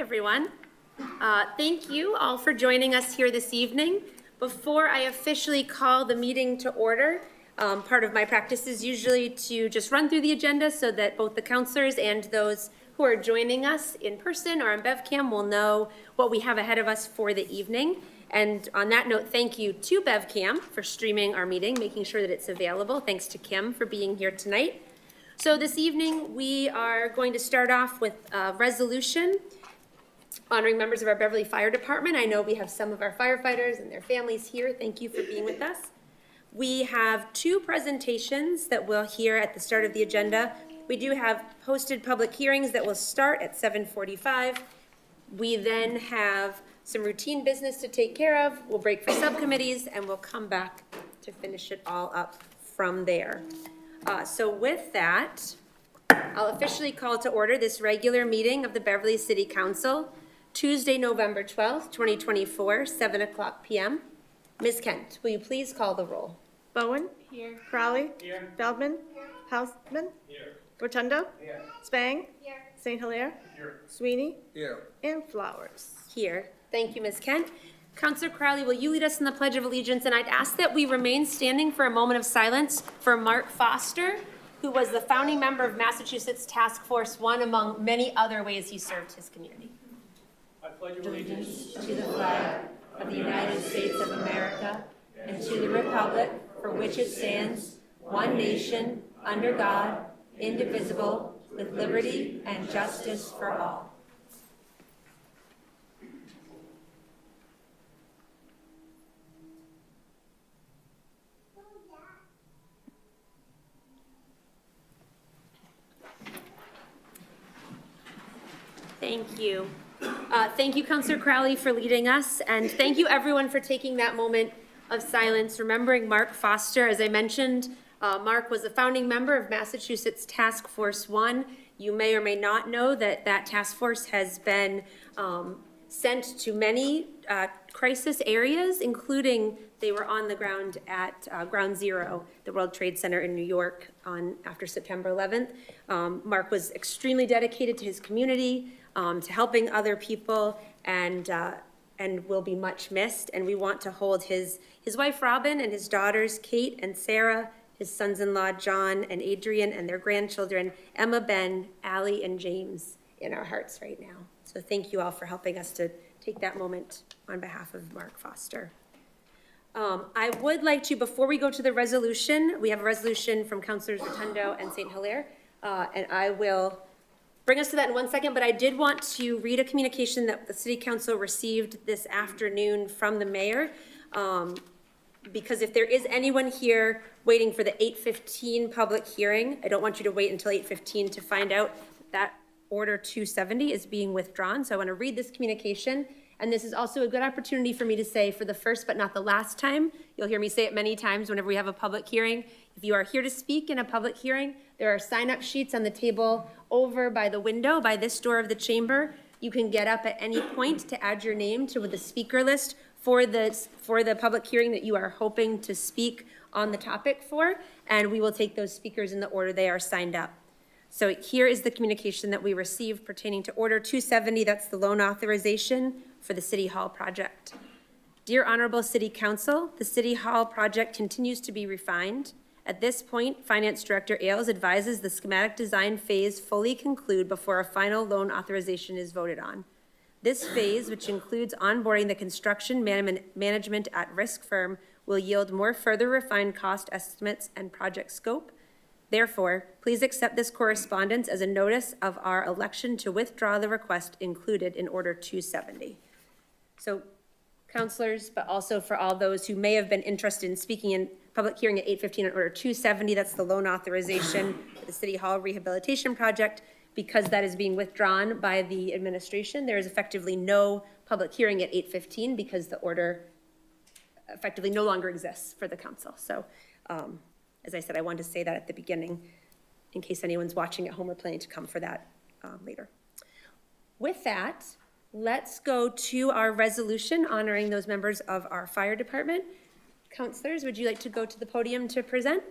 everyone. Thank you all for joining us here this evening. Before I officially call the meeting to order, part of my practice is usually to just run through the agenda so that both the counselors and those who are joining us in person or on BevCam will know what we have ahead of us for the evening. And on that note, thank you to BevCam for streaming our meeting, making sure that it's available. Thanks to Kim for being here tonight. So this evening, we are going to start off with a resolution honoring members of our Beverly Fire Department. I know we have some of our firefighters and their families here. Thank you for being with us. We have two presentations that we'll hear at the start of the agenda. We do have posted public hearings that will start at 7:45. We then have some routine business to take care of. We'll break for subcommittees and we'll come back to finish it all up from there. So with that, I'll officially call to order this regular meeting of the Beverly City Council, Tuesday, November 12th, 2024, 7:00 p.m. Ms. Kent, will you please call the roll? Bowen. Here. Crowley. Here. Feldman. Here. Houseman. Here. Rotundo. Here. Spang. Here. St. Hilaire. Here. Sweeney. Here. And Flowers. Here. Thank you, Ms. Kent. Councilor Crowley, will you lead us in the Pledge of Allegiance? And I'd ask that we remain standing for a moment of silence for Mark Foster, who was the founding member of Massachusetts Task Force 1, among many other ways he served his community. I pledge allegiance to the flag of the United States of America and to the republic for which it stands, one nation, under God, indivisible, with liberty and justice for all. Thank you. Thank you, Councilor Crowley, for leading us, and thank you everyone for taking that moment of silence, remembering Mark Foster. As I mentioned, Mark was a founding member of Massachusetts Task Force 1. You may or may not know that that task force has been sent to many crisis areas, including they were on the ground at Ground Zero, the World Trade Center in New York after September 11th. Mark was extremely dedicated to his community, to helping other people, and will be much missed. And we want to hold his wife Robin and his daughters Kate and Sarah, his sons-in-law John and Adrian, and their grandchildren Emma, Ben, Allie, and James in our hearts right now. So thank you all for helping us to take that moment on behalf of Mark Foster. I would like to, before we go to the resolution, we have a resolution from Councilors Rotundo and St. Hilaire, and I will bring us to that in 1 second, but I did want to read a communication that the City Council received this afternoon from the mayor, because if there is anyone here waiting for the 8:15 public hearing, I don't want you to wait until 8:15 to find out that Order 270 is being withdrawn. So I want to read this communication, and this is also a good opportunity for me to say, for the first but not the last time, you'll hear me say it many times whenever we have a public hearing, if you are here to speak in a public hearing, there are sign-up sheets on the table over by the window, by this door of the chamber. You can get up at any point to add your name to the speaker list for the public hearing that you are hoping to speak on the topic for, and we will take those speakers in the order they are signed up. So here is the communication that we received pertaining to Order 270, that's the loan authorization for the City Hall project. Dear Honorable City Council, the City Hall project continues to be refined. At this point, Finance Director Ailes advises the schematic design phase fully conclude before a final loan authorization is voted on. This phase, which includes onboarding the construction management at-risk firm, will yield more further refined cost estimates and project scope. Therefore, please accept this correspondence as a notice of our election to withdraw the request included in Order 270. So, councilors, but also for all those who may have been interested in speaking in public hearing at 8:15 on Order 270, that's the loan authorization for the City Hall rehabilitation project. Because that is being withdrawn by the administration, there is effectively no public hearing at 8:15 because the order effectively no longer exists for the council. So, as I said, I wanted to say that at the beginning in case anyone's watching at home or planning to come for that later. With that, let's go to our resolution honoring those members of our fire department. Councilors, would you like to go to the podium to present?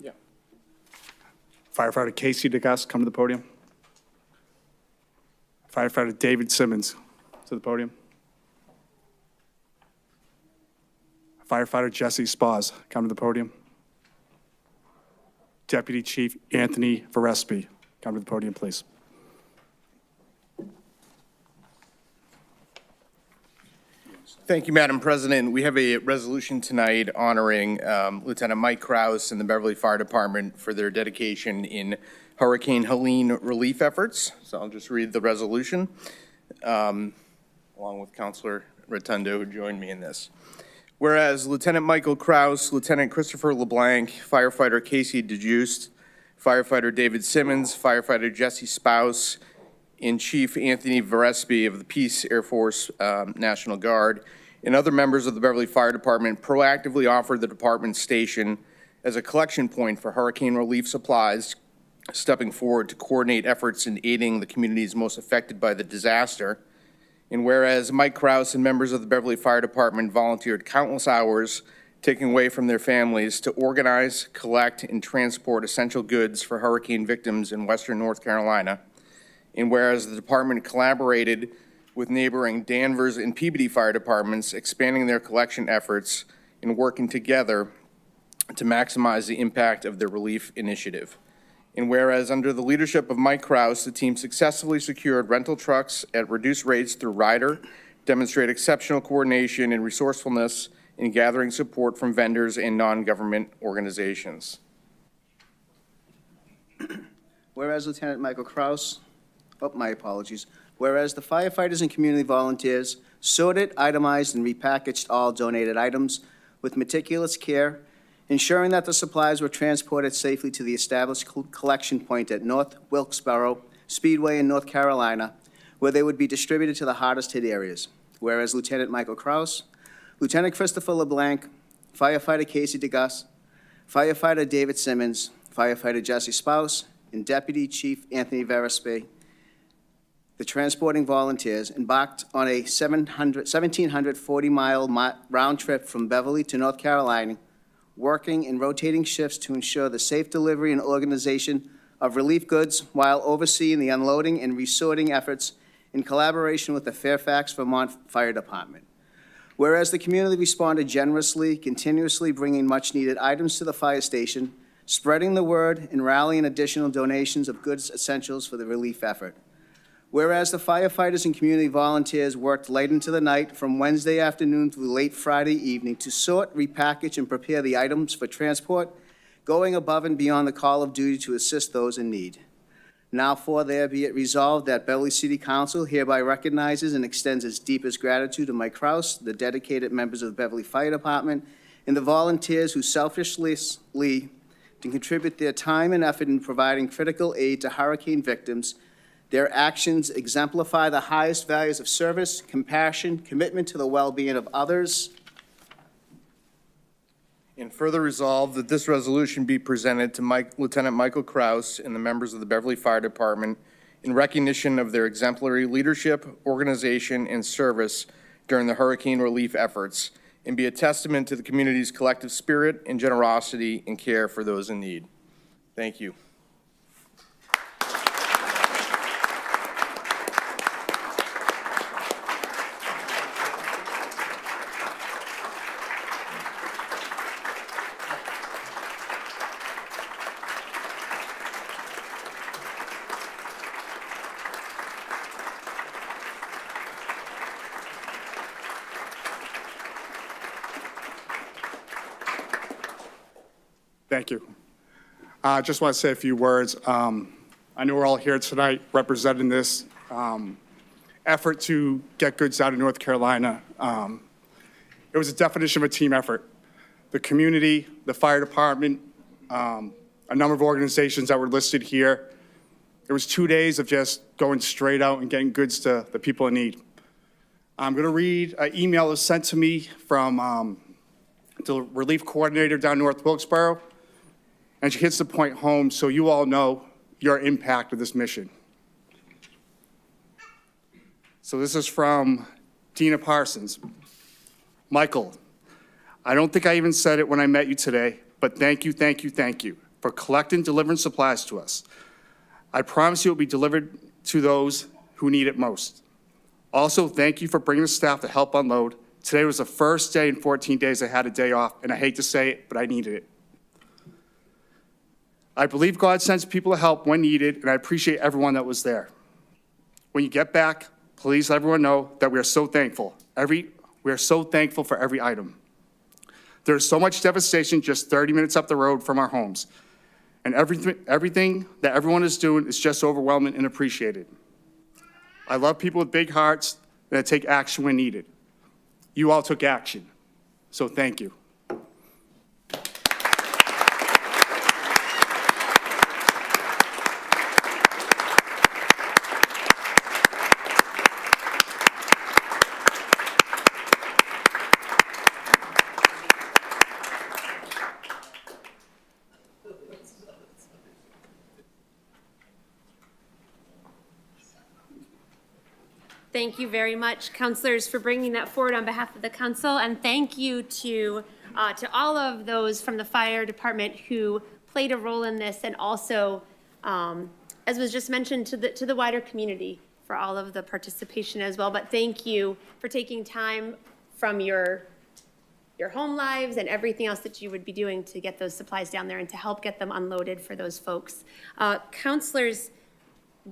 Yeah. Firefighter Casey DeGuss, come to the podium. Firefighter David Simmons to the podium. Firefighter Jesse Spaz, come to the podium. Deputy Chief Anthony Verespi, come to the podium, please. Thank you, Madam President. We have a resolution tonight honoring Lieutenant Mike Kraus and the Beverly Fire Department for their dedication in Hurricane Helene relief efforts. So I'll just read the resolution, along with Councilor Rotundo, who joined me in this. Whereas Lieutenant Michael Kraus, Lieutenant Christopher LeBlanc, Firefighter Casey DeJuste, Firefighter David Simmons, Firefighter Jesse Spouse, and Chief Anthony Verespi of the Peace Air Force National Guard, and other members of the Beverly Fire Department proactively offered the department station as a collection point for hurricane relief supplies, stepping forward to coordinate efforts in aiding the communities most affected by the disaster. And whereas Mike Kraus and members of the Beverly Fire Department volunteered countless hours, taking away from their families, to organize, collect, and transport essential goods for hurricane victims in western North Carolina. And whereas the department collaborated with neighboring Danvers and Peabody Fire Departments, expanding their collection efforts and working together to maximize the impact of their relief initiative. And whereas under the leadership of Mike Kraus, the team successfully secured rental trucks at reduced rates through Ryder, demonstrate exceptional coordination and resourcefulness in gathering support from vendors and non-government organizations. Whereas Lieutenant Michael Kraus, my apologies. Whereas the firefighters and community volunteers sorted, itemized, and repackaged all donated items with meticulous care, ensuring that the supplies were transported safely to the established collection point at North Wilkesboro Speedway in North Carolina, where they would be distributed to the hardest hit areas. Whereas Lieutenant Michael Kraus, Lieutenant Christopher LeBlanc, Firefighter Casey DeGuss, Firefighter David Simmons, Firefighter Jesse Spouse, and Deputy Chief Anthony Verespi, the transporting volunteers, embarked on a 1,740-mile round trip from Beverly to North Carolina, working in rotating shifts to ensure the safe delivery and organization of relief goods while overseeing the unloading and resorting efforts in collaboration with the Fairfax, Vermont Fire Department. Whereas the community responded generously, continuously bringing much-needed items to the fire station, spreading the word, and rallying additional donations of goods essentials for the relief effort. Whereas the firefighters and community volunteers worked late into the night from Wednesday afternoon through late Friday evening to sort, repackage, and prepare the items for transport, going above and beyond the call of duty to assist those in need. Now there be it resolved that Beverly City Council hereby recognizes and extends its deepest gratitude to Mike Kraus, the dedicated members of the Beverly Fire Department, and the volunteers who selflessly to contribute their time and effort in providing critical aid to hurricane victims. Their actions exemplify the highest values of service, compassion, commitment to the well-being of others. And further resolved that this resolution be presented to Lieutenant Michael Kraus and the members of the Beverly Fire Department in recognition of their exemplary leadership, organization, and service during the hurricane relief efforts, and be a testament to the community's collective spirit and generosity and care for those in need. Thank you. Thank you. I just want to say a few words. I know we're all here tonight representing this effort to get goods out of North Carolina. It was a definition of a team effort. The community, the fire department, a number of organizations that were listed here. It was 2 days of just going straight out and getting goods to the people in need. I'm going to read an email that was sent to me from the relief coordinator down North Wilkesboro. And she hits the point home so you all know your impact of this mission. So this is from Dina Parsons. Michael, I don't think I even said it when I met you today, but thank you for collecting, delivering supplies to us. I promise you it will be delivered to those who need it most. Also, thank you for bringing the staff to help unload. Today was the first day in 14 days I had a day off, and I hate to say it, but I needed it. I believe God sends people to help when needed, and I appreciate everyone that was there. When you get back, please let everyone know that we are so thankful. We are so thankful for every item. There's so much devastation just 30 minutes up the road from our homes, and everything that everyone is doing is just overwhelming and appreciated. I love people with big hearts that take action when needed. You all took action, so thank you. Thank you very much, counselors, for bringing that forward on behalf of the council, and thank you to all of those from the fire department who played a role in this, and also, as was just mentioned, to the wider community for all of the participation as well. But thank you for taking time from your home lives and everything else that you would be doing to get those supplies down there and to help get them unloaded for those folks. Counselors,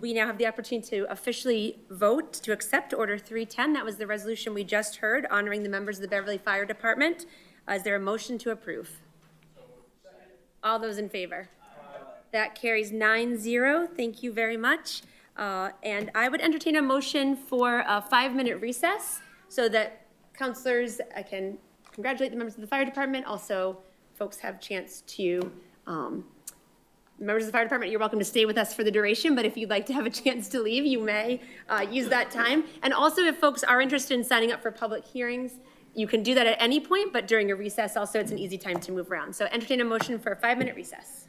we now have the opportunity to officially vote to accept Order 310. That was the resolution we just heard, honoring the members of the Beverly Fire Department. Is there a motion to approve? All those in favor? That carries 9-0. Thank you very much. And I would entertain a motion for a 5-minute recess so that counselors can congratulate the members of the fire department. Also, folks have a chance to members of the fire department, you're welcome to stay with us for the duration, but if you'd like to have a chance to leave, you may use that time. And also, if folks are interested in signing up for public hearings, you can do that at any point, but during a recess also, it's an easy time to move around. So entertain a motion for a 5-minute recess.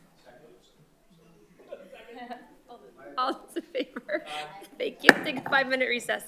All those in favor? Thank you. Take a 5-minute recess.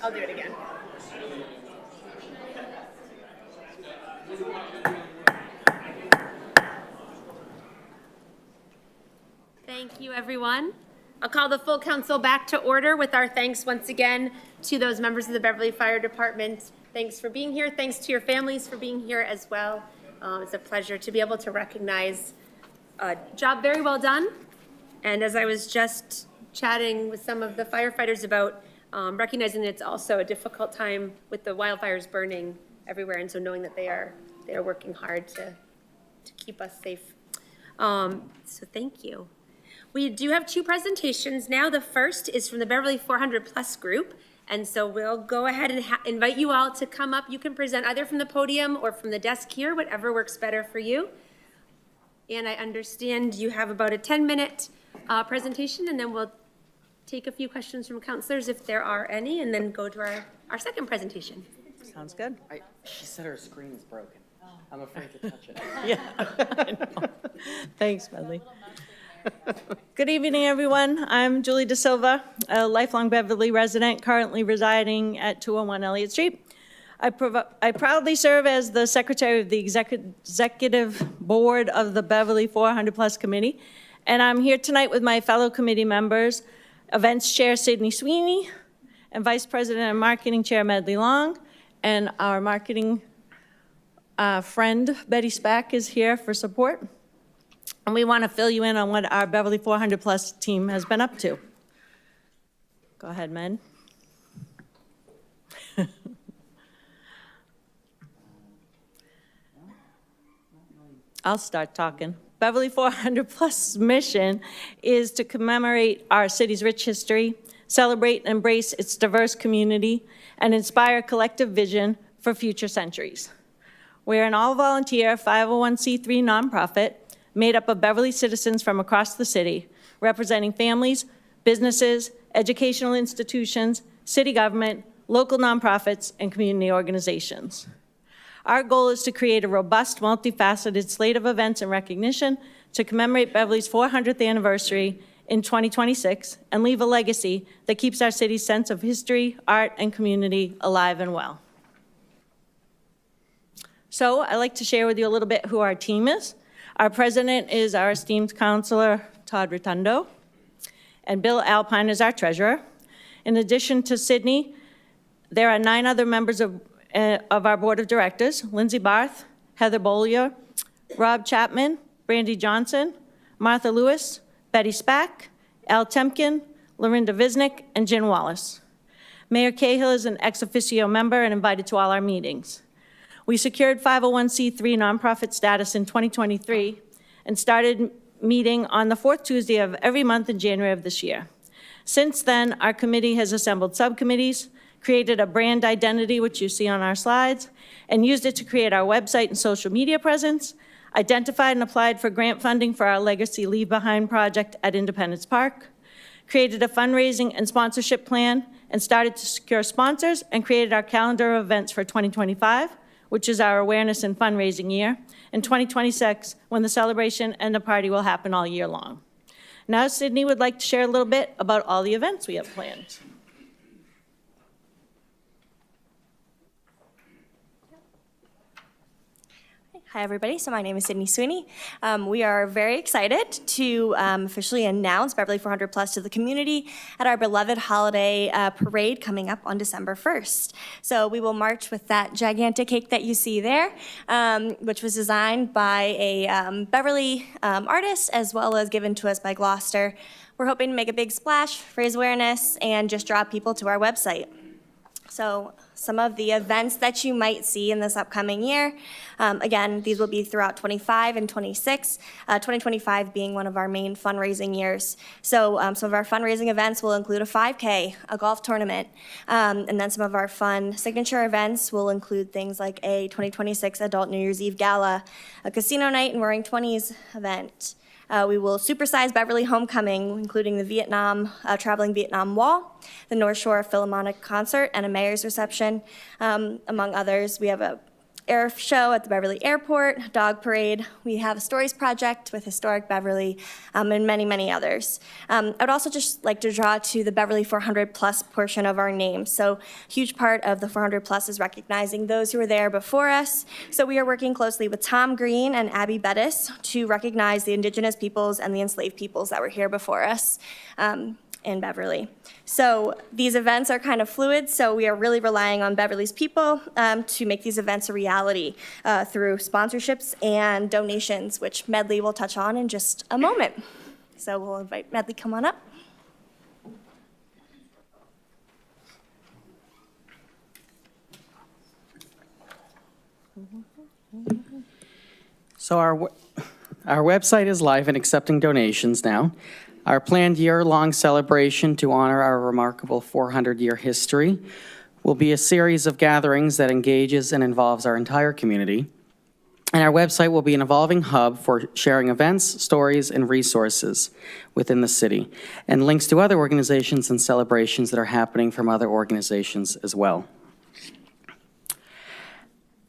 I'll do it again. Thank you, everyone. I'll call the full council back to order with our thanks once again to those members of the Beverly Fire Department. Thanks for being here. Thanks to your families for being here as well. It's a pleasure to be able to recognize a job very well done. And as I was just chatting with some of the firefighters about recognizing that it's also a difficult time with the wildfires burning everywhere, and so knowing that they are working hard to keep us safe. So thank you. We do have two presentations now. The first is from the Beverly 400 Plus group, and so we'll go ahead and invite you all to come up. You can present either from the podium or from the desk here, whatever works better for you. And I understand you have about a 10-minute presentation, and then we'll take a few questions from counselors if there are any, and then go to our second presentation. Sounds good. She said her screen is broken. I'm afraid to touch it. Yeah. I know. Thanks, Beverly. Good evening, everyone. I'm Julie De Silva, a lifelong Beverly resident currently residing at 201 Elliott Street. I proudly serve as the secretary of the executive board of the Beverly 400 Plus Committee, and I'm here tonight with my fellow committee members, Events Chair Sydney Sweeney, and Vice President and Marketing Chair Medley Long, and our marketing friend Betty Spack is here for support. And we want to fill you in on what our Beverly 400 Plus team has been up to. Go ahead, Med. I'll start talking. Beverly 400 Plus mission is to commemorate our city's rich history, celebrate and embrace its diverse community, and inspire collective vision for future centuries. We're an all-volunteer 501c3 nonprofit made up of Beverly citizens from across the city, representing families, businesses, educational institutions, city government, local nonprofits, and community organizations. Our goal is to create a robust, multifaceted slate of events and recognition to commemorate Beverly's 400th anniversary in 2026 and leave a legacy that keeps our city's sense of history, art, and community alive and well. So I'd like to share with you a little bit who our team is. Our president is our esteemed councilor, Todd Rotundo, and Bill Alpine is our treasurer. In addition to Sydney, there are 9 other members of our board of directors: Lindsay Barth, Heather Bollier, Rob Chapman, Brandy Johnson, Martha Lewis, Betty Spack, Al Temkin, Lorinda Visnick, and Jen Wallace. Mayor Cahill is an ex officio member and invited to all our meetings. We secured 501c3 nonprofit status in 2023 and started meeting on the 4th Tuesday of every month in January of this year. Since then, our committee has assembled subcommittees, created a brand identity, which you see on our slides, and used it to create our website and social media presence, identified and applied for grant funding for our Legacy Leave Behind project at Independence Park, created a fundraising and sponsorship plan, and started to secure sponsors and created our calendar of events for 2025, which is our awareness and fundraising year, and 2026, when the celebration and the party will happen all year long. Now, Sydney would like to share a little bit about all the events we have planned. Hi, everybody. So my name is Sydney Sweeney. We are very excited to officially announce Beverly 400 Plus to the community at our beloved holiday parade coming up on December 1st. So we will march with that gigantic cake that you see there, which was designed by a Beverly artist as well as given to us by Gloucester. We're hoping to make a big splash, raise awareness, and just draw people to our website. So some of the events that you might see in this upcoming year, again, these will be throughout 25 and 26, 2025 being one of our main fundraising years. So some of our fundraising events will include a 5K, a golf tournament, and then some of our fun signature events will include things like a 2026 Adult New Year's Eve Gala, a casino night and Roaring Twenties event. We will supersize Beverly Homecoming, including the Traveling Vietnam Wall, the North Shore Philharmonic Concert, and a mayor's reception, among others. We have a air show at the Beverly Airport, dog parade. We have a stories project with Historic Beverly, and many, many others. I would also just like to draw to the Beverly 400 plus portion of our name. So a huge part of the 400 plus is recognizing those who were there before us. So we are working closely with Tom Green and Abby Bettis to recognize the indigenous peoples and the enslaved peoples that were here before us. In Beverly. So these events are kind of fluid, so we are really relying on Beverly's people to make these events a reality through sponsorships and donations, which Medley will touch on in just a moment. So we'll invite Medley, come on up. So our website is live and accepting donations now. Our planned year-long celebration to honor our remarkable 400-year history will be a series of gatherings that engages and involves our entire community. And our website will be an evolving hub for sharing events, stories, and resources within the city, and links to other organizations and celebrations that are happening from other organizations as well.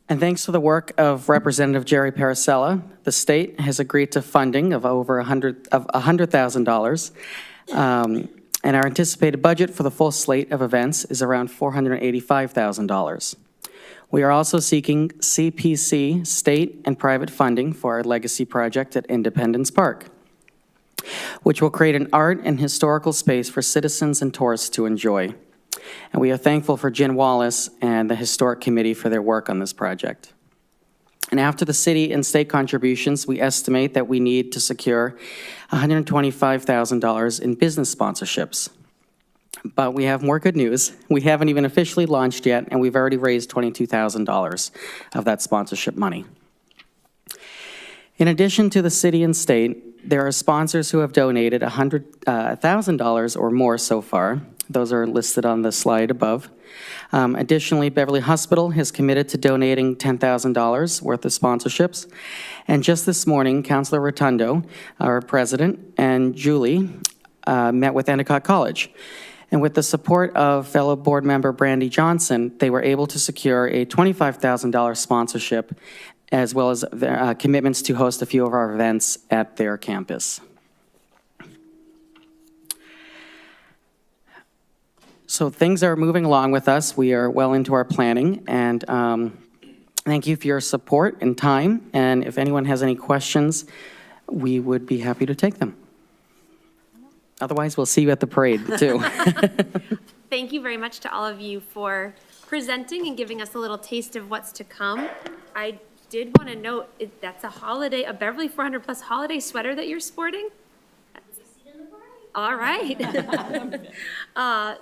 And thanks to the work of Representative Jerry Paracella, the state has agreed to funding of over $100,000. And our anticipated budget for the full slate of events is around $485,000. We are also seeking CPC, state and private funding for our legacy project at Independence Park, which will create an art and historical space for citizens and tourists to enjoy. And we are thankful for Jen Wallace and the Historic Committee for their work on this project. And after the city and state contributions, we estimate that we need to secure $125,000 in business sponsorships. But we have more good news. We haven't even officially launched yet, and we've already raised $22,000 of that sponsorship money. In addition to the city and state, there are sponsors who have donated $100,000 or more so far. Those are listed on the slide above. Additionally, Beverly Hospital has committed to donating $10,000 worth of sponsorships. And just this morning, Councilor Rotundo, our president, and Julie met with Endicott College. And with the support of fellow board member Brandy Johnson, they were able to secure a $25,000 sponsorship, as well as commitments to host a few of our events at their campus. So things are moving along with us. We are well into our planning, and thank you for your support and time. And if anyone has any questions, we would be happy to take them. Otherwise, we'll see you at the parade, too. Thank you very much to all of you for presenting and giving us a little taste of what's to come. I did want to note that's a Beverly 400 plus holiday sweater that you're sporting. All right.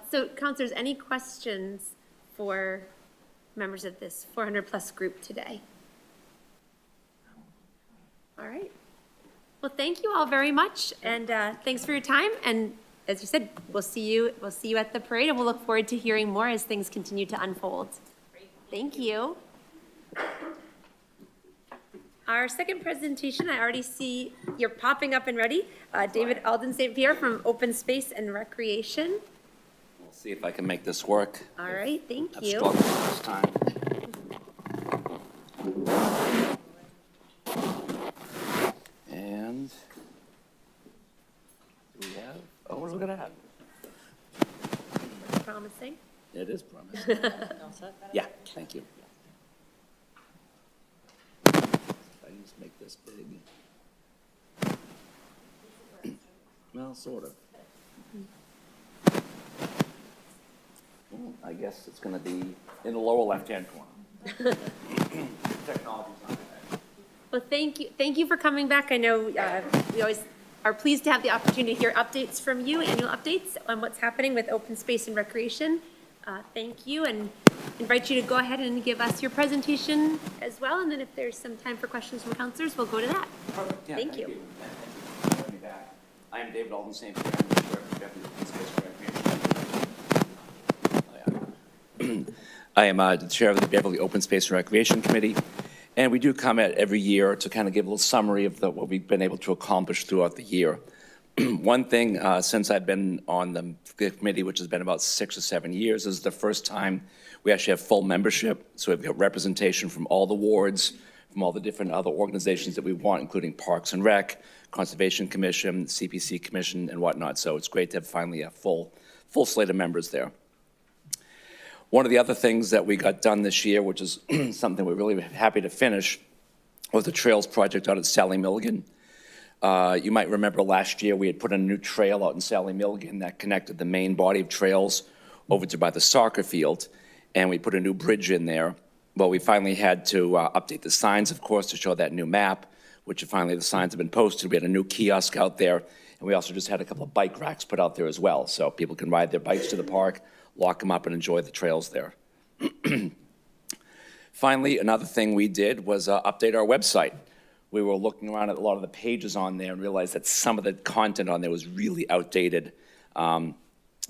So, counselors, any questions for members of this 400 plus group today? All right. Well, thank you all very much, and thanks for your time. And as you said, we'll see you at the parade, and we'll look forward to hearing more as things continue to unfold. Thank you. Our second presentation, I already see you're popping up and ready. David Alden St. Pierre from Open Space and Recreation. We'll see if I can make this work. All right, thank I've you. struggled this time. And do we have, oh, what are we gonna have? Promising. It is promising. Yeah, thank you. I just make this big. Well, sort of. Well, I guess it's gonna be in the lower left-hand corner. Technology's not bad. Well, thank you for coming back. I know we always are pleased to have the opportunity to hear updates from you, annual updates on what's happening with Open Space and Recreation. Thank you, and invite you to go ahead and give us your presentation as well, and then if there's some time for questions from counselors, we'll go to that. Perfect. Yeah, Thank you. And thank you for having me back. I am David Alden St. Pierre. I'm the chair of the Beverly Open Space and Recreation. I am the chair of the Beverly Open Space and Recreation Committee, and we do come at every year to kind of give a little summary of what we've been able to accomplish throughout the year. One thing, since I've been on the committee, which has been about 6 or 7 years, is the first time we actually have full membership. So we've got representation from all the wards, from all the different other organizations that we want, including Parks and Rec, Conservation Commission, CPC Commission, and whatnot. So it's great to have finally a full slate of members there. One of the other things that we got done this year, which is something we're really happy to finish, was the Trails Project out at Sally Milligan. You might remember last year we had put in a new trail out in Sally Milligan that connected the main body of trails over to by the soccer field, and we put a new bridge in there. Well, we finally had to update the signs, of course, to show that new map, which finally the signs have been posted. We had a new kiosk out there, and we also just had a couple of bike racks put out there as well, so people can ride their bikes to the park, lock them up, and enjoy the trails there. Finally, another thing we did was update our website. We were looking around at a lot of the pages on there and realized that some of the content on there was really outdated.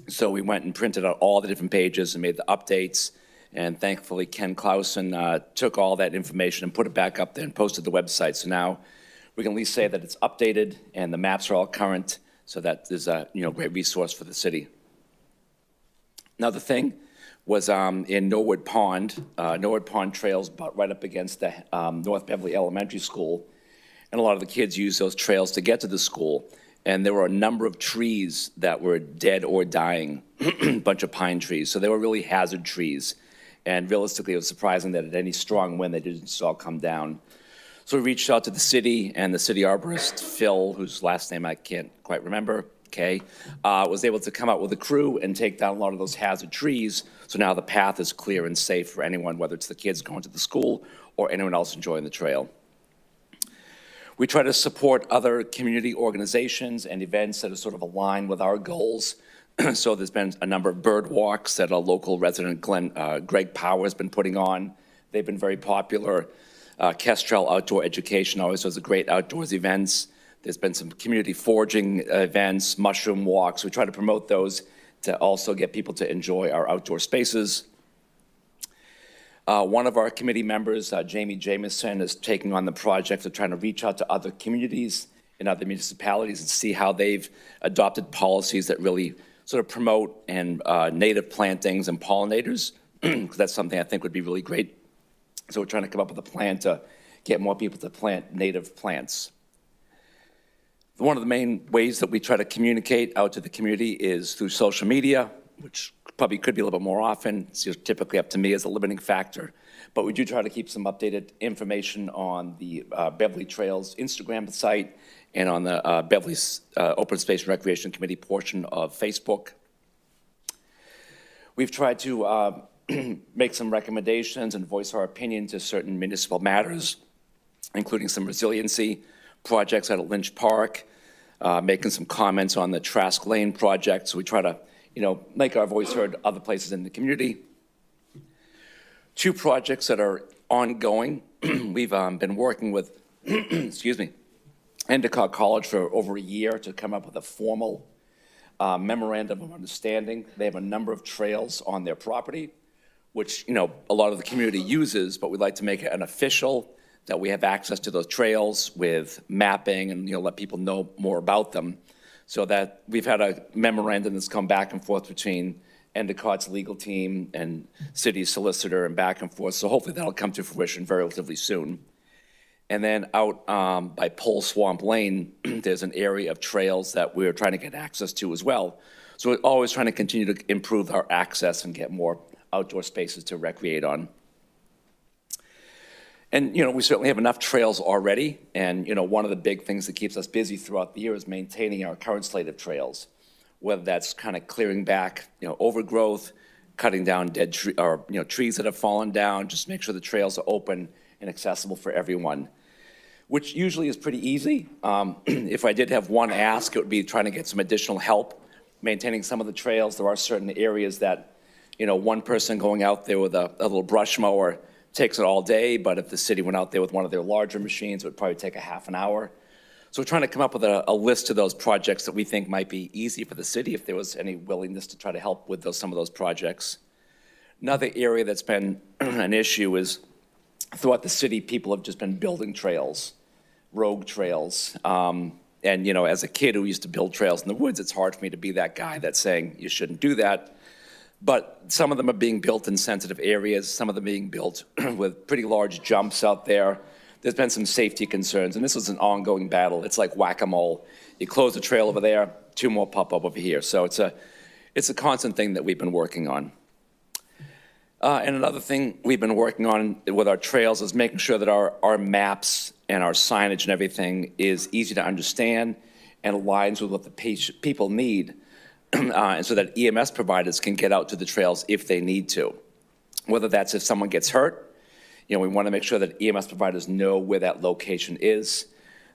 So we went and printed out all the different pages and made the updates. And thankfully, Ken Clausen took all that information and put it back up there and posted the website. So now we can at least say that it's updated and the maps are all current. So that is a great resource for the city. Another thing was in Norwood Pond. Norwood Pond Trail's about right up against the North Beverly Elementary School. And a lot of the kids use those trails to get to the school. And there were a number of trees that were dead or dying, a bunch of pine trees. So they were really hazard trees. And realistically, it was surprising that at any strong wind, they didn't just all come down. So we reached out to the city, and the city arborist, Phil, whose last name I can't quite remember, was able to come out with a crew and take down a lot of those hazard trees. So now the path is clear and safe for anyone, whether it's the kids going to the school or anyone else enjoying the trail. We try to support other community organizations and events that are sort of aligned with our goals. So there's been a number of bird walks that a local resident, Greg Power, has been putting on. They've been very popular. Kestrel Outdoor Education always does great outdoors events. There's been some community foraging events, mushroom walks. We try to promote those to also get people to enjoy our outdoor spaces. One of our committee members, Jamie Jamison, is taking on the project of trying to reach out to other communities in other municipalities and see how they've adopted policies that really sort of promote and native plantings and pollinators, because that's something I think would be really great. So we're trying to come up with a plan to get more people to plant native plants. One of the main ways that we try to communicate out to the community is through social media, which probably could be a little bit more often. It's just typically up to me as a limiting factor. But we do try to keep some updated information on the Beverly Trails Instagram site and on the Beverly's Open Space and Recreation Committee portion of Facebook. We've tried to make some recommendations and voice our opinion to certain municipal matters, including some resiliency projects out at Lynch Park, making some comments on the Trask Lane project. So we try to, make our voice heard other places in the community. Two projects that are ongoing. We've been working with, excuse me, Endicott College for over a year to come up with a formal memorandum of understanding. They have a number of trails on their property, which, a lot of the community uses, but we'd like to make it an official, that we have access to those trails with mapping and, let people know more about them. So that we've had a memorandum that's come back and forth between Endicott's legal team and city solicitor and back and forth. So hopefully that'll come to fruition relatively soon. And then out by Pole Swamp Lane, there's an area of trails that we're trying to get access to as well. So we're always trying to continue to improve our access and get more outdoor spaces to recreate on. And, we certainly have enough trails already. And, one of the big things that keeps us busy throughout the year is maintaining our current slate of trails, whether that's kind of clearing back, overgrowth, cutting down dead trees that have fallen down, just make sure the trails are open and accessible for everyone, which usually is pretty easy. If I did have one ask, it would be trying to get some additional help maintaining some of the trails. There are certain areas that, one person going out there with a little brush mower takes it all day, but if the city went out there with one of their larger machines, it would probably take a half an hour. So we're trying to come up with a list of those projects that we think might be easy for the city if there was any willingness to try to help with some of those projects. Another area that's been an issue is throughout the city, people have just been building trails, rogue trails. And, you know, as a kid who used to build trails in the woods, it's hard for me to be that guy that's saying you shouldn't do that. But some of them are being built in sensitive areas, some of them being built with pretty large jumps out there. There's been some safety concerns, and this is an ongoing battle. It's like whack-a-mole. You close the trail over there, 2 more pop up over here. So it's a constant thing that we've been working on. And another thing we've been working on with our trails is making sure that our maps and our signage and everything is easy to understand and aligns with what the people need, and so that EMS providers can get out to the trails if they need to. Whether that's if someone gets hurt, you know, we want to make sure that EMS providers know where that location is.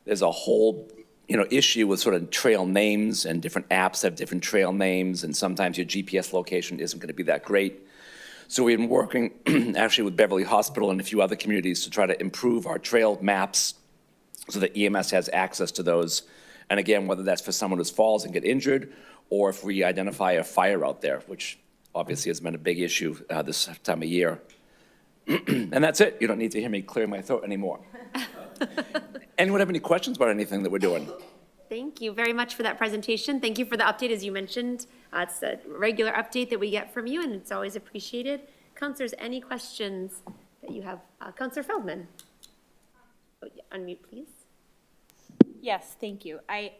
There's a whole, you know, issue with sort of trail names, and different apps have different trail names, and sometimes your GPS location isn't going to be that great. So we've been working actually with Beverly Hospital and a few other communities to try to improve our trail maps so that EMS has access to those. And again, whether that's for someone who falls and get injured, or if we identify a fire out there, which obviously has been a big issue this time of year. And that's it. You don't need to hear me clear my throat anymore. Anyone have any questions about anything that we're doing? Thank you very much for that presentation. Thank you for the update, as you mentioned. It's a regular update that we get from you, and it's always appreciated. Counselors, any questions that you have? Counselor Feldman. Oh, yeah, unmute, please. Yes, thank you. I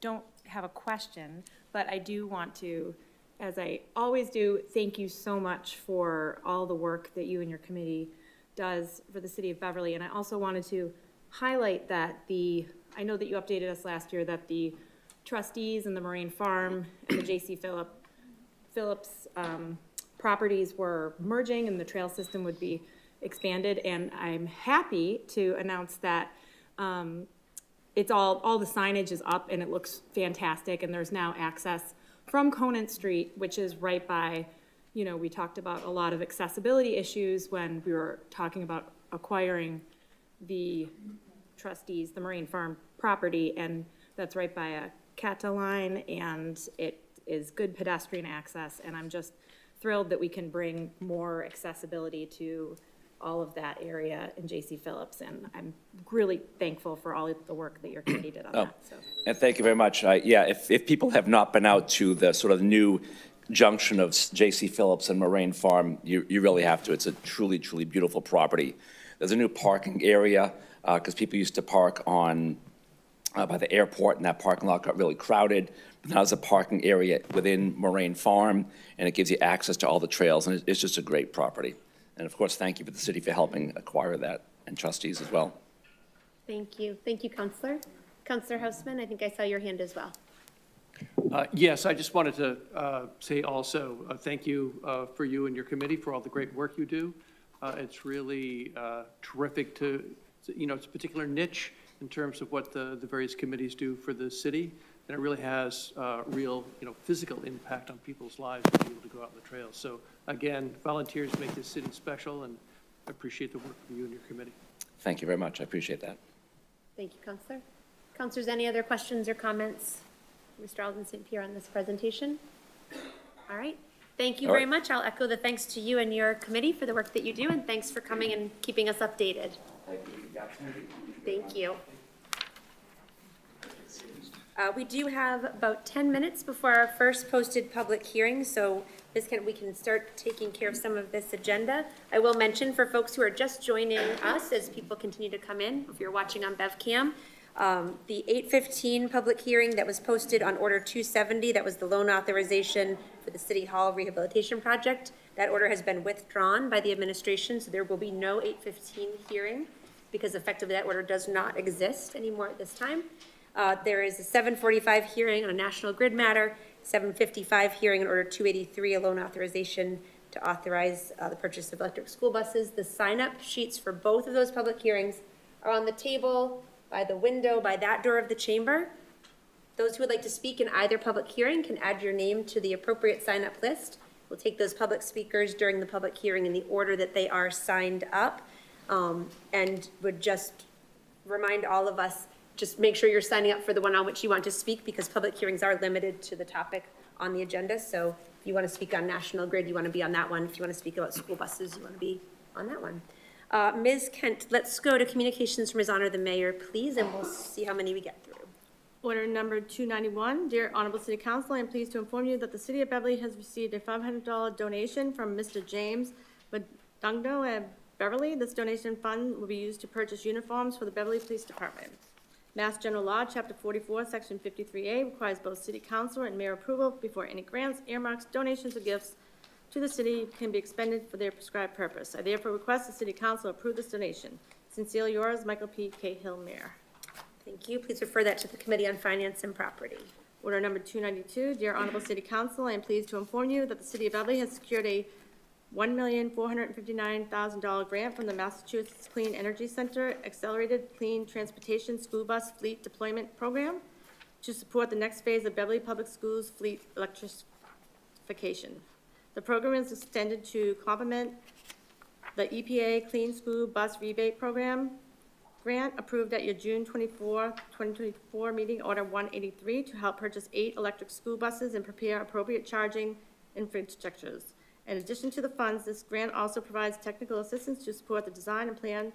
don't have a question, but I do want to, as I always do, thank you so much for all the work that you and your committee does for the city of Beverly. And I also wanted to highlight that I know that you updated us last year that the trustees and the Marine Farm and the J.C. Phillips properties were merging and the trail system would be expanded. And I'm happy to announce that it's all the signage is up and it looks fantastic. And there's now access from Conant Street, which is right by, you know, we talked about a lot of accessibility issues when we were talking about acquiring the trustees, the Marine Farm property, and that's right by a CATA line, and it is good pedestrian access, and I'm just thrilled that we can bring more accessibility to all of that area in J.C. Phillips, and I'm really thankful for all of the work that your committee did on that. So. And thank you very much. Yeah, if people have not been out to the sort of new junction of J.C. Phillips and Moraine Farm, you really have to. It's a truly, truly beautiful property. There's a new parking area, because people used to park on by the airport, and that parking lot got really crowded. But now there's a parking area within Moraine Farm, and it gives you access to all the trails, and it's just a great property. And of course, thank you for the city for helping acquire that, and trustees as well. Thank you. Thank you, Counselor. Counselor Houseman, I think I saw your hand as well. Yes, I just wanted to say also thank you for you and your committee for all the great work you do. It's really terrific to, you know, it's a particular niche in terms of what the various committees do for the city, and it really has real, you know, physical impact on people's lives to be able to go out on the trails. So again, volunteers make this city special, and I appreciate the work of you and your committee. Thank you very much. I appreciate that. Thank you, Counselor. Counselors, any other questions or comments? Mr. Alden St. Pierre on this presentation? All right. Thank you very much. I'll echo the thanks to you and your committee for the work that you do, and thanks for coming and keeping us updated. Thank you. We do have about 10 minutes before our first posted public hearing, so we can start taking care of some of this agenda. I will mention for folks who are just joining us as people continue to come in, if you're watching on BevCam, the 8:15 public hearing that was posted on Order 270, that was the loan authorization for the City Hall Rehabilitation Project. That order has been withdrawn by the administration, so there will be no 8:15 hearing because effectively that order does not exist anymore at this time. There is a 7:45 hearing on a National Grid matter, 7:55 hearing on Order 283, a loan authorization to authorize the purchase of electric school buses. The sign-up sheets for both of those public hearings are on the table by the window, by that door of the chamber. Those who would like to speak in either public hearing can add your name to the appropriate sign-up list. We'll take those public speakers during the public hearing in the order that they are signed up, and would just remind all of us, just make sure you're signing up for the one on which you want to speak, because public hearings are limited to the topic on the agenda. So if you want to speak on National Grid, you want to be on that one. If you want to speak about school buses, you want to be on that one. Ms. Kent, let's go to communications from His Honor the Mayor, please, and we'll see how many we get through. Order number 291, dear Honorable City Council, I am pleased to inform you that the City of Beverly has received a $500 donation from Mr. James Badungdo at Beverly. This donation fund will be used to purchase uniforms for the Beverly Police Department. Mass General Law, Chapter 44, Section 53A requires both City Council and Mayor approval before any grants, earmarks, donations, or gifts to the city can be expended for their prescribed purpose. I therefore request the City Council approve this donation. Sincerely yours, Michael P. Cahill, Mayor. Thank you. Please refer that to the Committee on Finance and Property. Order number 292, dear Honorable City Council, I am pleased to inform you that the City of Beverly has secured a $1,459,000 grant from the Massachusetts Clean Energy Center Accelerated Clean Transportation School Bus Fleet Deployment Program to support the next phase of Beverly Public Schools fleet electrification. The program is extended to complement the EPA Clean School Bus Rebate Program grant approved at your June 24, 2024 meeting, Order 183, to help purchase 8 electric school buses and prepare appropriate charging infrastructures. In addition to the funds, this grant also provides technical assistance to support the design and plan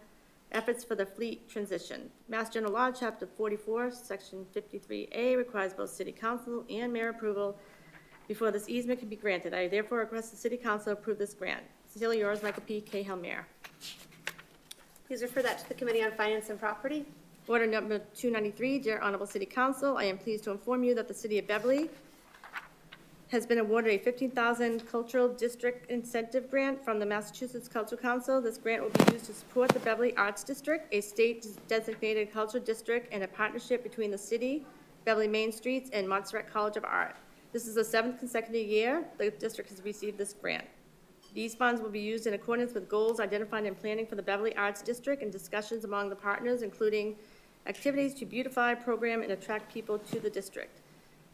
efforts for the fleet transition. Mass General Law, Chapter 44, Section 53A requires both City Council and Mayor approval before this easement can be granted. I therefore request the City Council approve this grant. Sincerely yours, Michael P. Cahill, Mayor. Please refer that to the Committee on Finance and Property. Order number 293, dear Honorable City Council, I am pleased to inform you that the City of Beverly has been awarded a $15,000 Cultural District Incentive Grant from the Massachusetts Cultural Council. This grant will be used to support the Beverly Arts District, a state-designated cultural district, and a partnership between the city, Beverly Main Streets, and Montserrat College of Art. This is the 7th consecutive year the district has received this grant. These funds will be used in accordance with goals identified in planning for the Beverly Arts District and discussions among the partners, including activities to beautify, program, and attract people to the district.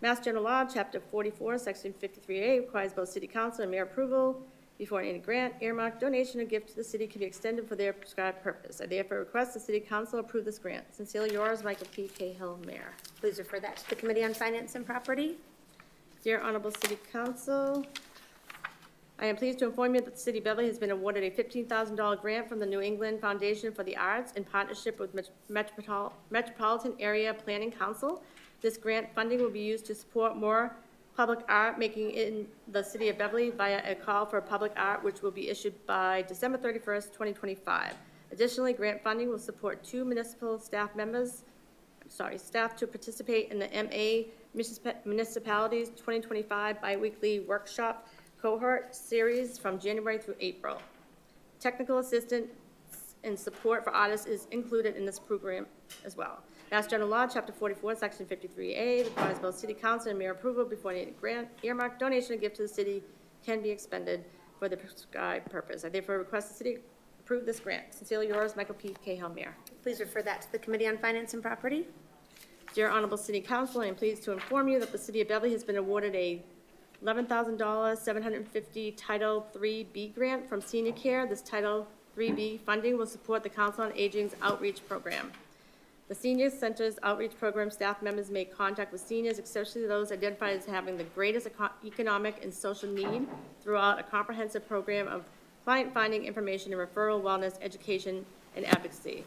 Mass General Law, Chapter 44, Section 53A requires both City Council and Mayor approval before any grant, earmark, donation, or gift to the city can be extended for their prescribed purpose. I therefore request the City Council approve this grant. Sincerely yours, Michael P. Cahill, Mayor. Please refer that to the Committee on Finance and Property. Dear Honorable City Council, I am pleased to inform you that the City of Beverly has been awarded a $15,000 grant from the New England Foundation for the Arts in partnership with Metropolitan Area Planning Council. This grant funding will be used to support more public art making in the City of Beverly via a call for public art, which will be issued by December 31st, 2025. Additionally, grant funding will support 2 municipal staff to participate in the MA Municipalities 2025 biweekly workshop cohort series from January through April. Technical assistance and support for artists is included in this program as well. Mass General Law, Chapter 44, Section 53A requires both City Council and Mayor approval before any grant, earmark, donation, or gift to the city can be expended for the prescribed purpose. I therefore request the city approve this grant. Sincerely yours, Michael P. Cahill, Mayor. Please refer that to the Committee on Finance and Property. Dear Honorable City Council, I am pleased to inform you that the City of Beverly has been awarded a $11,000, 750 Title III-B grant from Senior Care. This Title III-B funding will support the Council on Aging's outreach program. The Senior Center's outreach program staff members make contact with seniors, especially those identified as having the greatest economic and social need, throughout a comprehensive program of client-finding information and referral, wellness, education, and advocacy.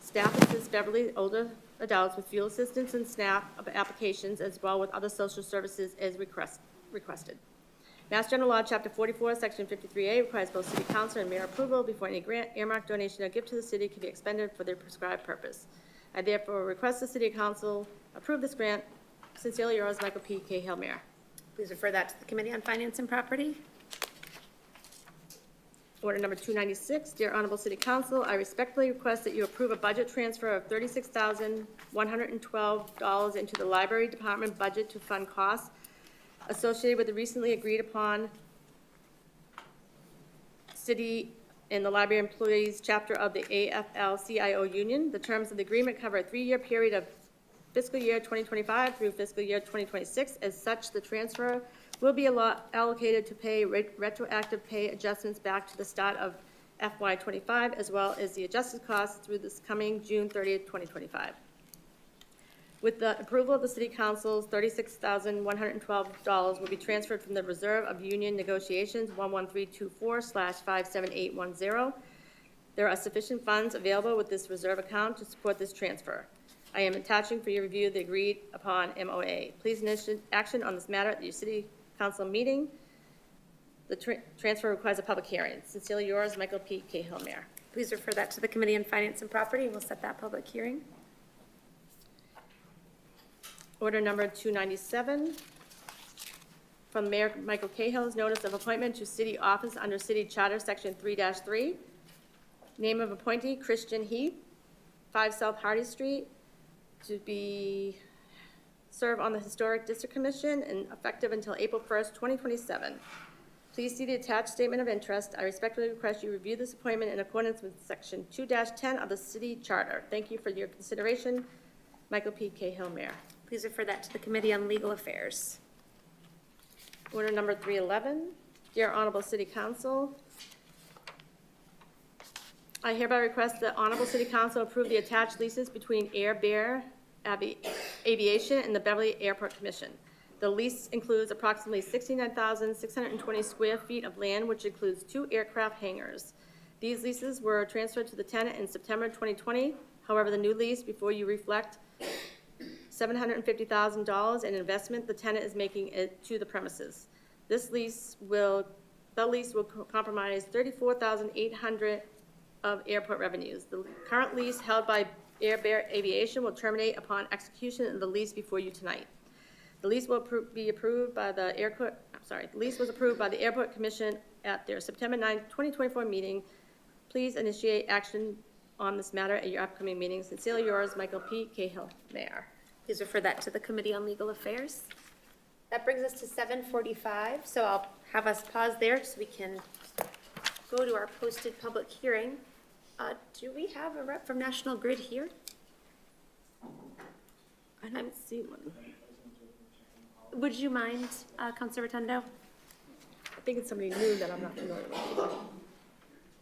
Staff assists Beverly older adults with fuel assistance and SNAP applications, as well with other social services as requested. Mass General Law, Chapter 44, Section 53A requires both City Council and Mayor approval before any grant, earmark, donation, or gift to the city can be expended for their prescribed purpose. I therefore request the City Council approve this grant. Sincerely yours, Michael P. Cahill, Mayor. Please refer that to the Committee on Finance and Property. Order number 296, dear Honorable City Council, I respectfully request that you approve a budget transfer of $36,112 into the Library Department budget to fund costs associated with the recently agreed upon City and the Library Employees Chapter of the AFL-CIO Union. The terms of the agreement cover a 3-year period of fiscal year 2025 through fiscal year 2026. As such, the transfer will be allocated to pay retroactive pay adjustments back to the start of FY25, as well as the adjusted costs through this coming June 30th, 2025. With the approval of the City Council's $36,112 will be transferred from the Reserve of Union Negotiations 11324/57810. There are sufficient funds available with this reserve account to support this transfer. I am attaching for your review the agreed upon MOA. Please initiate action on this matter at your city council meeting. The transfer requires a public hearing. Sincerely yours, Michael P. Cahill, Mayor. Please refer that to the Committee on Finance and Property. We'll set that public hearing. Order number 297, from Mayor Michael Cahill's notice of appointment to city office under City Charter, Section 3-3. Name of appointee, Christian Heath, 5 South Hardy Street, to serve on the Historic District Commission and effective until April 1st, 2027. Please see the attached statement of interest. I respectfully request you review this appointment in accordance with Section 2-10 of the City Charter. Thank you for your consideration. Michael P. Cahill, Mayor. Please refer that to the Committee on Legal Affairs. Order number 311, dear Honorable City Council, I hereby request the Honorable City Council approve the attached leases between Air Bear Aviation and the Beverly Airport Commission. The lease includes approximately 69,620 square feet of land, which includes 2 aircraft hangars. These leases were transferred to the tenant in September 2020. However, the new lease, before you reflect $750,000 in investment the tenant is making it to the premises. The lease will compromise $34,800 of airport revenues. The current lease held by Air Bear Aviation will terminate upon execution of the lease before you tonight. The lease will be approved by the the lease was approved by the Airport Commission at their September 9, 2024 meeting. Please initiate action on this matter at your upcoming meeting. Sincerely yours, Michael P. Cahill, Mayor. Please refer that to the Committee on Legal Affairs. That brings us to 7:45, so I'll have us pause there so we can go to our posted public hearing. Do we have a rep from National Grid here? I don't see one. Would you mind, Councilor Rotundo? I think it's somebody new that I'm not familiar with.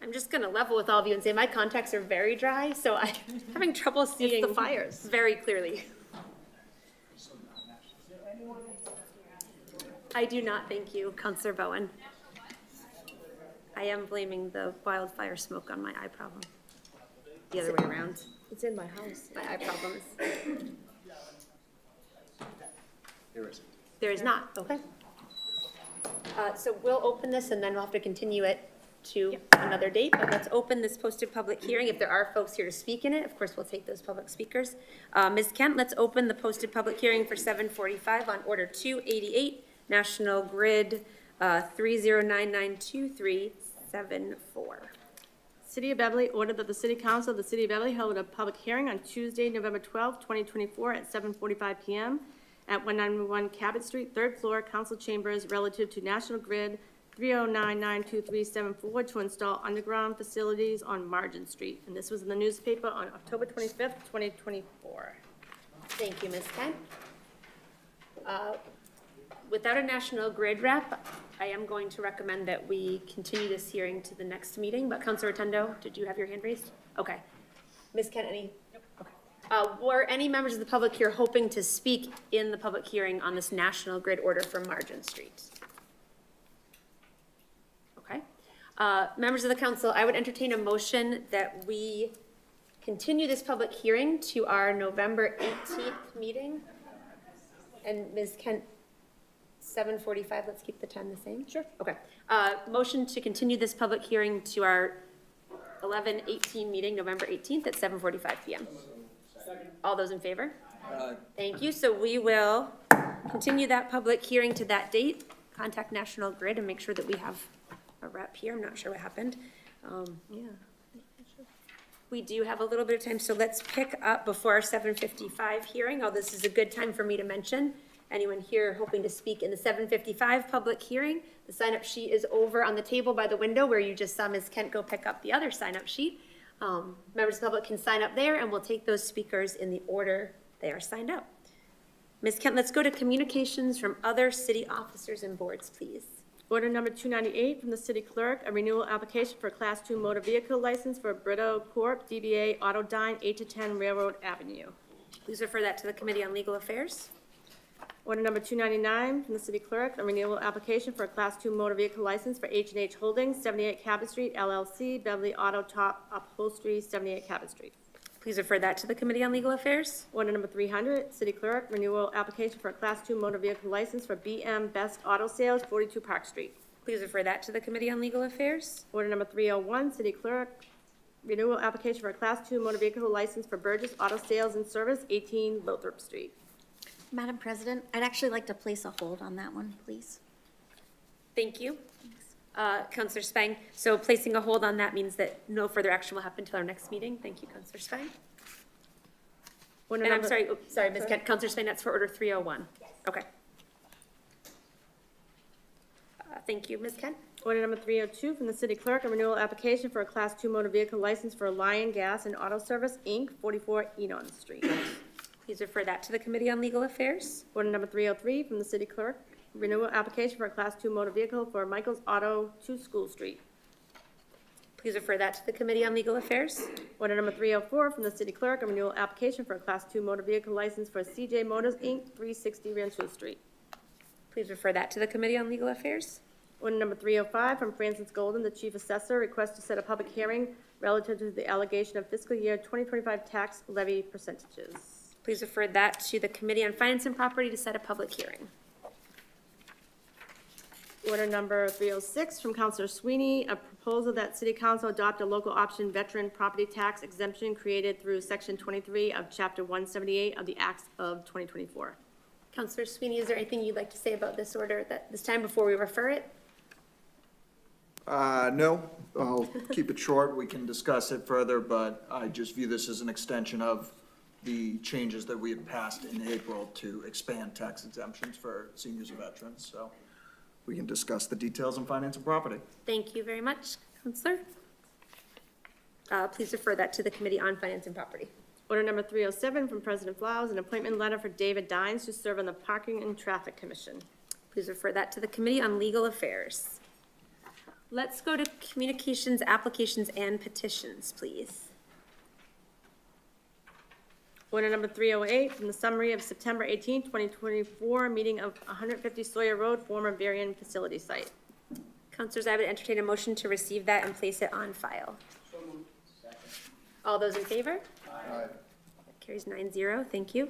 I'm just gonna level with all of you and say my contacts are very dry, so I'm having trouble seeing It's the fires. very clearly. I do not, thank you, Councilor Bowen. I am blaming the wildfire smoke on my eye problem. The other way around, It's in my house. my eye problems. There is. There is not, okay. So we'll open this and then we'll have to continue it to another date, but let's open this posted public hearing. If there are folks here to speak in it, of course, we'll take those public speakers. Ms. Kent, let's open the posted public hearing for 7:45 on Order 288, National Grid 3099234. City of Beverly ordered that the City Council of the City of Beverly held a public hearing on Tuesday, November 12, 2024 at 7:45 p.m. at 191 Cabot Street, 3rd floor, Council Chambers, relative to National Grid 3099234 to install underground facilities on Margin Street. And this was in the newspaper on October 25th, 2024. Thank you, Ms. Kent. Without a National Grid rep, I am going to recommend that we continue this hearing to the next meeting, but Councilor Rotundo, did you have your hand raised? Okay. Ms. Kent, any? Okay. Were any members of the public here hoping to speak in the public hearing on this National Grid order for Margin Street? Okay. Members of the council, I would entertain a motion that we continue this public hearing to our November 18th meeting. And Ms. Kent, 7:45, let's keep the time the same? Sure. Okay. Motion to continue this public hearing to our 11/18 meeting, November 18th at 7:45 p.m. All those in favor? Thank you. So we will continue that public hearing to that date. Contact National Grid and make sure that we have a rep here. I'm not sure what happened. We do have a little bit of time, so let's pick up before our 7:55 hearing. Oh, this is a good time for me to mention. Anyone here hoping to speak in the 7:55 public hearing? The sign-up sheet is over on the table by the window where you just saw Ms. Kent go pick up the other sign-up sheet. Members of the public can sign up there, and we'll take those speakers in the order they are signed up. Ms. Kent, let's go to communications from other city officers and boards, please. Order number 298 from the city clerk, a renewal application for Class 2 motor vehicle license for Brito Corp., DBA Autodyne, 8-10 Railroad Avenue. Please refer that to the Committee on Legal Affairs. Order number 299 from the city clerk, a renewal application for a Class 2 motor vehicle license for H&H Holdings, 78 Cabot Street, LLC, Beverly Auto Top Upholstery, 78 Cabot Street. Please refer that to the Committee on Legal Affairs. Order number 300, city clerk, renewal application for a Class 2 motor vehicle license for BM Best Auto Sales, 42 Park Street. Please refer that to the Committee on Legal Affairs. Order number 301, city clerk, renewal application for a Class 2 motor vehicle license for Burgess Auto Sales and Service, 18 Lothrop Street. Madam President, I'd actually like to place a hold on that one, please. Thank you. Counselor Spang, so placing a hold on that means that no further action will happen until our next meeting. Thank you, Counselor Spang. Order And I'm number- sorry, sorry, Ms. Kent, Counselor Spang, that's for order 301. Yes. Okay. Thank you, Ms. Kent. Order number 302 from the city clerk, a renewal application for a Class 2 motor vehicle license for Lion Gas and Auto Service, Inc., 44 Enon Street. Please refer that to the Committee on Legal Affairs. Order number 303 from the city clerk, renewal application for a Class 2 motor vehicle for Michael's Auto, 2 School Street. Please refer that to the Committee on Legal Affairs. Order number 304 from the city clerk, a renewal application for a Class 2 motor vehicle license for CJ Motors, Inc., 360 Rancho Street. Please refer that to the Committee on Legal Affairs. Order number 305 from Francis Golden, the chief assessor, request to set a public hearing relative to the allegation of fiscal year 2025 tax levy percentages. Please refer that to the Committee on Finance and Property to set a public hearing. Order number 306 from Councilor Sweeney, a proposal that City Council adopt a local option veteran property tax exemption created through Section 23 of Chapter 178 of the Acts of 2024. Counselor Sweeney, is there anything you'd like to say about this order at this time before we refer it? No, I'll keep it short. We can discuss it further, but I just view this as an extension of the changes that we had passed in April to expand tax exemptions for seniors and veterans. So we can discuss the details in finance and property. Thank you very much, Counselor. Please refer that to the Committee on Finance and Property. Order number 307 from President Flowers, an appointment letter for David Dines to serve on the Parking and Traffic Commission. Please refer that to the Committee on Legal Affairs. Let's go to communications, applications, and petitions, please. Order number 308 from the summary of September 18, 2024, meeting of 150 Sawyer Road, former Varian facility site. Counselors, I would entertain a motion to receive that and place it on file. All those in favor? Aye. Carries 9-0, thank you.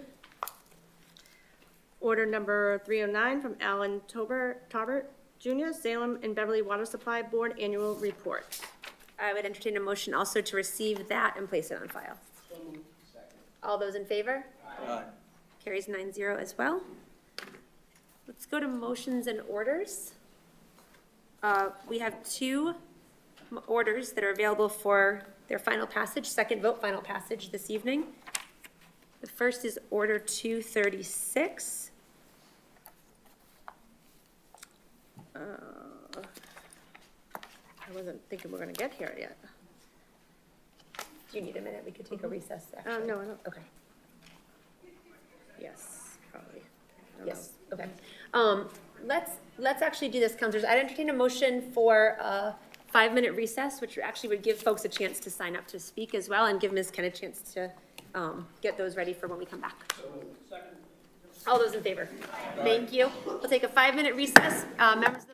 Order number 309 from Alan Tarbert Jr., Salem and Beverly Water Supply Board Annual Report. I would entertain a motion also to receive that and place it on file. All those in favor? Aye. Carries 9-0 as well. Let's go to motions and orders. We have two orders that are available for their final passage, second vote, final passage this evening. The first is Order 236. I wasn't thinking we're going to get here yet. Do you need a minute? We could take a recess, actually. No, I don't. Okay. Yes, probably. I don't Yes, okay. Let's actually do this, counselors. I'd entertain a motion for a 5-minute recess, which actually would give folks a chance to sign up to speak as well, and give Ms. Ken a chance to get those ready for when we come back. All those in favor? Thank you. We'll take a 5-minute recess. Members of the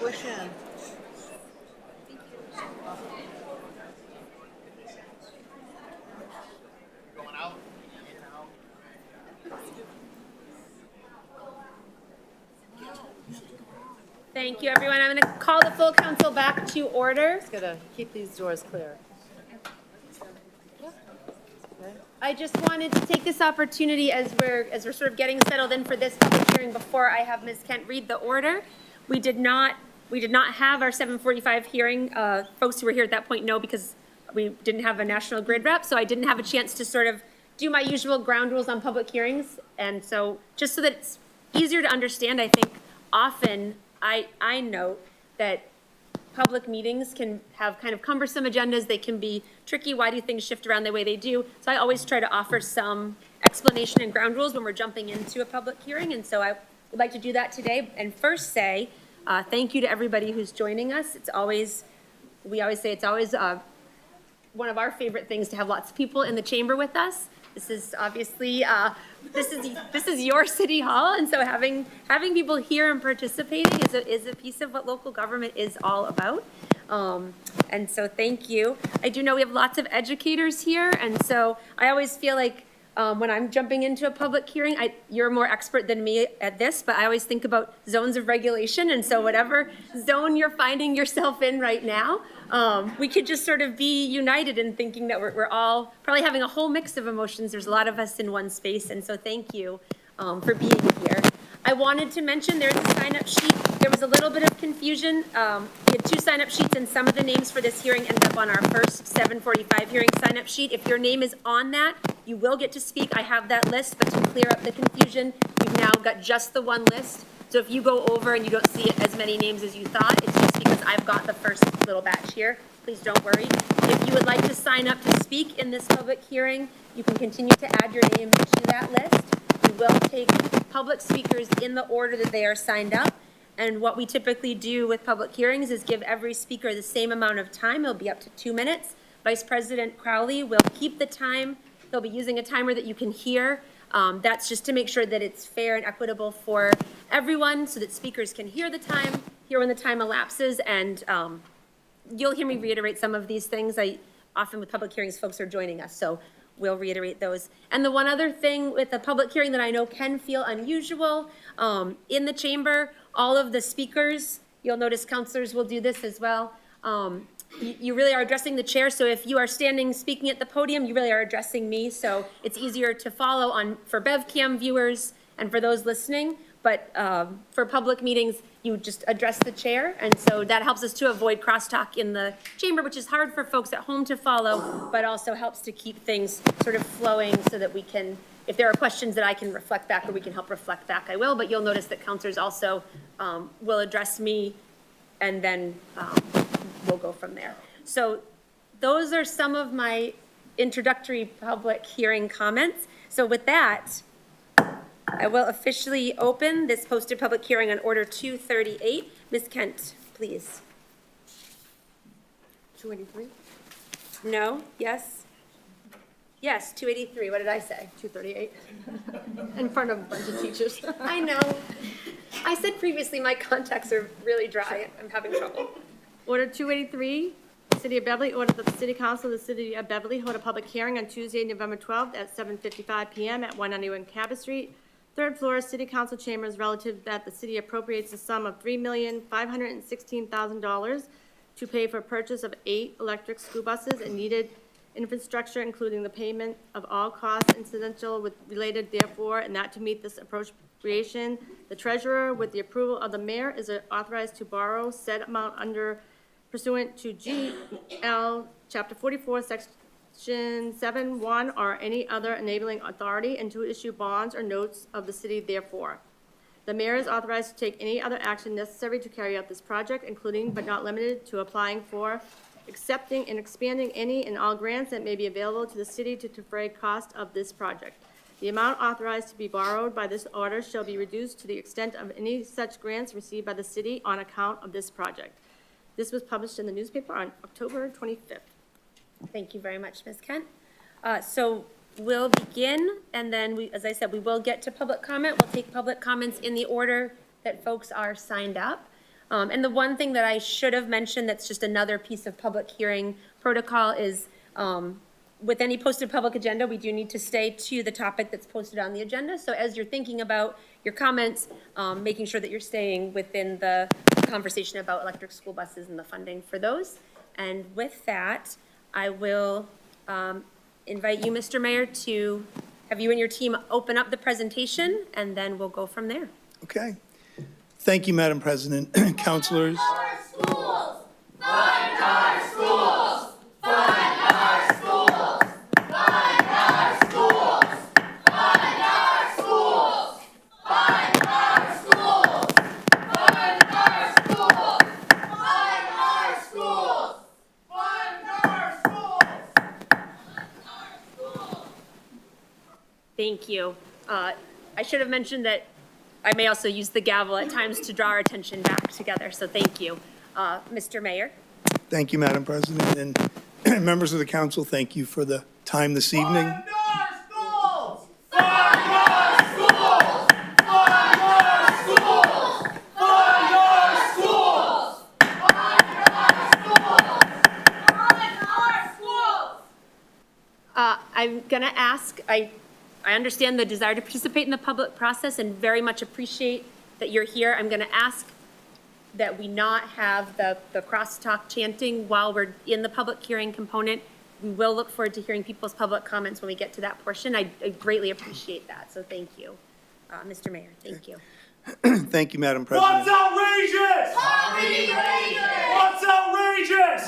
Push in. Thank you, everyone. I'm going to call the full council back to order. Just gotta keep these doors clear. I just wanted to take this opportunity as we're sort of getting settled in for this public hearing before I have Ms. Kent read the order. We did not have our 7:45 hearing. Folks who were here at that point know because we didn't have a National Grid rep, so I didn't have a chance to sort of do my usual ground rules on public hearings. And so just so that it's easier to understand, I think often I note that public meetings can have kind of cumbersome agendas. They can be tricky. Why do things shift around the way they do? So I always try to offer some explanation and ground rules when we're jumping into a public hearing. And so I would like to do that today and first say thank you to everybody who's joining us. We always say it's always one of our favorite things to have lots of people in the chamber with us. This is obviously, this is your city hall, and so having people here and participating is a piece of what local government is all about. And so thank you. I do know we have lots of educators here, and so I always feel like when I'm jumping into a public hearing, you're more expert than me at this, but I always think about zones of regulation, and so whatever zone you're finding yourself in right now, we could just sort of be united in thinking that we're all probably having a whole mix of emotions. There's a lot of us in one space, and so thank you for being here. I wanted to mention there's a sign-up sheet. There was a little bit of confusion. We had 2 sign-up sheets, and some of the names for this hearing ended up on our first 7:45 hearing sign-up sheet. If your name is on that, you will get to speak. I have that list, but to clear up the confusion, we've now got just the one list. So if you go over and you don't see as many names as you thought, it's just because I've got the first little batch here. Please don't worry. If you would like to sign up to speak in this public hearing, you can continue to add your name to that list. We will take public speakers in the order that they are signed up. And what we typically do with public hearings is give every speaker the same amount of time. It'll be up to 2 minutes. Vice President Crowley will keep the time. They'll be using a timer that you can hear. That's just to make sure that it's fair and equitable for everyone so that speakers can hear the time, hear when the time elapses, and you'll hear me reiterate some of these things. Often with public hearings, folks are joining us, so we'll reiterate those. And the one other thing with a public hearing that I know can feel unusual, in the chamber, all of the speakers, you'll notice counselors will do this as well, you really are addressing the chair, so if you are standing speaking at the podium, you really are addressing me, so it's easier to follow for BevCam viewers and for those listening, but for public meetings, you just address the chair, and so that helps us to avoid crosstalk in the chamber, which is hard for folks at home to follow, but also helps to keep things sort of flowing so that we can, if there are questions that I can reflect back or we can help reflect back, I will, but you'll notice that counselors also will address me, and then we'll go from there. So those are some of my introductory public hearing comments. So with that, I will officially open this posted public hearing on Order 238. Ms. Kent, please. 283? No? Yes? Yes, 283. What did I say? 238? In front of a bunch of teachers. I know. I said previously my contacts are really dry. I'm having trouble. Order 283, City of Beverly, order that the City Council of the City of Beverly hold a public hearing on Tuesday, November 12th at 7:55 PM at 191 Cabot Street, 3rd floor, City Council chambers, relative that the city appropriates a sum of $3,516,000 to pay for purchase of 8 electric school buses and needed infrastructure, including the payment of all costs incidental with related therefore, and that to meet this appropriation, the treasurer, with the approval of the mayor, is authorized to borrow said amount under pursuant to GL Chapter 44, Section 7(1), or any other enabling authority, and to issue bonds or notes of the city therefore. The mayor is authorized to take any other action necessary to carry out this project, including but not limited to applying for, accepting, and expanding any and all grants that may be available to the city to defray cost of this project. The amount authorized to be borrowed by this order shall be reduced to the extent of any such grants received by the city on account of this project. This was published in the newspaper on October 25th. Thank you very much, Ms. Kent. So we'll begin, and then as I said, we will get to public comment. We'll take public comments in the order that folks are signed up. And the one thing that I should have mentioned that's just another piece of public hearing protocol is with any posted public agenda, we do need to stay to the topic that's posted on the agenda. So as you're thinking about your comments, making sure that you're staying within the conversation about electric school buses and the funding for those. And with that, I will invite you, Mr. Mayor, to have you and your team open up the presentation, and then we'll go from there. Okay. Thank you, Madam President. Councilors. Thank you. I should have mentioned that I may also use the gavel at times to draw our attention back together, so thank you. Mr. Mayor? Thank you, Madam President. And members of the council, thank you for the time this evening. I'm going to ask, I understand the desire to participate in the public process and very much appreciate that you're here. I'm going to ask that we not have the crosstalk chanting while we're in the public hearing component. We will look forward to hearing people's public comments when we get to that portion. I greatly appreciate that, so thank you. Mr. Mayor, thank you. Thank you, Madam President. What's outrageous? What's outrageous?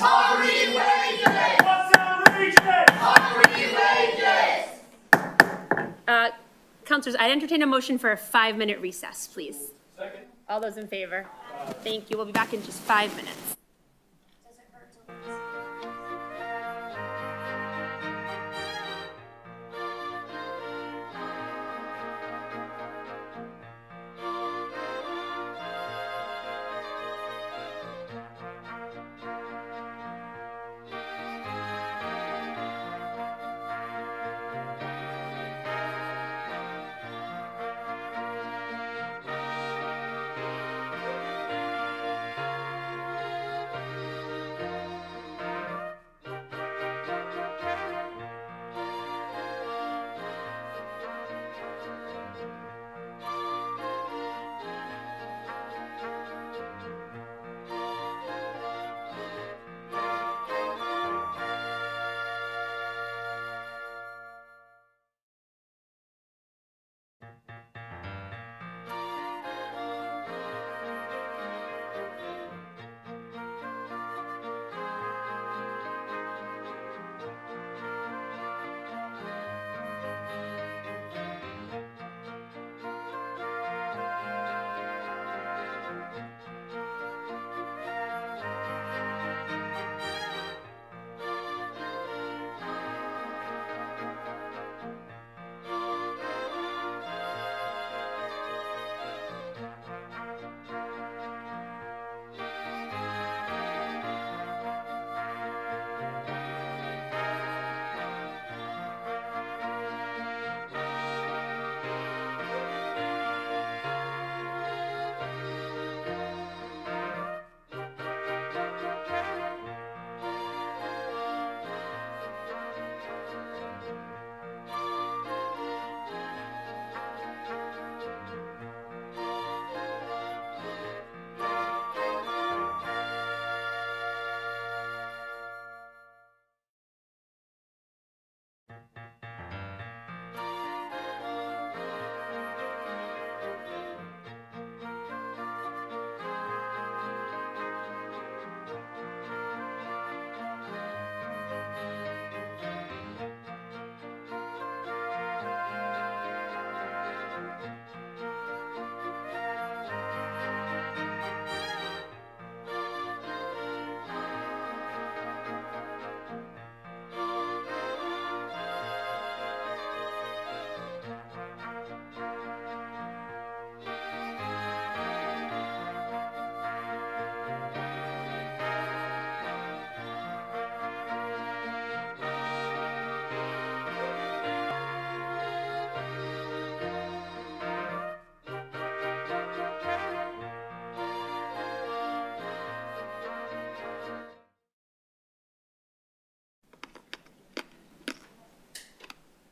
What's outrageous? Councilors, I'd entertain a motion for a 5-minute recess, please. Second. All those in favor? Thank you. We'll be back in just 5 minutes.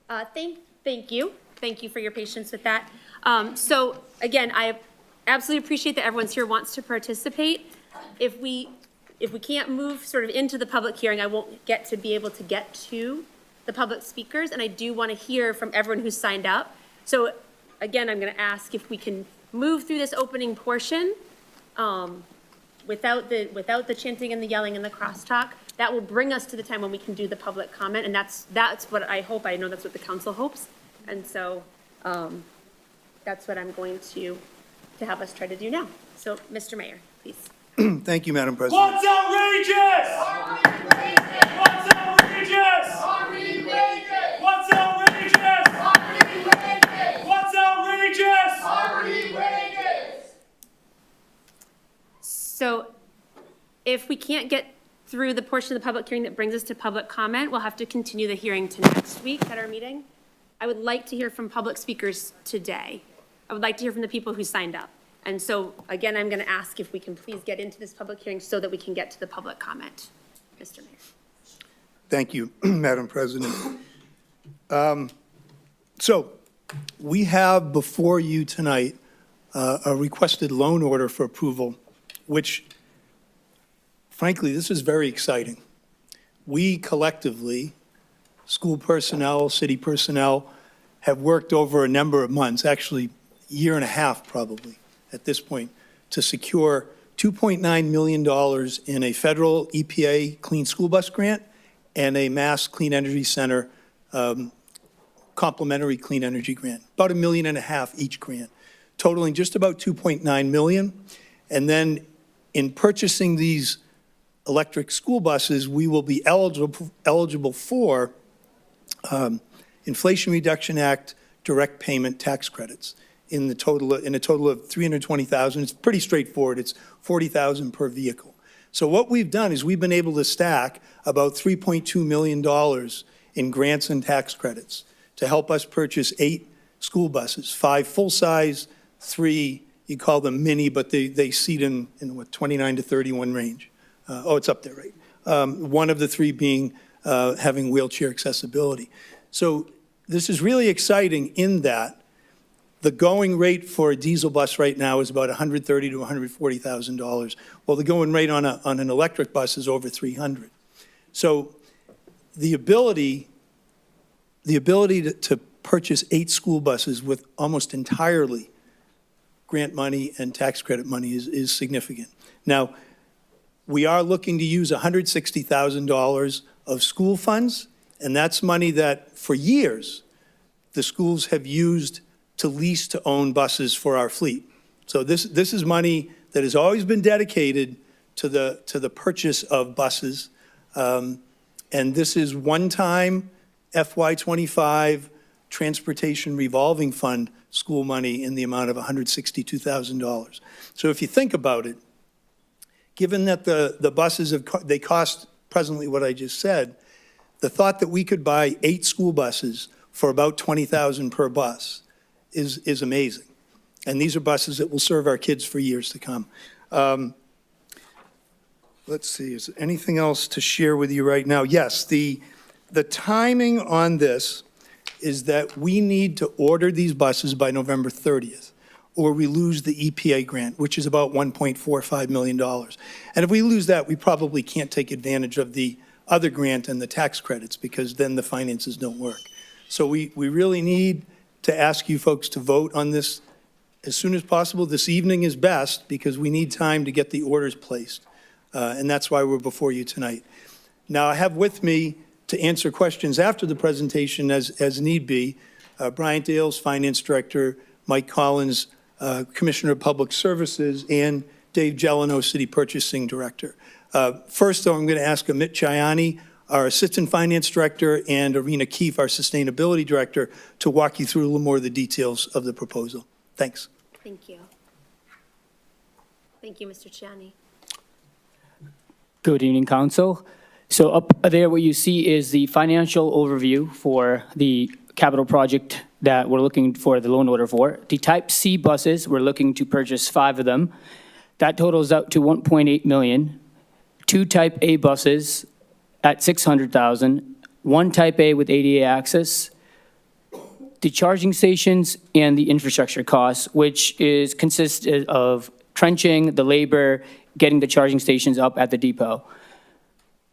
Thank you. Thank you for your patience with that. So again, I absolutely appreciate that everyone's here wants to participate. If we can't move sort of into the public hearing, I won't be able to get to the public speakers, and I do want to hear from everyone who's signed up. So again, I'm going to ask if we can move through this opening portion without the chanting and the yelling and the crosstalk. That will bring us to the time when we can do the public comment, and that's what I hope. I know that's what the council hopes, and so that's what I'm going to have us try to do now. So, Mr. Mayor, please. Thank you, Madam President. What's outrageous? What's outrageous? What's outrageous? What's outrageous? So if we can't get through the portion of the public hearing that brings us to public comment, we'll have to continue the hearing to next week at our meeting. I would like to hear from public speakers today. I would like to hear from the people who signed up. And so, again, I'm going to ask if we can please get into this public hearing so that we can get to the public comment. Mr. Mayor. Thank you, Madam President. So we have before you tonight a requested loan order for approval, which, frankly, this is very exciting. We collectively, school personnel, city personnel, have worked over a number of months, actually a year and a half probably at this point, to secure $2.9 million in a federal EPA Clean School Bus grant and a Mass Clean Energy Center complementary clean energy grant, about $1.5 million each grant, totaling just about $2.9 million. And then in purchasing these electric school buses, we will be eligible for Inflation Reduction Act direct payment tax credits in a total of $320,000. It's pretty straightforward. It's $40,000 per vehicle. So what we've done is we've been able to stack about $3.2 million in grants and tax credits to help us purchase 8 school buses, 5 full-size, 3, you call them mini, but they seat in what, 29 to 31 range. It's up there, right? One of the 3 being having wheelchair accessibility. So this is really exciting in that the going rate for a diesel bus right now is about $130,000 to $140,000. Well, the going rate on an electric bus is over $300,000. So the ability to purchase 8 school buses with almost entirely grant money and tax credit money is significant. Now, we are looking to use $160,000 of school funds, and that's money that for years the schools have used to lease to own buses for our fleet. So this is money that has always been dedicated to the purchase of buses. And this is one-time FY25 Transportation Revolving Fund school money in the amount of $162,000. So if you think about it, given that the buses they cost presently what I just said, the thought that we could buy 8 school buses for about $20,000 per bus is amazing. And these are buses that will serve our kids for years to come. Let's see, is there anything else to share with you right now? Yes, the timing on this is that we need to order these buses by November 30th, or we lose the EPA grant, which is about $1.45 million. And if we lose that, we probably can't take advantage of the other grant and the tax credits, because then the finances don't work. So we really need to ask you folks to vote on this as soon as possible. This evening is best, because we need time to get the orders placed. And that's why we're before you tonight. Now, I have with me to answer questions after the presentation as need be, Bryant Dales, Finance Director, Mike Collins, Commissioner of Public Services, and Dave Gelano, City Purchasing Director. First, though, I'm going to ask Amit Chayani, our Assistant Finance Director, and Arena Keefe, our Sustainability Director, to walk you through a little more of the details of the proposal. Thanks. Thank you. Thank you, Mr. Chiani. Good evening, Council. So up there, what you see is the financial overview for the capital project that we're looking for the loan order for. The Type C buses, we're looking to purchase 5 of them. That totals out to $1.8 million. 2 Type A buses at $600,000. 1 Type A with ADA access, the charging stations and the infrastructure costs, which consists of trenching, the labor, getting the charging stations up at the depot.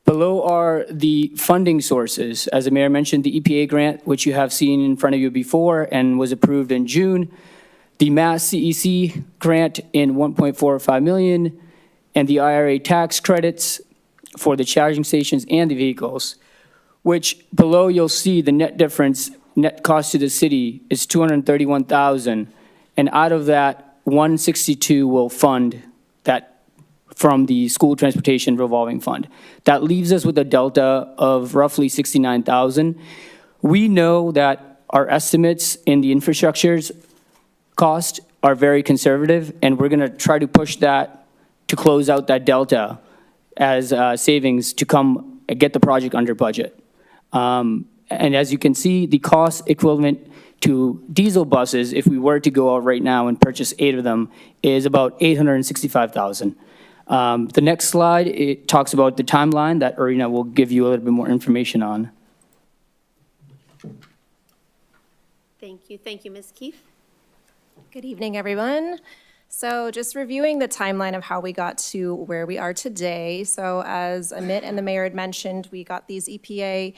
Below are the funding sources. As the mayor mentioned, the EPA grant, which you have seen in front of you before and was approved in June, the Mass CEC grant in $1.45 million, and the IRA tax credits for the charging stations and the vehicles, which below you'll see the net difference, net cost to the city is $231,000, and out of that, $162 will fund that from the school transportation revolving fund. That leaves us with a delta of roughly $69,000. We know that our estimates in the infrastructure's cost are very conservative, and we're gonna try to push that to close out that delta as savings to come and get the project under budget. And as you can see, the cost equivalent to diesel buses, if we were to go out right now and purchase 8 of them, is about $865,000. The next slide, it talks about the timeline that Irina will give you a little bit more information on. Thank you, Ms. Keefe. Good evening, everyone. So just reviewing the timeline of how we got to where we are today. So as Amit and the mayor had mentioned, we got these EPA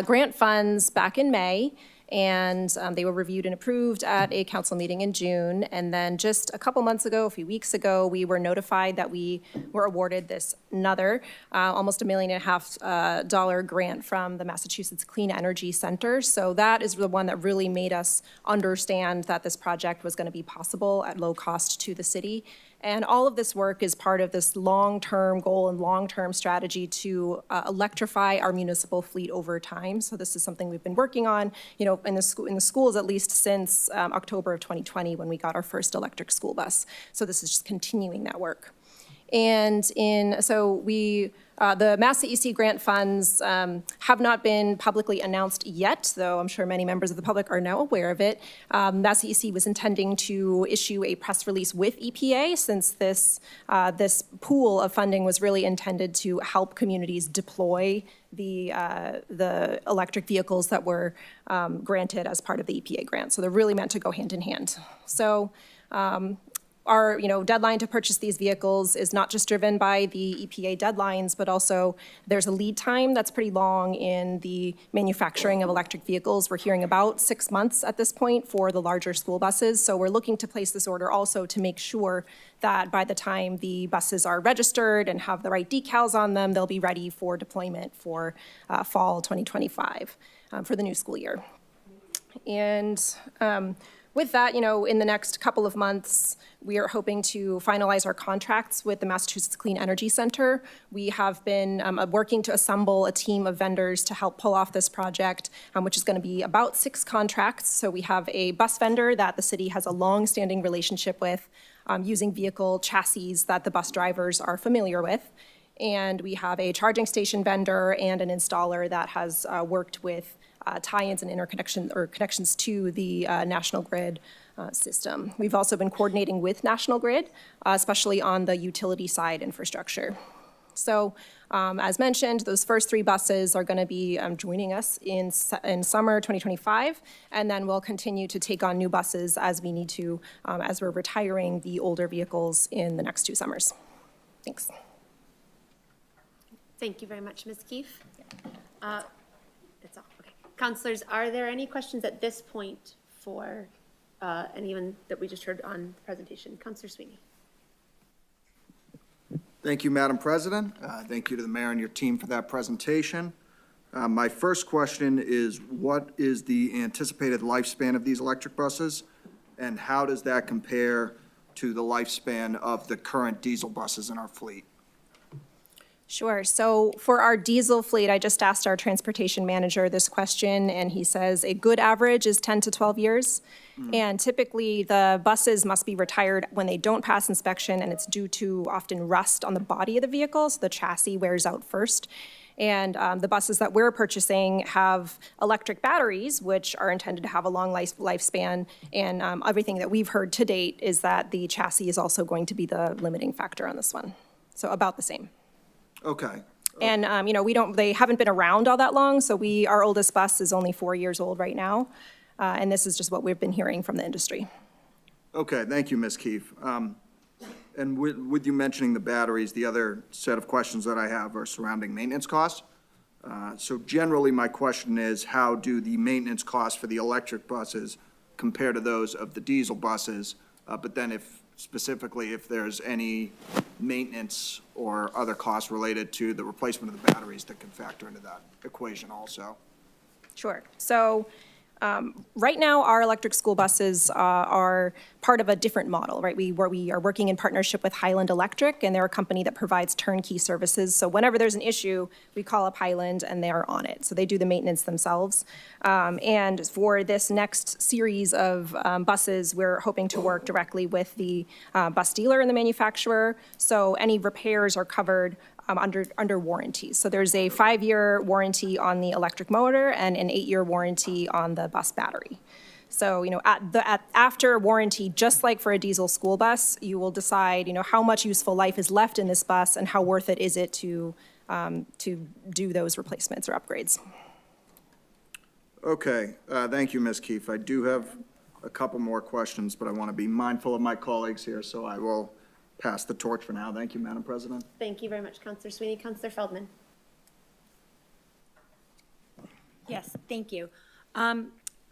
grant funds back in May, and they were reviewed and approved at a council meeting in June. And then just a couple months ago, a few weeks ago, we were notified that we were awarded this another almost $1.5 million grant from the Massachusetts Clean Energy Center. So that is the one that really made us understand that this project was going to be possible at low cost to the city. And all of this work is part of this long-term goal and long-term strategy to electrify our municipal fleet over time. So this is something we've been working on, in the schools at least since October of 2020 when we got our first electric school bus. So this is just continuing that work. And the Mass CEC grant funds have not been publicly announced yet, though I'm sure many members of the public are now aware of it. Mass CEC was intending to issue a press release with EPA since this pool of funding was really intended to help communities deploy the electric vehicles that were granted as part of the EPA grant. So they're really meant to go hand in hand. So our deadline to purchase these vehicles is not just driven by the EPA deadlines, but also there's a lead time that's pretty long in the manufacturing of electric vehicles. We're hearing about 6 months at this point for the larger school buses. So we're looking to place this order also to make sure that by the time the buses are registered and have the right decals on them, they'll be ready for deployment for fall 2025 for the new school year. And with that, in the next couple of months, we are hoping to finalize our contracts with the Massachusetts Clean Energy Center. We have been working to assemble a team of vendors to help pull off this project, which is going to be about 6 contracts. So we have a bus vendor that the city has a long-standing relationship with, using vehicle chassis that the bus drivers are familiar with. And we have a charging station vendor and an installer that has worked with tie-ins and connections to the National Grid system. We've also been coordinating with National Grid, especially on the utility side infrastructure. So as mentioned, those first 3 buses are going to be joining us in summer 2025, and then we'll continue to take on new buses as we need to, as we're retiring the older vehicles in the next 2 summers. Thanks. Thank you very much, Ms. Keefe. That's all. Okay. Councilors, are there any questions at this point for anyone that we just heard on the presentation? Councilor Sweeney. Thank you, Madam President. Thank you to the mayor and your team for that presentation. My first question is, what is the anticipated lifespan of these electric buses, and how does that compare to the lifespan of the current diesel buses in our fleet? Sure. So for our diesel fleet, I just asked our transportation manager this question, and he says a good average is 10 to 12 years. And typically, the buses must be retired when they don't pass inspection, and it's due to often rust on the body of the vehicle, so the chassis wears out first. And the buses that we're purchasing have electric batteries, which are intended to have a long lifespan. And everything that we've heard to date is that the chassis is also going to be the limiting factor on this one. So about the same. Okay. And, they haven't been around all that long, so our oldest bus is only 4 years old right now. And this is just what we've been hearing from the industry. Okay, thank you, Ms. Keefe. And with you mentioning the batteries, the other set of questions that I have are surrounding maintenance costs. So generally, my question is, how do the maintenance costs for the electric buses compare to those of the diesel buses? But then specifically, if there's any maintenance or other costs related to the replacement of the batteries that can factor into that equation also? Sure. So right now, our electric school buses are part of a different model, right? We are working in partnership with Highland Electric, and they're a company that provides turnkey services. So whenever there's an issue, we call up Highland, and they are on it. So they do the maintenance themselves. And for this next series of buses, we're hoping to work directly with the bus dealer and the manufacturer. So any repairs are covered under warranty. So there's a 5-year warranty on the electric motor and an 8-year warranty on the bus battery. So, after warranty, just like for a diesel school bus, you will decide, how much useful life is left in this bus and how worth it is it to do those replacements or upgrades. Okay, thank you, Ms. Keefe. I do have a couple more questions, but I want to be mindful of my colleagues here, so I will pass the torch for now. Thank you, Madam President. Thank you very much, Counselor Sweeney. Counselor Feldman. Yes, thank you.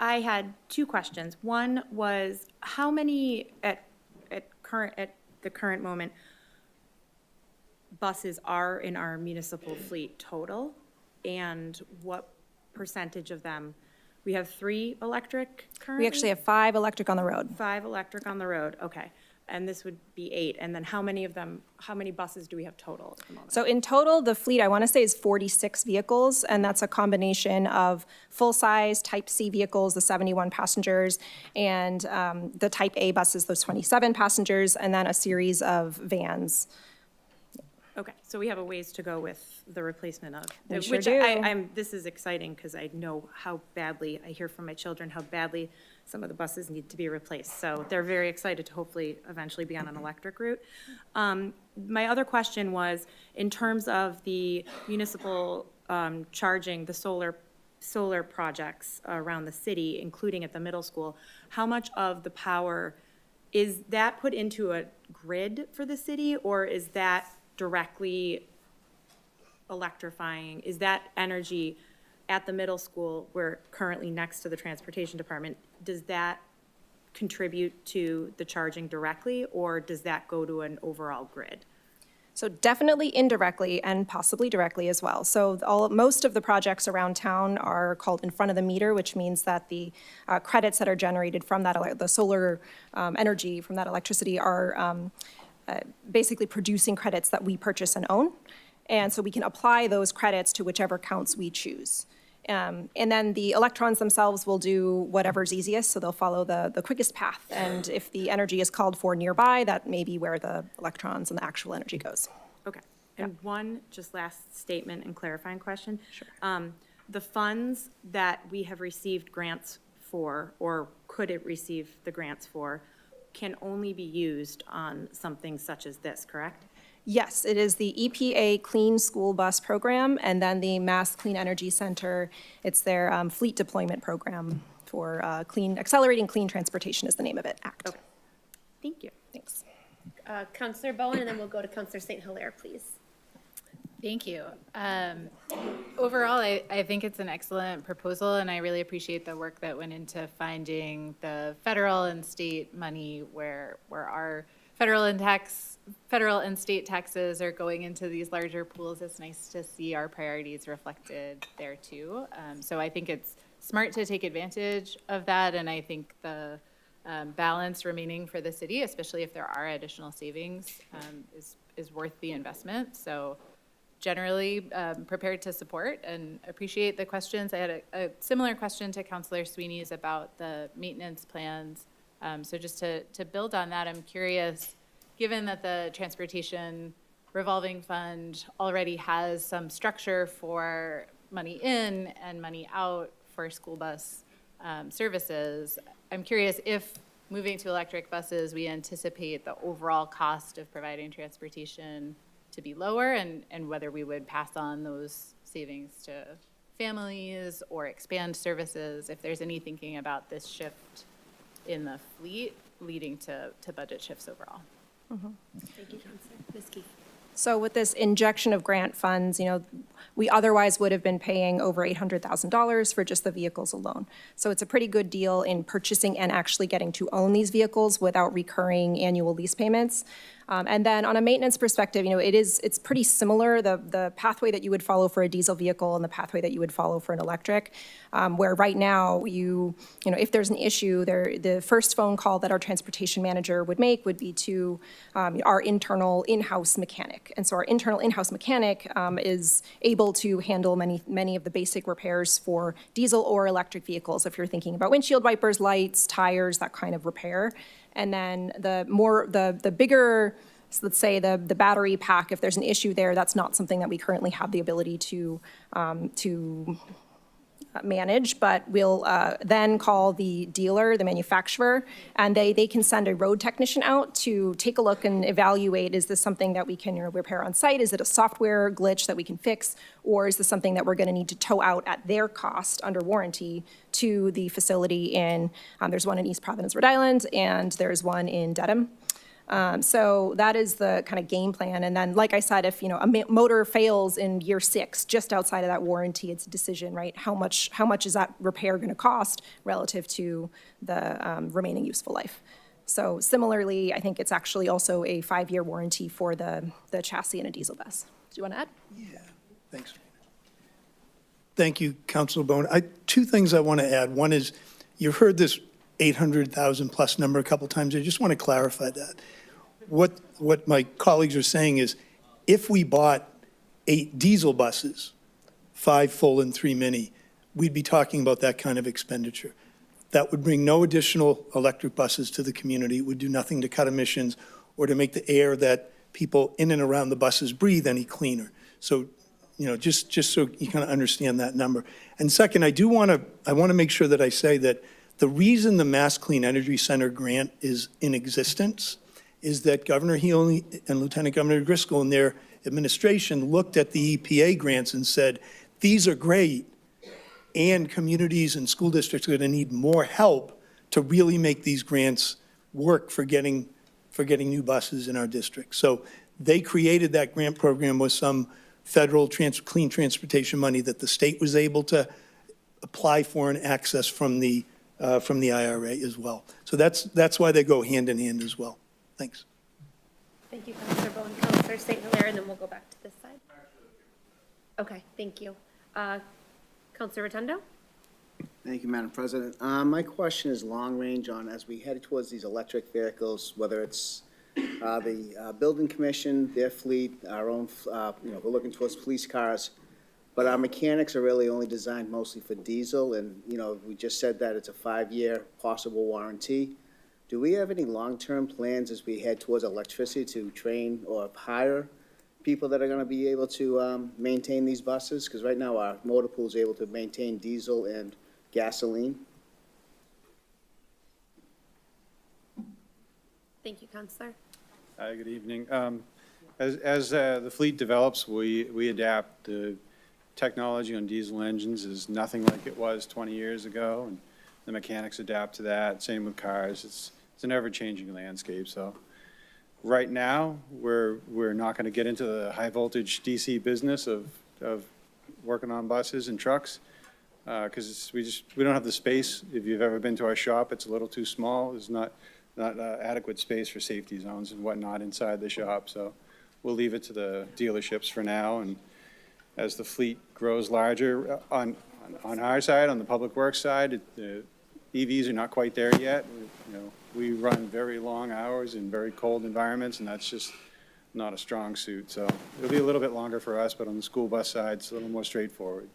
I had two questions. One was, how many at the current moment buses are in our municipal fleet total? And what percentage of them? We have 3 electric currently? We actually have 5 electric on the road. 5 electric on the road, okay. And this would be 8. And then how many buses do we have total at the moment? So in total, the fleet, I want to say, is 46 vehicles, and that's a combination of full-size Type C vehicles, the 71 passengers, and the Type A buses, those 27 passengers, and then a series of vans. Okay, so we have a ways to go with the replacement of. We sure which do. This is exciting because I know how badly, I hear from my children how badly some of the buses need to be replaced. So they're very excited to hopefully eventually be on an electric route. My other question was, in terms of the municipal charging, the solar projects around the city, including at the middle school, how much of the power, is that put into a grid for the city, or is that directly electrifying? Is that energy at the middle school, we're currently next to the transportation department, does that contribute to the charging directly, or does that go to an overall grid? So definitely indirectly and possibly directly as well. So most of the projects around town are called in front of the meter, which means that the credits that are generated from that, the solar energy from that electricity are basically producing credits that we purchase and own. And so we can apply those credits to whichever counts we choose. And then the electrons themselves will do whatever's easiest, so they'll follow the quickest path. And if the energy is called for nearby, that may be where the electrons and the actual energy goes. Okay, and one just last statement and clarifying question. Sure. The funds that we have received grants for, or could it receive the grants for, can only be used on something such as this, correct? Yes, it is the EPA Clean School Bus Program, and then the Mass Clean Energy Center. It's their fleet deployment program for accelerating clean transportation is the name of it, ACT. Okay. Thank you. Thanks. Counselor Bowen, and then we'll go to Counselor St. Hilaire, please. Thank you. Overall, I think it's an excellent proposal, and I really appreciate the work that went into finding the federal and state money where our federal and state taxes are going into these larger pools. It's nice to see our priorities reflected there too. So I think it's smart to take advantage of that, and I think the balance remaining for the city, especially if there are additional savings, is worth the investment. So generally prepared to support and appreciate the questions. I had a similar question to Councilor Sweeney's about the maintenance plans. So just to build on that, I'm curious, given that the Transportation Revolving Fund already has some structure for money in and money out for school bus services, I'm curious if moving to electric buses, we anticipate the overall cost of providing transportation to be lower, and whether we would pass on those savings to families or expand services, if there's any thinking about this shift in the fleet leading to budget shifts overall. Thank you, Counselor. Ms. Keefe. So with this injection of grant funds, we otherwise would have been paying over $800,000 for just the vehicles alone. So it's a pretty good deal in purchasing and actually getting to own these vehicles without recurring annual lease payments. And then on a maintenance perspective, it's pretty similar, the pathway that you would follow for a diesel vehicle and the pathway that you would follow for an electric, where right now if there's an issue, the first phone call that our transportation manager would make would be to our internal in-house mechanic. And so our internal in-house mechanic is able to handle many of the basic repairs for diesel or electric vehicles, if you're thinking about windshield wipers, lights, tires, that kind of repair. And then the bigger, so let's say the battery pack, if there's an issue there, that's not something that we currently have the ability to manage, but we'll then call the dealer, the manufacturer, and they can send a road technician out to take a look and evaluate, is this something that we can repair on site? Is it a software glitch that we can fix? Or is this something that we're going to need to tow out at their cost under warranty to the facility in, there's one in East Providence, Rhode Island, and there's one in Dedham. So that is the kind of game plan. And then, like I said, if a motor fails in year 6, just outside of that warranty, it's a decision, right? How much is that repair going to cost relative to the remaining useful life? So similarly, I think it's actually also a 5-year warranty for the chassis in a diesel bus. Do you want to add? Yeah, thanks. Thank you, Councilor Bone. 2 things I want to add. One is, you've heard this 800,000 plus number a couple times. I just want to clarify that. What my colleagues are saying is, if we bought 8 diesel buses, 5 full and 3 mini, we'd be talking about that kind of expenditure. That would bring no additional electric buses to the community. It would do nothing to cut emissions or to make the air that people in and around the buses breathe any cleaner. So, just so you kind of understand that number. And second, I want to make sure that I say that the reason the Mass Clean Energy Center grant is in existence is that Governor Healy and Lieutenant Governor Driscoll and their administration looked at the EPA grants and said, these are great, and communities and school districts are going to need more help to really make these grants work for getting new buses in our district. So they created that grant program with some federal clean transportation money that the state was able to apply for and access from the IRA as well. So that's why they go hand in hand as well. Thanks. Thank you, Councilor Bowen. Councilor St. Hilaire, and then we'll go back to this side. Okay, thank you. Councilor Rotundo? Thank you, Madam President. My question is long range on, as we head towards these electric vehicles, whether it's the building commission, their fleet, our own, we're looking towards police cars, but our mechanics are really only designed mostly for diesel, and, we just said that it's a 5-year possible warranty. Do we have any long-term plans as we head towards electricity to train or hire people that are going to be able to maintain these buses? Because right now our motor pool is able to maintain diesel and gasoline. Thank you, Councilor. Hi, good evening. As the fleet develops, we adapt. The technology on diesel engines is nothing like it was 20 years ago, and the mechanics adapt to that. Same with cars. It's an ever-changing landscape. So right now, we're not going to get into the high-voltage DC business of working on buses and trucks because we don't have the space. If you've ever been to our shop, it's a little too small. There's not adequate space for safety zones and whatnot inside the shop. So we'll leave it to the dealerships for now. And as the fleet grows larger, on our side, on the public works side, the EVs are not quite there yet. We run very long hours in very cold environments, and that's just not a strong suit. So it'll be a little bit longer for us, but on the school bus side, it's a little more straightforward.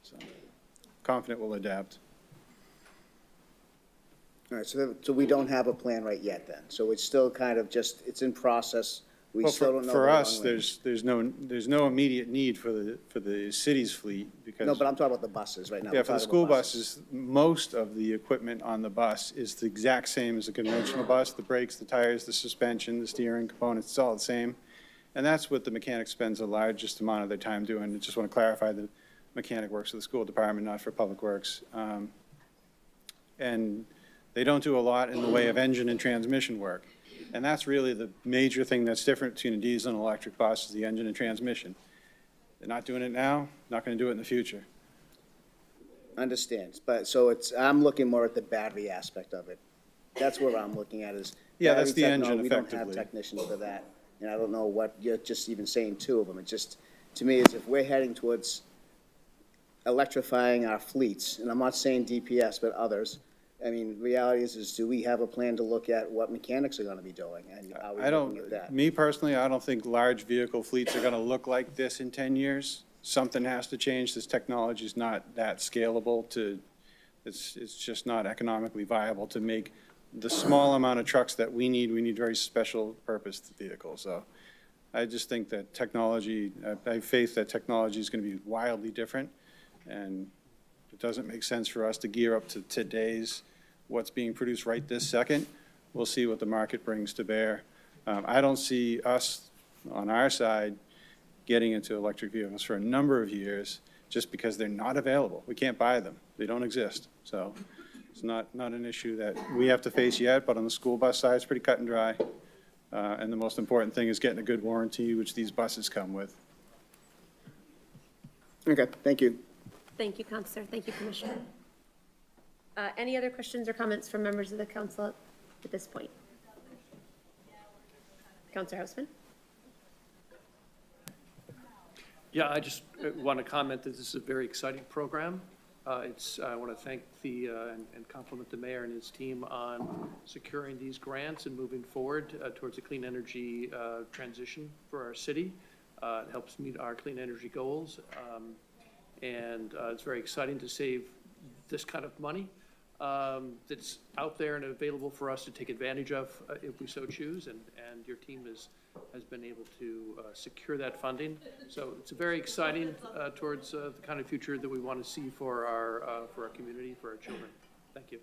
So confident we'll adapt. All right, so we don't have a plan right yet then? So it's still kind of just, it's in process? We still don't know. For us, there's no immediate need for the city's fleet because. No, but I'm talking about the buses right now. Yeah, for the school buses, most of the equipment on the bus is the exact same as a conventional bus. The brakes, the tires, the suspension, the steering components, it's all the same. And that's what the mechanic spends the largest amount of their time doing. I just want to clarify that mechanic works for the school department, not for Public Works. And they don't do a lot in the way of engine and transmission work. And that's really the major thing that's different between a diesel and electric bus is the engine and transmission. They're not doing it now, not going to do it in the future. Understand, but so I'm looking more at the battery aspect of it. That's where I'm looking at is. Yeah, that's battery the engine technology. We don't effectively. have technicians for that. And I don't know what, you're just even saying two of them. It just, to me, is if we're heading towards electrifying our fleets, and I'm not saying DPS, but others, I mean, reality is do we have a plan to look at what mechanics are gonna be doing? And are we looking at that? Me personally, I don't think large vehicle fleets are going to look like this in 10 years. Something has to change. This technology is not that scalable it's just not economically viable to make the small amount of trucks that we need. We need very special purpose vehicles. So I just think that technology, I have faith that technology is going to be wildly different. And it doesn't make sense for us to gear up to today's, what's being produced right this second. We'll see what the market brings to bear. I don't see us on our side getting into electric vehicles for a number of years just because they're not available. We can't buy them. They don't exist. So it's not an issue that we have to face yet, but on the school bus side, it's pretty cut and dry. And the most important thing is getting a good warranty, which these buses come with. Okay, thank you. Thank you, Counselor. Thank you, Commissioner. Any other questions or comments from members of the council at this point? Counselor Houseman? Yeah, I just want to comment that this is a very exciting program. I want to thank and compliment the mayor and his team on securing these grants and moving forward towards a clean energy transition for our city. It helps meet our clean energy goals. And it's very exciting to save this kind of money that's out there and available for us to take advantage of if we so choose. And your team has been able to secure that funding. So it's very exciting towards the kind of future that we want to see for our community, for our children. Thank you.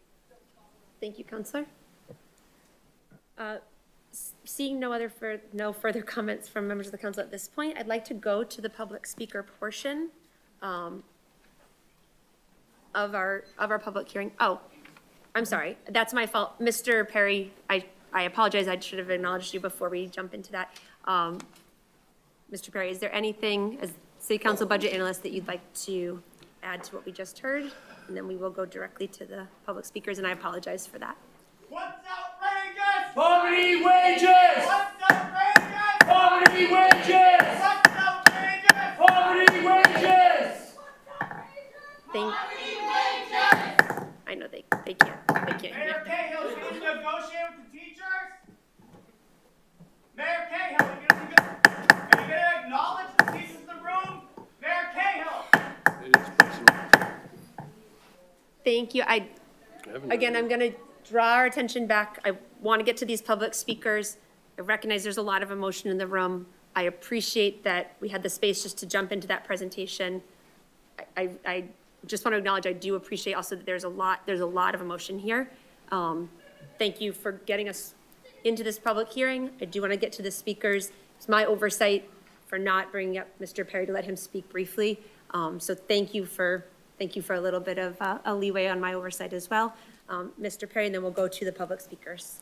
Thank you, Counselor. Seeing no further comments from members of the council at this point, I'd like to go to the public speaker portion of our public hearing. Oh, I'm sorry, that's my fault. Mr. Perry, I apologize, I should have acknowledged you before we jump into that. Mr. Perry, is there anything as City Council Budget Analyst that you'd like to add to what we just heard? And then we will go directly to the public speakers, and I apologize for that. What's outrageous? Poverty wages! What's outrageous? Poverty wages! What's outrageous? Poverty wages! I know they can't hear Mayor me. Cahill, can you negotiate with the teachers? Mayor Cahill, are you gonna acknowledge the teachers in the room? Mayor Cahill! Thank you. Again, I'm going to draw our attention back. I want to get to these public speakers. I recognize there's a lot of emotion in the room. I appreciate that we had the space just to jump into that presentation. I just want to acknowledge, I do appreciate also that there's a lot of emotion here. Thank you for getting us into this public hearing. I do want to get to the speakers. It's my oversight for not bringing up Mr. Perry to let him speak briefly. So thank you for a little bit of a leeway on my oversight as well. Mr. Perry, and then we'll go to the public speakers.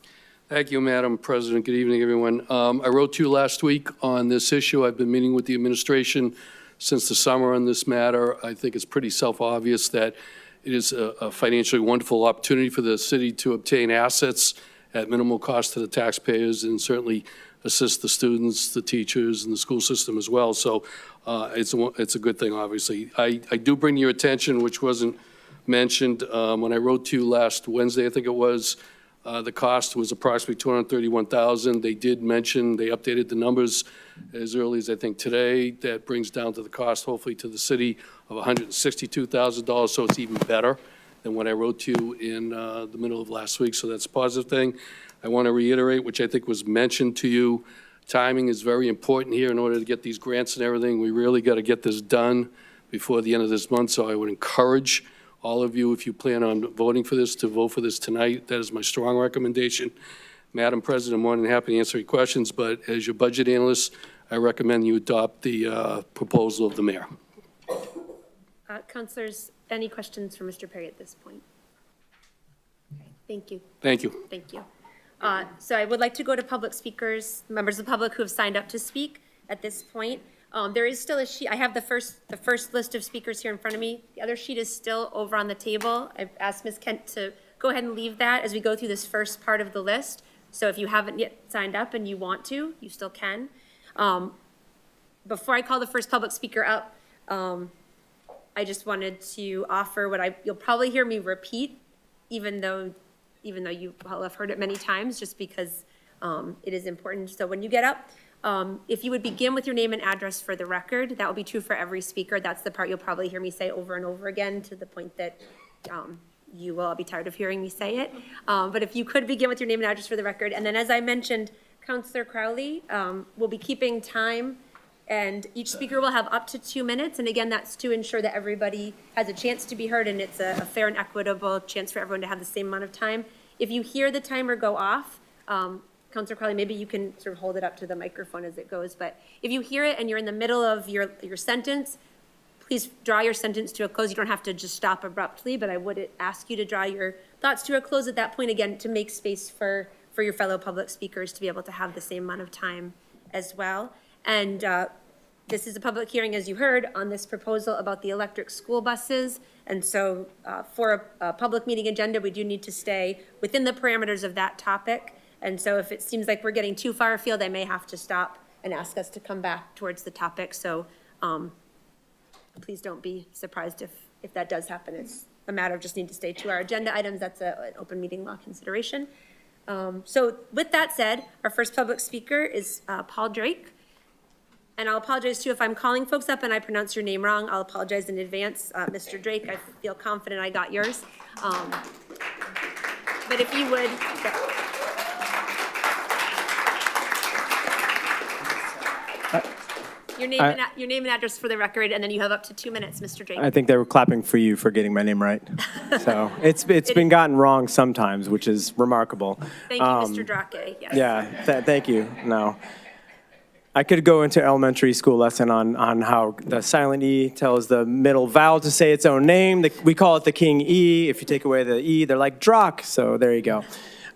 Thank you, Madam President. Good evening, everyone. I wrote to you last week on this issue. I've been meeting with the administration since the summer on this matter. I think it's pretty self-obvious that it is a financially wonderful opportunity for the city to obtain assets at minimal cost to the taxpayers and certainly assist the students, the teachers, and the school system as well. So it's a good thing, obviously. I do bring to your attention, which wasn't mentioned, when I wrote to you last Wednesday, I think it was, the cost was approximately $231,000. They did mention, they updated the numbers as early as I think today. That brings down to the cost, hopefully, to the city of $162,000. So it's even better than what I wrote to you in the middle of last week. So that's a positive thing. I want to reiterate, which I think was mentioned to you, timing is very important here in order to get these grants and everything. We really got to get this done before the end of this month. So I would encourage all of you, if you plan on voting for this, to vote for this tonight. That is my strong recommendation. Madam President, I'm more than happy to answer your questions, but as your budget analyst, I recommend you adopt the proposal of the mayor. Counselors, any questions for Mr. Perry at this point? Okay, thank you. Thank you. Thank you. So I would like to go to public speakers, members of the public who have signed up to speak at this point. There is still a sheet. I have the first list of speakers here in front of me. The other sheet is still over on the table. I've asked Ms. Kent to go ahead and leave that as we go through this first part of the list. So if you haven't yet signed up and you want to, you still can. Before I call the first public speaker up, I just wanted to offer what you'll probably hear me repeat, even though you will have heard it many times, just because it is important. So when you get up, if you would begin with your name and address for the record, that will be true for every speaker. That's the part you'll probably hear me say over and over again, to the point that you will all be tired of hearing me say it. But if you could begin with your name and address for the record. And then, as I mentioned, Councillor Crowley will be keeping time, and each speaker will have up to 2 minutes. And again, that's to ensure that everybody has a chance to be heard, and it's a fair and equitable chance for everyone to have the same amount of time. If you hear the timer go off, Councillor Crowley, maybe you can sort of hold it up to the microphone as it goes. But if you hear it and you're in the middle of your sentence, please draw your sentence to a close. You don't have to just stop abruptly, but I would ask you to draw your thoughts to a close at that point, again, to make space for your fellow public speakers to be able to have the same amount of time as well. And this is a public hearing, as you heard, on this proposal about the electric school buses. And so for a public meeting agenda, we do need to stay within the parameters of that topic. And so if it seems like we're getting too far afield, I may have to stop and ask us to come back towards the topic. So please don't be surprised if that does happen. It's a matter of just need to stay to our agenda items. That's an open meeting law consideration. So with that said, our first public speaker is Paul Drake. And I'll apologize too if I'm calling folks up and I pronounce your name wrong. I'll apologize in advance. Mr. Drake, I feel confident I got yours. But if you would. Your name and address for the record, and then you have up to 2 minutes, Mr. Drake. I think they were clapping for you for getting my name right. So it's been gotten wrong sometimes, which is remarkable. Thank you, Mr. Drake. Yes. Yeah, thank you. No. I could go into elementary school lesson on how the silent E tells the middle vowel to say its own name. We call it the king E. If you take away the E, they're like Drock. So there you go.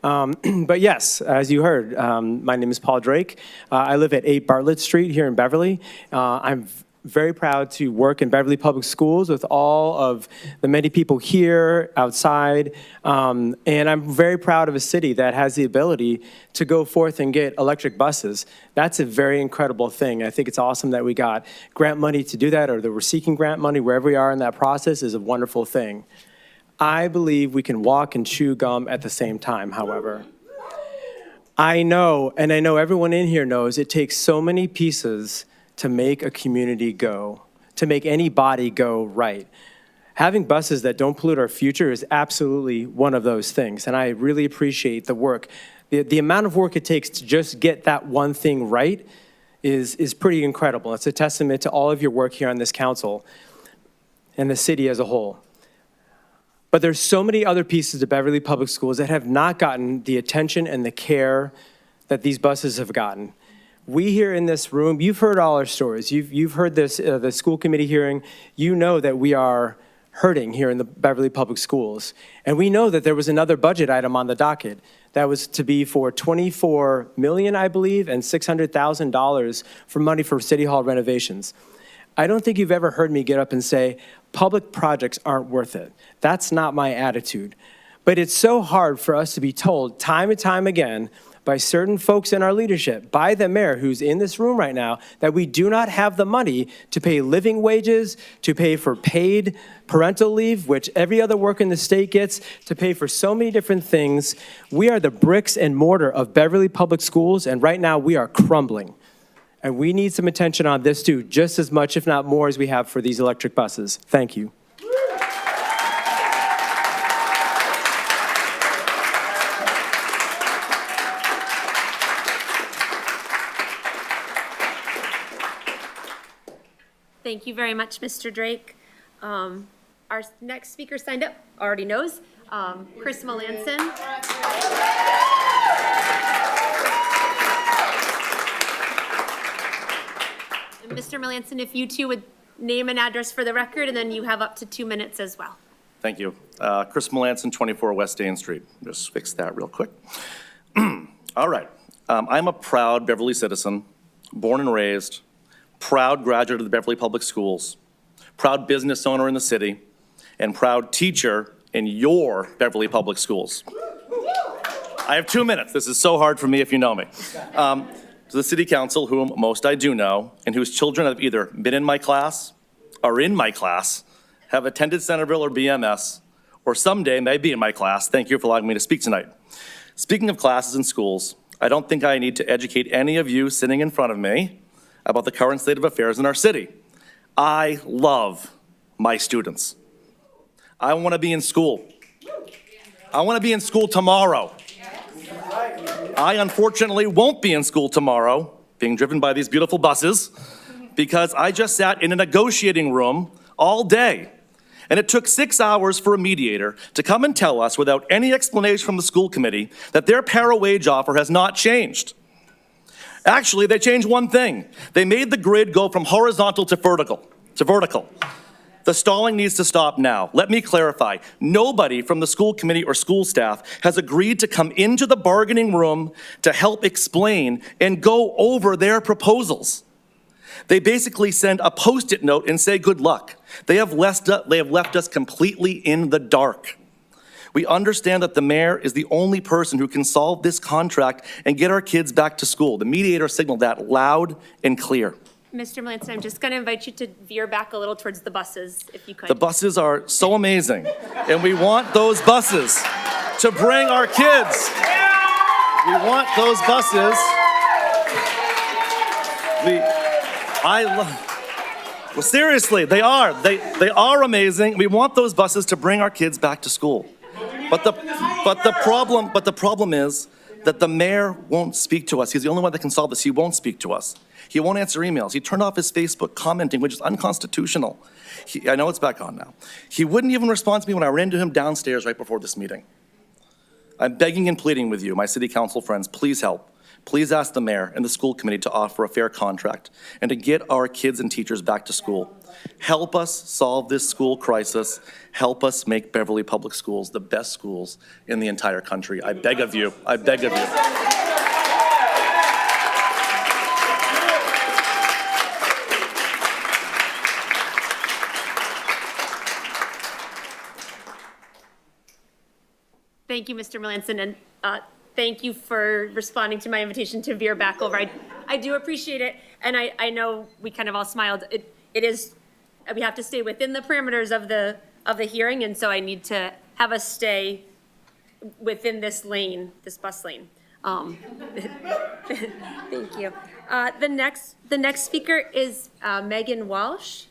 But yes, as you heard, my name is Paul Drake. I live at 8 Bartlett Street here in Beverly. I'm very proud to work in Beverly Public Schools with all of the many people here, outside, and I'm very proud of a city that has the ability to go forth and get electric buses. That's a very incredible thing. I think it's awesome that we got grant money to do that, or that we're seeking grant money. Wherever we are in that process is a wonderful thing. I believe we can walk and chew gum at the same time, however. I know, and I know everyone in here knows, it takes so many pieces to make a community go, to make any body go right. Having buses that don't pollute our future is absolutely one of those things, and I really appreciate the work. The amount of work it takes to just get that one thing right is pretty incredible. It's a testament to all of your work here on this council and the city as a whole. But there's so many other pieces of Beverly Public Schools that have not gotten the attention and the care that these buses have gotten. We here in this room, you've heard all our stories. You've heard this, the school committee hearing. You know that we are hurting here in the Beverly Public Schools. And we know that there was another budget item on the docket that was to be for $24 million, I believe, and $600,000 for money for City Hall renovations. I don't think you've ever heard me get up and say, public projects aren't worth it. That's not my attitude. But it's so hard for us to be told time and time again by certain folks in our leadership, by the mayor who's in this room right now, that we do not have the money to pay living wages, to pay for paid parental leave, which every other work in the state gets, to pay for so many different things. We are the bricks and mortar of Beverly Public Schools, and right now we are crumbling. And we need some attention on this too, just as much, if not more, as we have for these electric buses. Thank you. Thank you very much, Mr. Drake. Our next speaker signed up already knows, Chris Melanson. And Mr. Melanson, if you two would name and address for the record, and then you have up to 2 minutes as well. Thank you. Chris Melanson, 24 West Dane Street. Just fix that real quick. All right. I'm a proud Beverly citizen, born and raised, proud graduate of the Beverly Public Schools, proud business owner in the city, and proud teacher in your Beverly Public Schools. I have 2 minutes. This is so hard for me if you know me. To the city council, whom most I do know, and whose children have either been in my class, are in my class, have attended Centerville or BMS, or someday may be in my class. Thank you for allowing me to speak tonight. Speaking of classes and schools, I don't think I need to educate any of you sitting in front of me about the current state of affairs in our city. I love my students. I want to be in school. I want to be in school tomorrow. I unfortunately won't be in school tomorrow, being driven by these beautiful buses, because I just sat in a negotiating room all day. And it took 6 hours for a mediator to come and tell us, without any explanation from the school committee, that their para-wage offer has not changed. Actually, they changed one thing. They made the grid go from horizontal to vertical. The stalling needs to stop now. Let me clarify. Nobody from the school committee or school staff has agreed to come into the bargaining room to help explain and go over their proposals. They basically send a Post-it note and say good luck. They have left us completely in the dark. We understand that the mayor is the only person who can solve this contract and get our kids back to school. The mediator signaled that loud and clear. Mr. Melanson, I'm just going to invite you to veer back a little towards the buses, if you could. The buses are so amazing, and we want those buses to bring our kids. We want those buses. Well, seriously, they are. They are amazing. We want those buses to bring our kids back to school. But the problem is that the mayor won't speak to us. He's the only one that can solve this. He won't speak to us. He won't answer emails. He turned off his Facebook commenting, which is unconstitutional. I know it's back on now. He wouldn't even respond to me when I ran into him downstairs right before this meeting. I'm begging and pleading with you, my city council friends, please help. Please ask the mayor and the school committee to offer a fair contract and to get our kids and teachers back to school. Help us solve this school crisis. Help us make Beverly Public Schools the best schools in the entire country. I beg of you. I beg of you. Thank you, Mr. Melanson, and thank you for responding to my invitation to veer back over. I do appreciate it, and I know we kind of all smiled. It is, we have to stay within the parameters of the hearing, and so I need to have us stay within this lane, this bus lane. Thank you. The next speaker is Megan Walsh.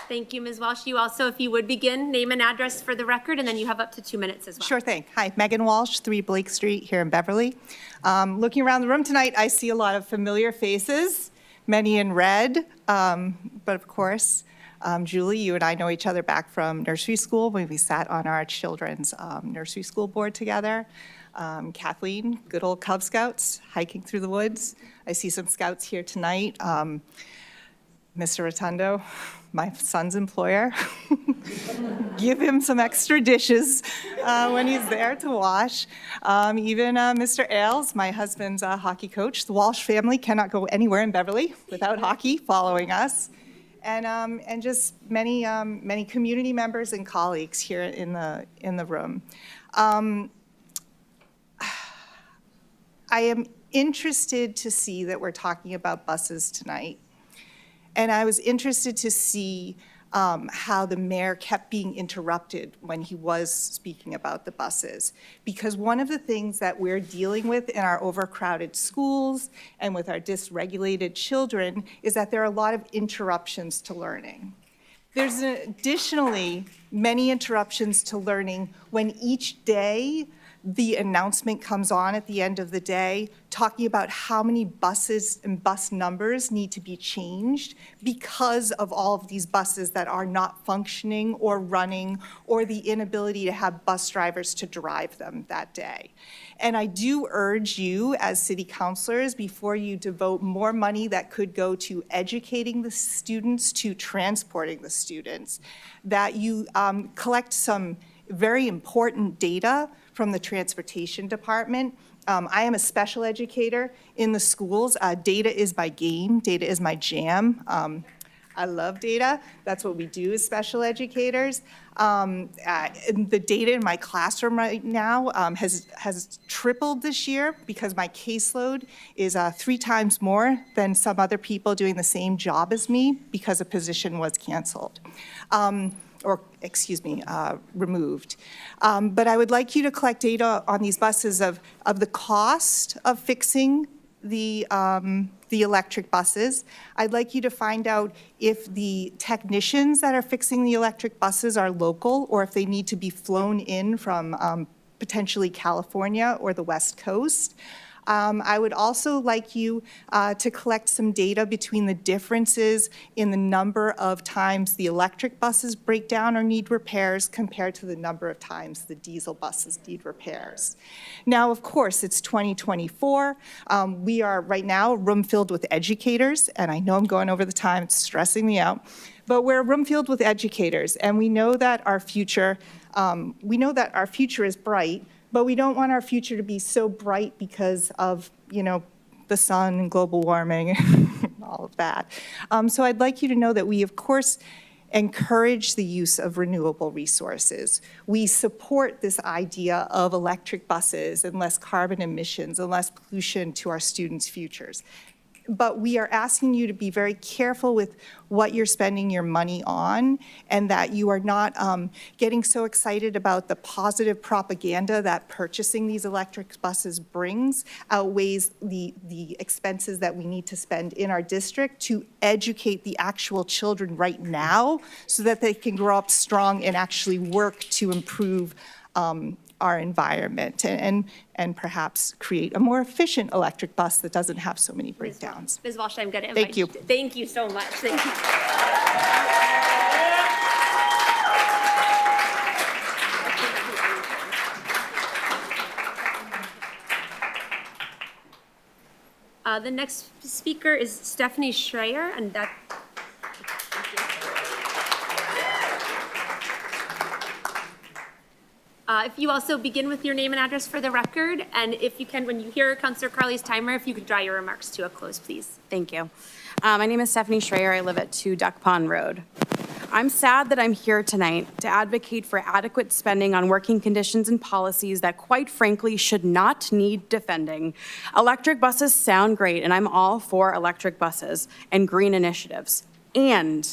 Thank you, Ms. Walsh. You also, if you would begin, name and address for the record, and then you have up to 2 minutes as well. Sure thing. Hi, Megan Walsh, 3 Blake Street here in Beverly. Looking around the room tonight, I see a lot of familiar faces, many in red, but of course, Julie, you and I know each other back from nursery school when we sat on our children's nursery school board together. Kathleen, good old Cub Scouts, hiking through the woods. I see some scouts here tonight. Mr. Rotundo, my son's employer. Give him some extra dishes when he's there to wash. Even Mr. Ailes, my husband's hockey coach. The Walsh family cannot go anywhere in Beverly without hockey following us. And just many community members and colleagues here in the room. I am interested to see that we're talking about buses tonight. And I was interested to see how the mayor kept being interrupted when he was speaking about the buses. Because one of the things that we're dealing with in our overcrowded schools and with our dysregulated children is that there are a lot of interruptions to learning. There's additionally many interruptions to learning when each day the announcement comes on at the end of the day, talking about how many buses and bus numbers need to be changed because of all of these buses that are not functioning or running, or the inability to have bus drivers to drive them that day. And I do urge you as city councilors, before you devote more money that could go to educating the students, to transporting the students, that you collect some very important data from the transportation department. I am a special educator in the schools. Data is my game, data is my jam. I love data. That's what we do as special educators. The data in my classroom right now has tripled this year because my caseload is 3 times more than some other people doing the same job as me because a position was canceled. Removed. But I would like you to collect data on these buses of the cost of fixing the electric buses. I'd like you to find out if the technicians that are fixing the electric buses are local, or if they need to be flown in from potentially California or the West Coast. I would also like you to collect some data between the differences in the number of times the electric buses break down or need repairs compared to the number of times the diesel buses need repairs. Now, of course, it's 2024. We are right now a room filled with educators, and I know I'm going over the time, it's stressing me out, but we're a room filled with educators, and we know that our future is bright. But we don't want our future to be so bright because of, the sun and global warming and all of that. So I'd like you to know that we, of course, encourage the use of renewable resources. We support this idea of electric buses and less carbon emissions and less pollution to our students' futures. But we are asking you to be very careful with what you're spending your money on, and that you are not getting so excited about the positive propaganda that purchasing these electric buses brings outweighs the expenses that we need to spend in our district to educate the actual children right now so that they can grow up strong and actually work to improve our environment and perhaps create a more efficient electric bus that doesn't have so many breakdowns. Ms. Walsh, I'm going to invite you. Thank you so much. Thank you. The next speaker is Stephanie Schreier, and that. If you also begin with your name and address for the record, and if you can, when you hear Councilor Carley's timer, if you could draw your remarks to a close, please. Thank you. My name is Stephanie Schreier. I live at 2 Duck Pond Road. I'm sad that I'm here tonight to advocate for adequate spending on working conditions and policies that, quite frankly, should not need defending. Electric buses sound great, and I'm all for electric buses and green initiatives. And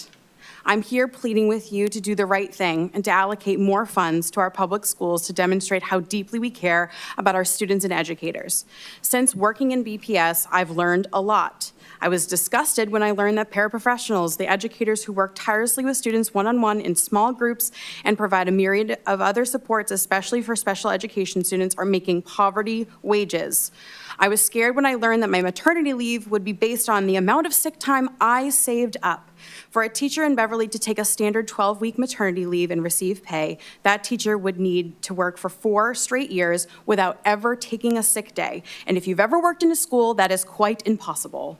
I'm here pleading with you to do the right thing and to allocate more funds to our public schools to demonstrate how deeply we care about our students and educators. Since working in BPS, I've learned a lot. I was disgusted when I learned that paraprofessionals, the educators who work tirelessly with students one-on-one in small groups and provide a myriad of other supports, especially for special education students, are making poverty wages. I was scared when I learned that my maternity leave would be based on the amount of sick time I saved up. For a teacher in Beverly to take a standard 12-week maternity leave and receive pay, that teacher would need to work for 4 straight years without ever taking a sick day. And if you've ever worked in a school, that is quite impossible.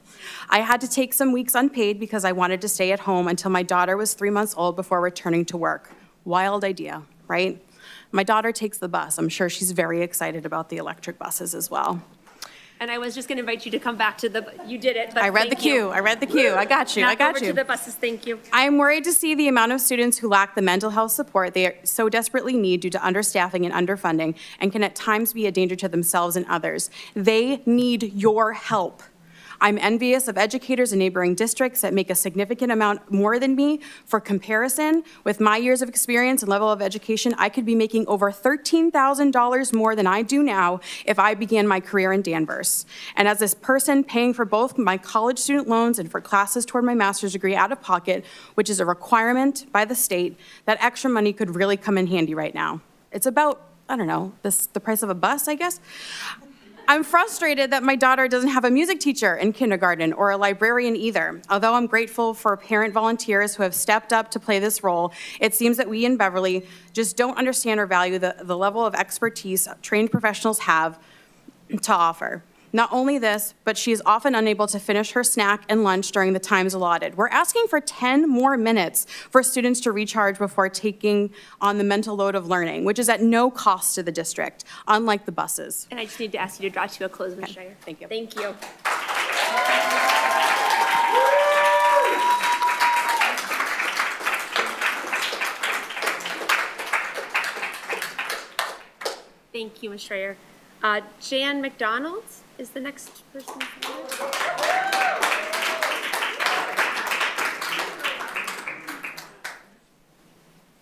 I had to take some weeks unpaid because I wanted to stay at home until my daughter was 3 months old before returning to work. Wild idea, right? My daughter takes the bus. I'm sure she's very excited about the electric buses as well. And I was just going to invite you to come back to you did it. But I read the queue. I read the queue. I got you. I got over you. To the buses. Thank you. I'm worried to see the amount of students who lack the mental health support they so desperately need due to understaffing and underfunding, and can at times be a danger to themselves and others. They need your help. I'm envious of educators in neighboring districts that make a significant amount more than me. For comparison, with my years of experience and level of education, I could be making over $13,000 more than I do now if I began my career in Danvers. And as this person paying for both my college student loans and for classes toward my master's degree out of pocket, which is a requirement by the state, that extra money could really come in handy right now. It's about I don't know, the price of a bus, I guess. I'm frustrated that my daughter doesn't have a music teacher in kindergarten or a librarian either. Although I'm grateful for parent volunteers who have stepped up to play this role, it seems that we in Beverly just don't understand or value the level of expertise trained professionals have to offer. Not only this, but she is often unable to finish her snack and lunch during the times allotted. We're asking for 10 more minutes for students to recharge before taking on the mental load of learning, which is at no cost to the district, unlike the buses. And I just need to ask you to draw to a close, Ms. Schreier. Thank you. Thank you. Thank you, Ms. Schreier. Jan McDonald is the next person.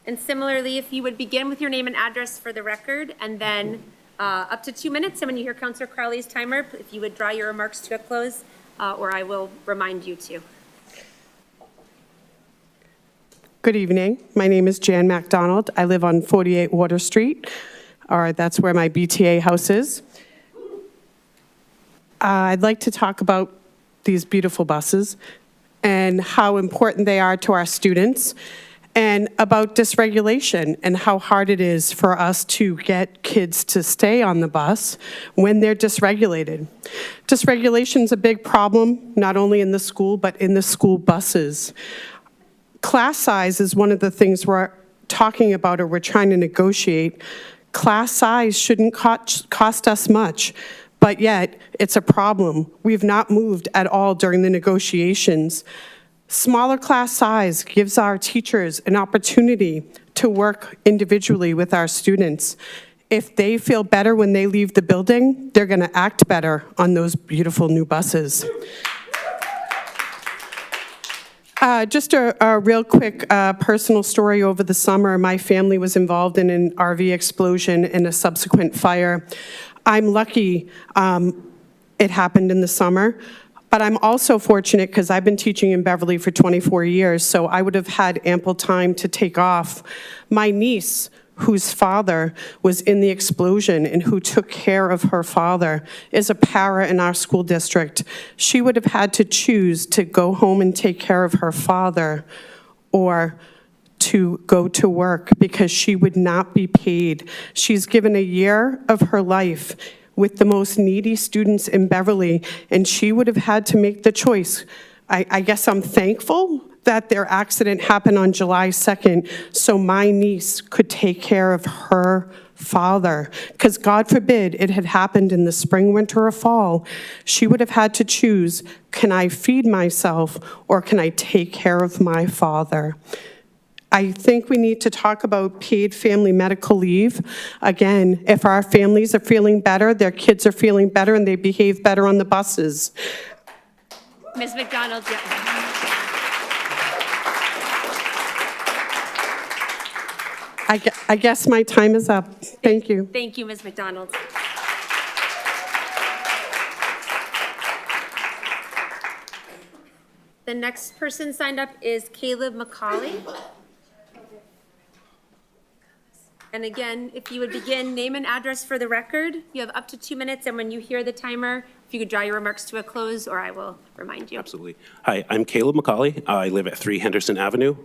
And similarly, if you would begin with your name and address for the record, and then up to 2 minutes, and when you hear Councilor Crowley's timer, if you would draw your remarks to a close, or I will remind you to. Good evening. My name is Jan MacDonald. I live on 48 Water Street, or that's where my BTA house is. I'd like to talk about these beautiful buses and how important they are to our students, and about dysregulation and how hard it is for us to get kids to stay on the bus when they're dysregulated. Dysregulation is a big problem, not only in the school, but in the school buses. Class size is one of the things we're talking about or we're trying to negotiate. Class size shouldn't cost us much, but yet it's a problem. We've not moved at all during the negotiations. Smaller class size gives our teachers an opportunity to work individually with our students. If they feel better when they leave the building, they're going to act better on those beautiful new buses. Just a real quick personal story. Over the summer, my family was involved in an RV explosion and a subsequent fire. I'm lucky it happened in the summer, but I'm also fortunate because I've been teaching in Beverly for 24 years, so I would have had ample time to take off. My niece, whose father was in the explosion and who took care of her father, is a para in our school district. She would have had to choose to go home and take care of her father or to go to work because she would not be paid. She's given a year of her life with the most needy students in Beverly, and she would have had to make the choice. I guess I'm thankful that their accident happened on July 2nd, so my niece could take care of her father. Because God forbid it had happened in the spring, winter, or fall. She would have had to choose, can I feed myself or can I take care of my father? I think we need to talk about paid family medical leave. Again, if our families are feeling better, their kids are feeling better, and they behave better on the buses. Ms. McDonald, yeah. I guess my time is up. Thank you. Thank you, Ms. McDonald. The next person signed up is Caleb McCauley. And again, if you would begin, name and address for the record. You have up to 2 minutes, and when you hear the timer, if you could draw your remarks to a close, or I will remind you. Absolutely. Hi, I'm Caleb McCauley. I live at 3 Henderson Avenue.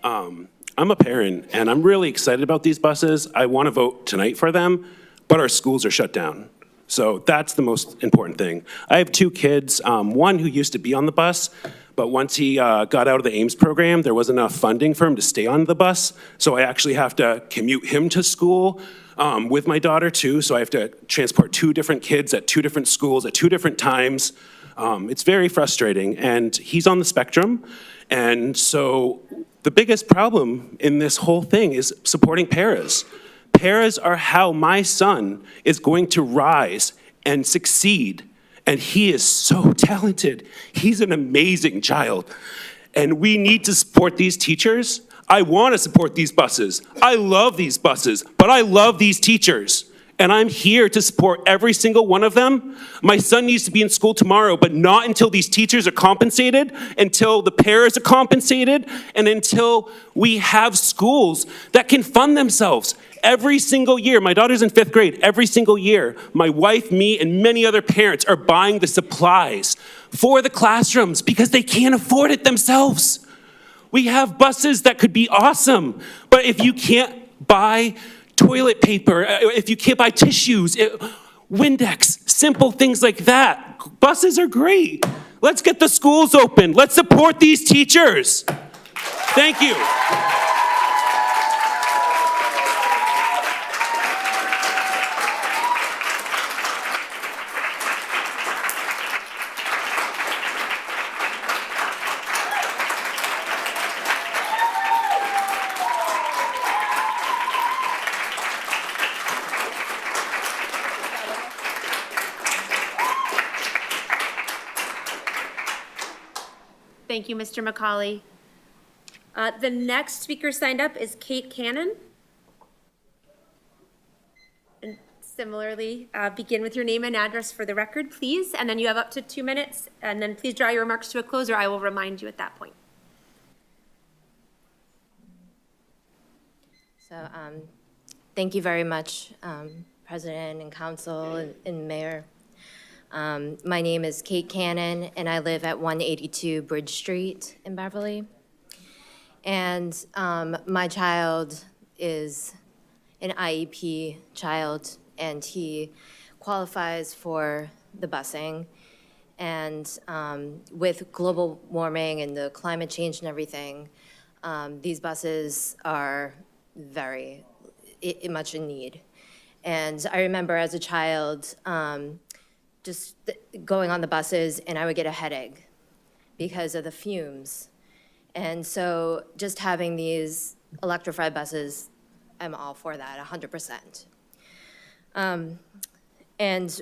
I'm a parent, and I'm really excited about these buses. I want to vote tonight for them, but our schools are shut down. So that's the most important thing. I have 2 kids, one who used to be on the bus, but once he got out of the Ames program, there wasn't enough funding for him to stay on the bus. So I actually have to commute him to school with my daughter too. So I have to transport 2 different kids at 2 different schools at 2 different times. It's very frustrating, and he's on the spectrum. And so the biggest problem in this whole thing is supporting paras. Paras are how my son is going to rise and succeed. And he is so talented. He's an amazing child. And we need to support these teachers. I want to support these buses. I love these buses, but I love these teachers. And I'm here to support every single one of them. My son needs to be in school tomorrow, but not until these teachers are compensated, until the paras are compensated, and until we have schools that can fund themselves Every single year, my daughter's in 5th grade, every single year, my wife, me, and many other parents are buying the supplies for the classrooms because they can't afford it themselves. We have buses that could be awesome, but if you can't buy toilet paper, if you can't buy tissues, Windex, simple things like that, buses are great. Let's get the schools open. Let's support these teachers. Thank you. Thank you, Mr. McCauley. The next speaker signed up is Kate Cannon. And similarly, begin with your name and address for the record, please, and then you have up to 2 minutes, and then please draw your remarks to a close, or I will remind you at that point. So, thank you very much, President and Council and Mayor. My name is Kate Cannon, and I live at 182 Bridge Street in Beverly. And my child is an IEP child, and he qualifies for the busing. And with global warming and the climate change and everything, these buses are very much in need. And I remember as a child, just going on the buses, and I would get a headache because of the fumes. And so just having these electrified buses, I'm all for that, 100%. And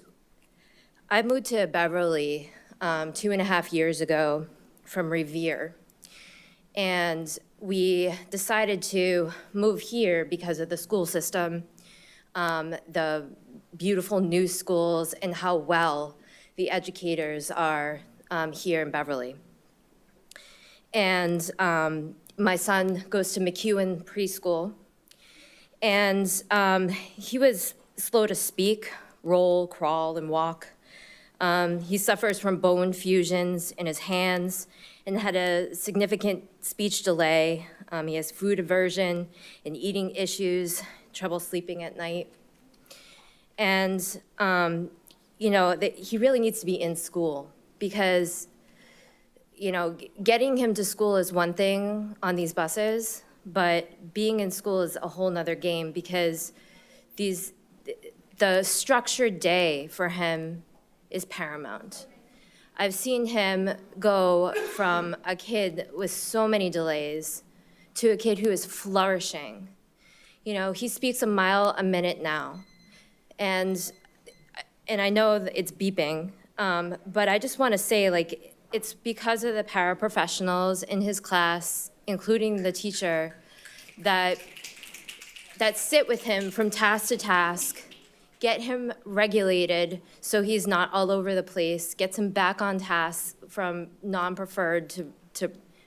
I moved to Beverly 2.5 years ago from Revere. And we decided to move here because of the school system, the beautiful new schools, and how well the educators are here in Beverly. And my son goes to McEwen Preschool, and he was slow to speak, roll, crawl, and walk. He suffers from bone fusions in his hands and had a significant speech delay. He has food aversion and eating issues, trouble sleeping at night. And, you know, he really needs to be in school because, you know, getting him to school is one thing on these buses, but being in school is a whole nother game because the structured day for him is paramount. I've seen him go from a kid with so many delays to a kid who is flourishing. You know, he speaks a mile a minute now. And I know that it's beeping, but I just want to say, like, it's because of the paraprofessionals in his class, including the teacher, that sit with him from task to task, get him regulated so he's not all over the place, gets him back on task from non-preferred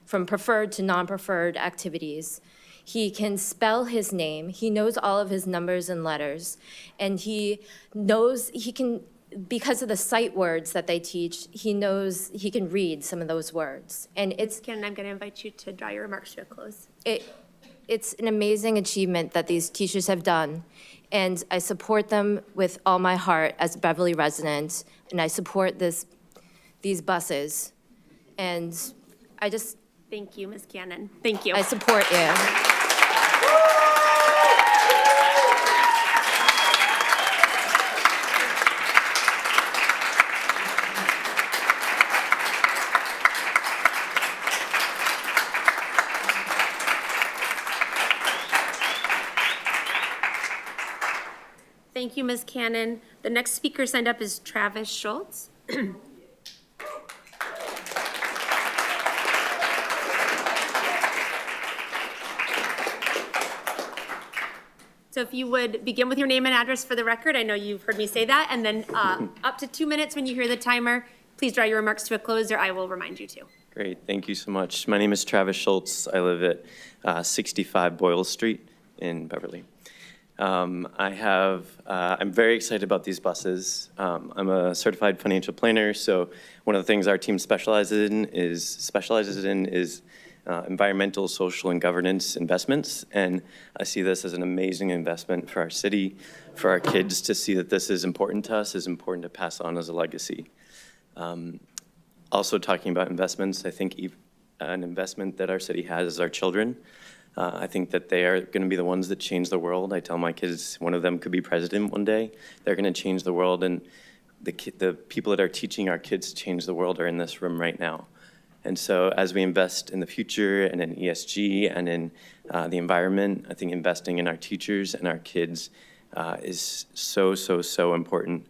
from preferred to non-preferred activities. He can spell his name, he knows all of his numbers and letters, and he knows he can, because of the sight words that they teach, he knows he can read some of those words. And it's Ken, I'm going to invite you to draw your remarks to a close. It's an amazing achievement that these teachers have done, and I support them with all my heart as a Beverly resident, and I support these buses. And I just... Thank you, Ms. Cannon. Thank you. I support you. Thank you, Ms. Cannon. The next speaker signed up is Travis Schultz. So if you would begin with your name and address for the record, I know you've heard me say that, and then up to 2 minutes when you hear the timer, please draw your remarks to a close, or I will remind you to. Great, thank you so much. My name is Travis Schultz. I live at 65 Boyle Street in Beverly. I'm very excited about these buses. I'm a certified financial planner, so one of the things our team specializes in is environmental, social, and governance investments. And I see this as an amazing investment for our city, for our kids to see that this is important to us, is important to pass on as a legacy. Also talking about investments, I think an investment that our city has is our children. I think that they are going to be the ones that change the world. I tell my kids one of them could be president one day. They're going to change the world, and the people that are teaching our kids to change the world are in this room right now. And so as we invest in the future and in ESG and in the environment, I think investing in our teachers and our kids is so important.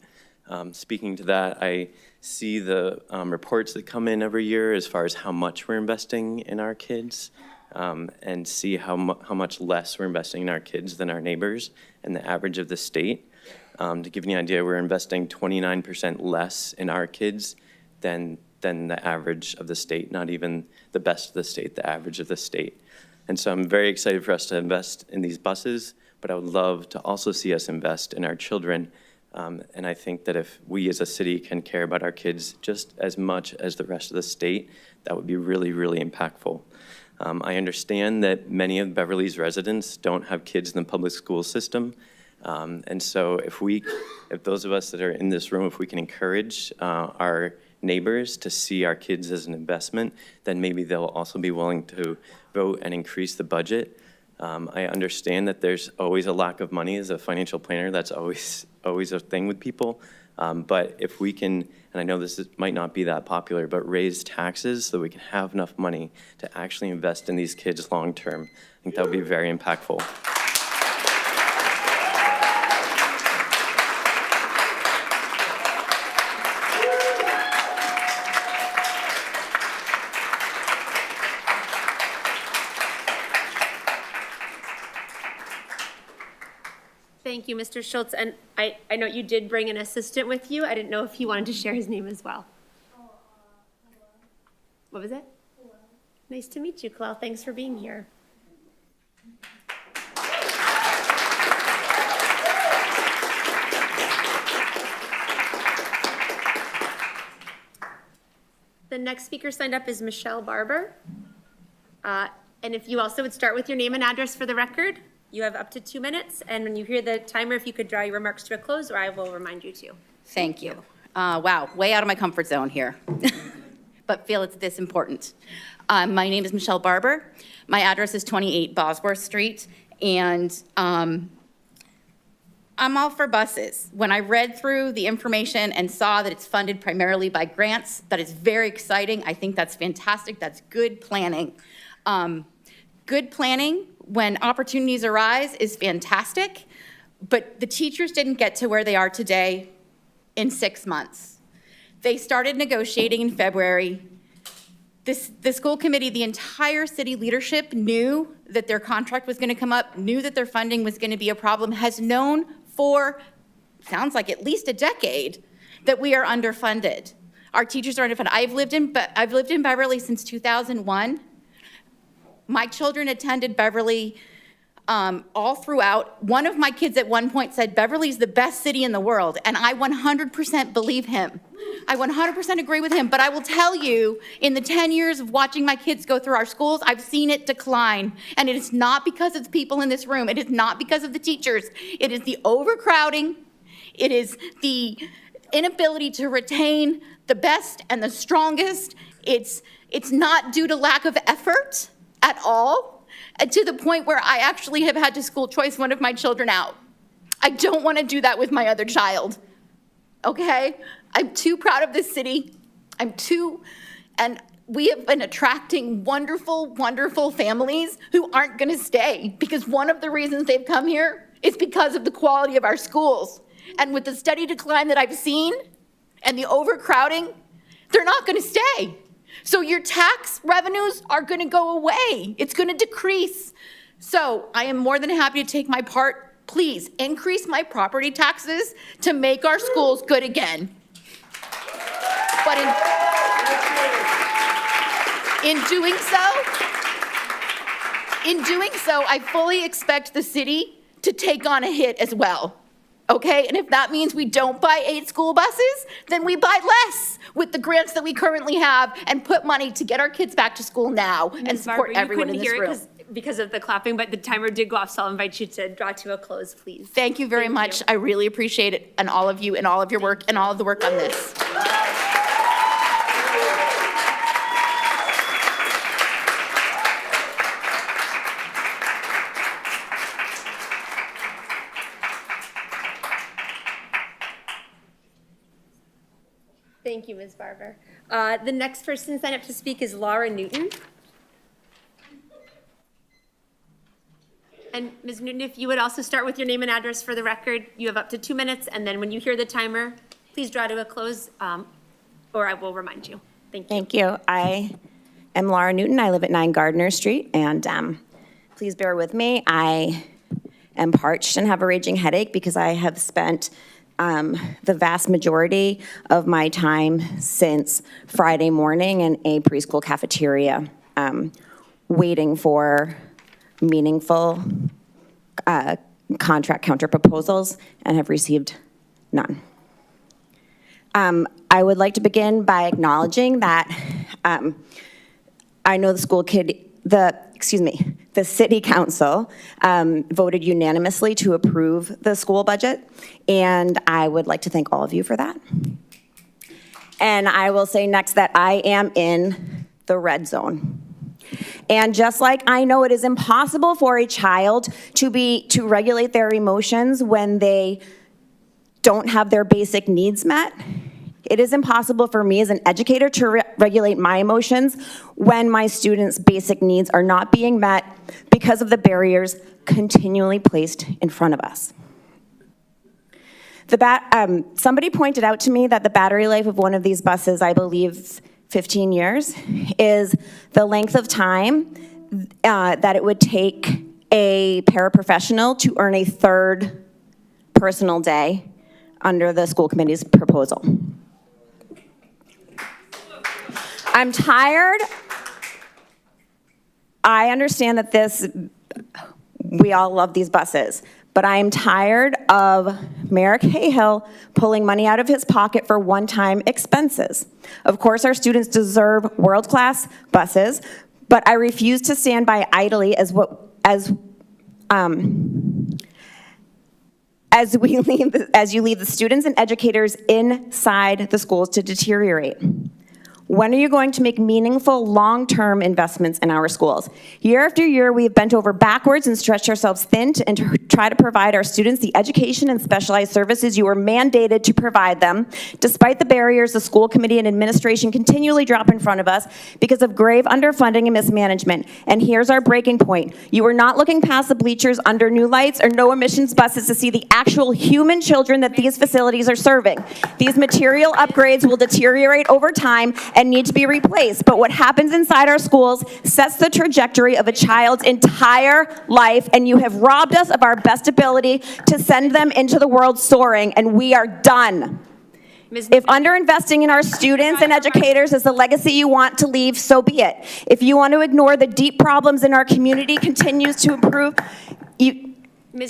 Speaking to that, I see the reports that come in every year as far as how much we're investing in our kids. And see how much less we're investing in our kids than our neighbors and the average of the state. To give you an idea, we're investing 29% less in our kids than the average of the state, not even the best of the state, the average of the state. And so I'm very excited for us to invest in these buses, but I would love to also see us invest in our children. And I think that if we as a city can care about our kids just as much as the rest of the state, that would be really, really impactful. I understand that many of Beverly's residents don't have kids in the public school system. And so if those of us that are in this room, if we can encourage our neighbors to see our kids as an investment, then maybe they'll also be willing to vote and increase the budget. I understand that there's always a lack of money as a financial planner. That's always a thing with people. But if we can, and I know might not be that popular, but raise taxes so that we can have enough money to actually invest in these kids long term, I think that would be very impactful. Thank you, Mr. Schultz. And I know you did bring an assistant with you. I didn't know if he wanted to share his name as well. What was it? Nice to meet you, Kalel. Thanks for being here. The next speaker signed up is Michelle Barber. And if you also would start with your name and address for the record. You have up to 2 minutes, and when you hear the timer, if you could draw your remarks to a close, or I will remind you to. Thank you. Wow, way out of my comfort zone here, but feel it's this important. My name is Michelle Barber. My address is 28 Bosworth Street, and I'm all for buses. When I read through the information and saw that it's funded primarily by grants, that is very exciting. I think that's fantastic. That's good planning. Good planning when opportunities arise is fantastic, but the teachers didn't get to where they are today in 6 months. They started negotiating in February. The school committee, the entire city leadership knew that their contract was going to come up, knew that their funding was going to be a problem, has known for, sounds like at least a decade, that we are underfunded. Our teachers are underfunded. I've lived in Beverly since 2001. My children attended Beverly all throughout. One of my kids at one point said, Beverly's the best city in the world, and I 100% believe him. I 100% agree with him, but I will tell you, in the 10 years of watching my kids go through our schools, I've seen it decline, and it is not because of the people in this room. It is not because of the teachers. It is the overcrowding. It is the inability to retain the best and the strongest. It's not due to lack of effort at all, to the point where I actually have had to school choice one of my children out. I don't want to do that with my other child, okay? I'm too proud of this city. And we have been attracting wonderful, wonderful families who aren't going to stay, because one of the reasons they've come here is because of the quality of our schools. And with the steady decline that I've seen and the overcrowding, they're not going to stay. So your tax revenues are going to go away. It's going to decrease. So I am more than happy to take my part. Please increase my property taxes to make our schools good again. But in doing so, I fully expect the city to take on a hit as well. Okay, and if that means we don't buy 8 school buses, then we buy less with the grants that we currently have and put money to get our kids back to school now and Ms. support Barber, everyone in this room. You couldn't hear it because of the clapping, but the timer did go off, so I'll invite you to draw to a close, please. Thank you very much. I really appreciate it, and all of you and all of your work and all of the work on this. Thank you, Ms. Barber. The next person signed up to speak is Laura Newton. And Ms. Newton, if you would also start with your name and address for the record, you have up to 2 minutes, and then when you hear the timer, please draw to a close, or I will remind you. Thank you. Thank you. I am Laura Newton. I live at 9 Gardner Street, and please bear with me. I am parched and have a raging headache because I have spent the vast majority of my time since Friday morning in a preschool cafeteria, waiting for meaningful contract counterproposals, and have received none. I would like to begin by acknowledging that I know the city council voted unanimously to approve the school budget, and I would like to thank all of you for that. And I will say next that I am in the red zone. And just like I know it is impossible for a child to regulate their emotions when they don't have their basic needs met, it is impossible for me as an educator to regulate my emotions when my students' basic needs are not being met because of the barriers continually placed in front of us. Somebody pointed out to me that the battery life of one of these buses, I believe 15 years, is the length of time that it would take a paraprofessional to earn a 3rd personal day under the school committee's proposal. I'm tired. I understand that we all love these buses, but I am tired of Mayor Cahill pulling money out of his pocket for one-time expenses. Of course, our students deserve world-class buses, but I refuse to stand by idly as you leave the students and educators inside the schools to deteriorate. When are you going to make meaningful, long-term investments in our schools? Year after year, we have bent over backwards and stretched ourselves thin to try to provide our students the education and specialized services you were mandated to provide them, despite the barriers the school committee and administration continually drop in front of us because of grave underfunding and mismanagement. And here's our breaking point. You are not looking past the bleachers under new lights or no emissions buses to see the actual human children that these facilities are serving. These material upgrades will deteriorate over time and need to be replaced. But what happens inside our schools sets the trajectory of a child's entire life, and you have robbed us of our best ability to send them into the world soaring, and we are done. If underinvesting in our students and educators is the legacy you want to leave, so be it. If you want to ignore the deep problems in our community continues to improve,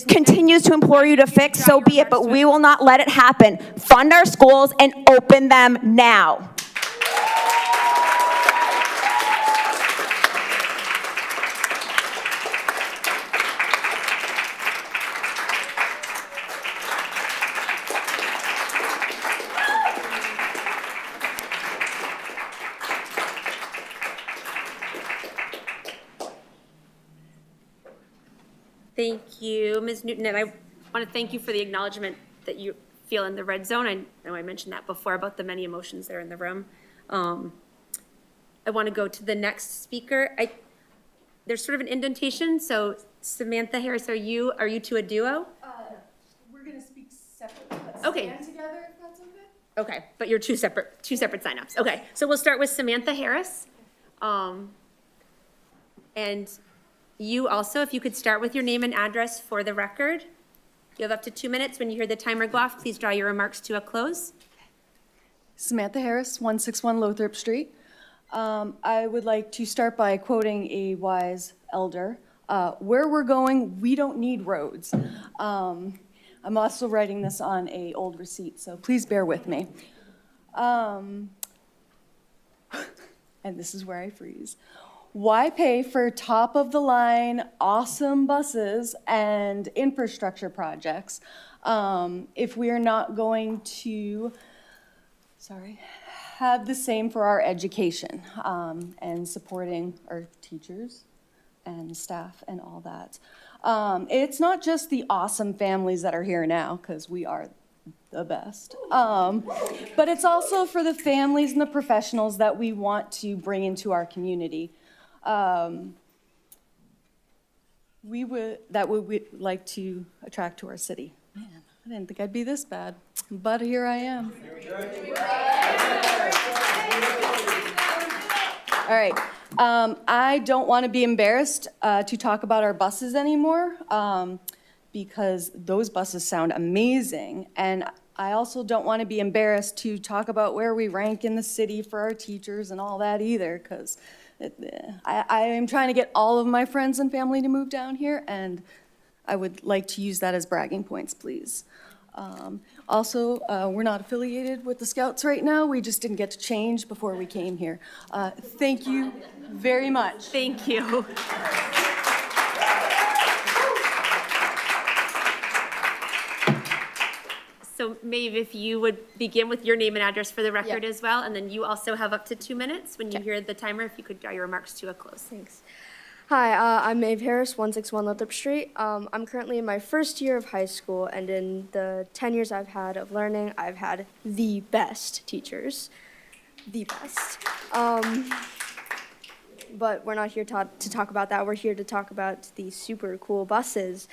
continues to implore you to fix, so be it, but we will not let it happen. Fund our schools and open them now. Thank you, Ms. Newton, and I want to thank you for the acknowledgement that you feel in the red zone. I know I mentioned that before about the many emotions that are in the room. I want to go to the next speaker. There's sort of an indentation, so Samantha Harris, are you two a duo? We're going to speak separately. Let's Okay. stand together if that's okay. Okay, but you're two separate signups. Okay, so we'll start with Samantha Harris. And you also, if you could start with your name and address for the record. You have up to 2 minutes. When you hear the timer go off, please draw your remarks to a close. Samantha Harris, 161 Lothrop Street. I would like to start by quoting a wise elder. Where we're going, we don't need roads. I'm also writing this on a old receipt, so please bear with me. And this is where I freeze. Why pay for top-of-the-line, awesome buses and infrastructure projects if we are not going to, have the same for our education and supporting our teachers and staff and all that? It's not just the awesome families that are here now, because we are the best, but it's also for the families and the professionals that we want to bring into our community. We would like to attract to our city. Man, I didn't think I'd be this bad, but here I am. All right. I don't want to be embarrassed to talk about our buses anymore because those buses sound amazing. And I also don't want to be embarrassed to talk about where we rank in the city for our teachers and all that either, because I am trying to get all of my friends and family to move down here, and I would like to use that as bragging points, please. Also, we're not affiliated with the Scouts right now. We just didn't get to change before we came here. Thank you very much. Thank you. So Maeve, if you would begin with your name and address for the record as well, and then you also have up to 2 minutes when you hear the timer, if you could draw your remarks to a close. Thanks. Hi, I'm Maeve Harris, 161 Lothrop Street. I'm currently in my first year of high school, and in the 10 years I've had of learning, I've had the best teachers. The best. But we're not here to talk about that. We're here to talk about the super cool buses.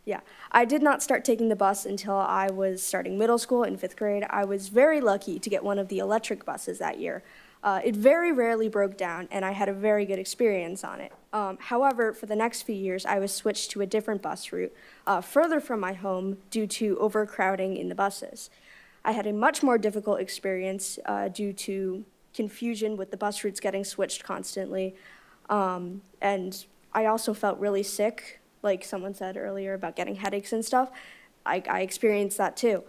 Yeah, I did not start taking the bus until I was starting middle school in 5th grade. I was very lucky to get one of the electric buses that year. It very rarely broke down, and I had a very good experience on it. However, for the next few years, I was switched to a different bus route, further from my home due to overcrowding in the buses. I had a much more difficult experience due to confusion with the bus routes getting switched constantly, and I also felt really sick, like someone said earlier about getting headaches and stuff. I experienced that too.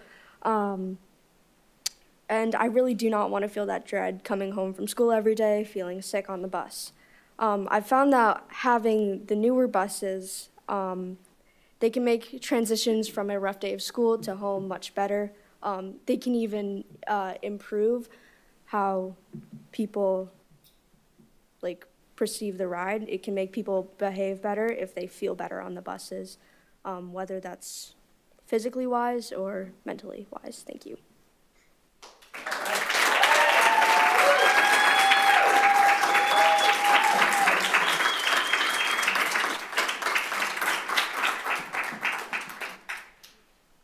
And I really do not want to feel that dread coming home from school every day, feeling sick on the bus. I found that having the newer buses, they can make transitions from a rough day of school to home much better. They can even improve how people perceive the ride. It can make people behave better if they feel better on the buses, whether that's physically wise or mentally wise. Thank you.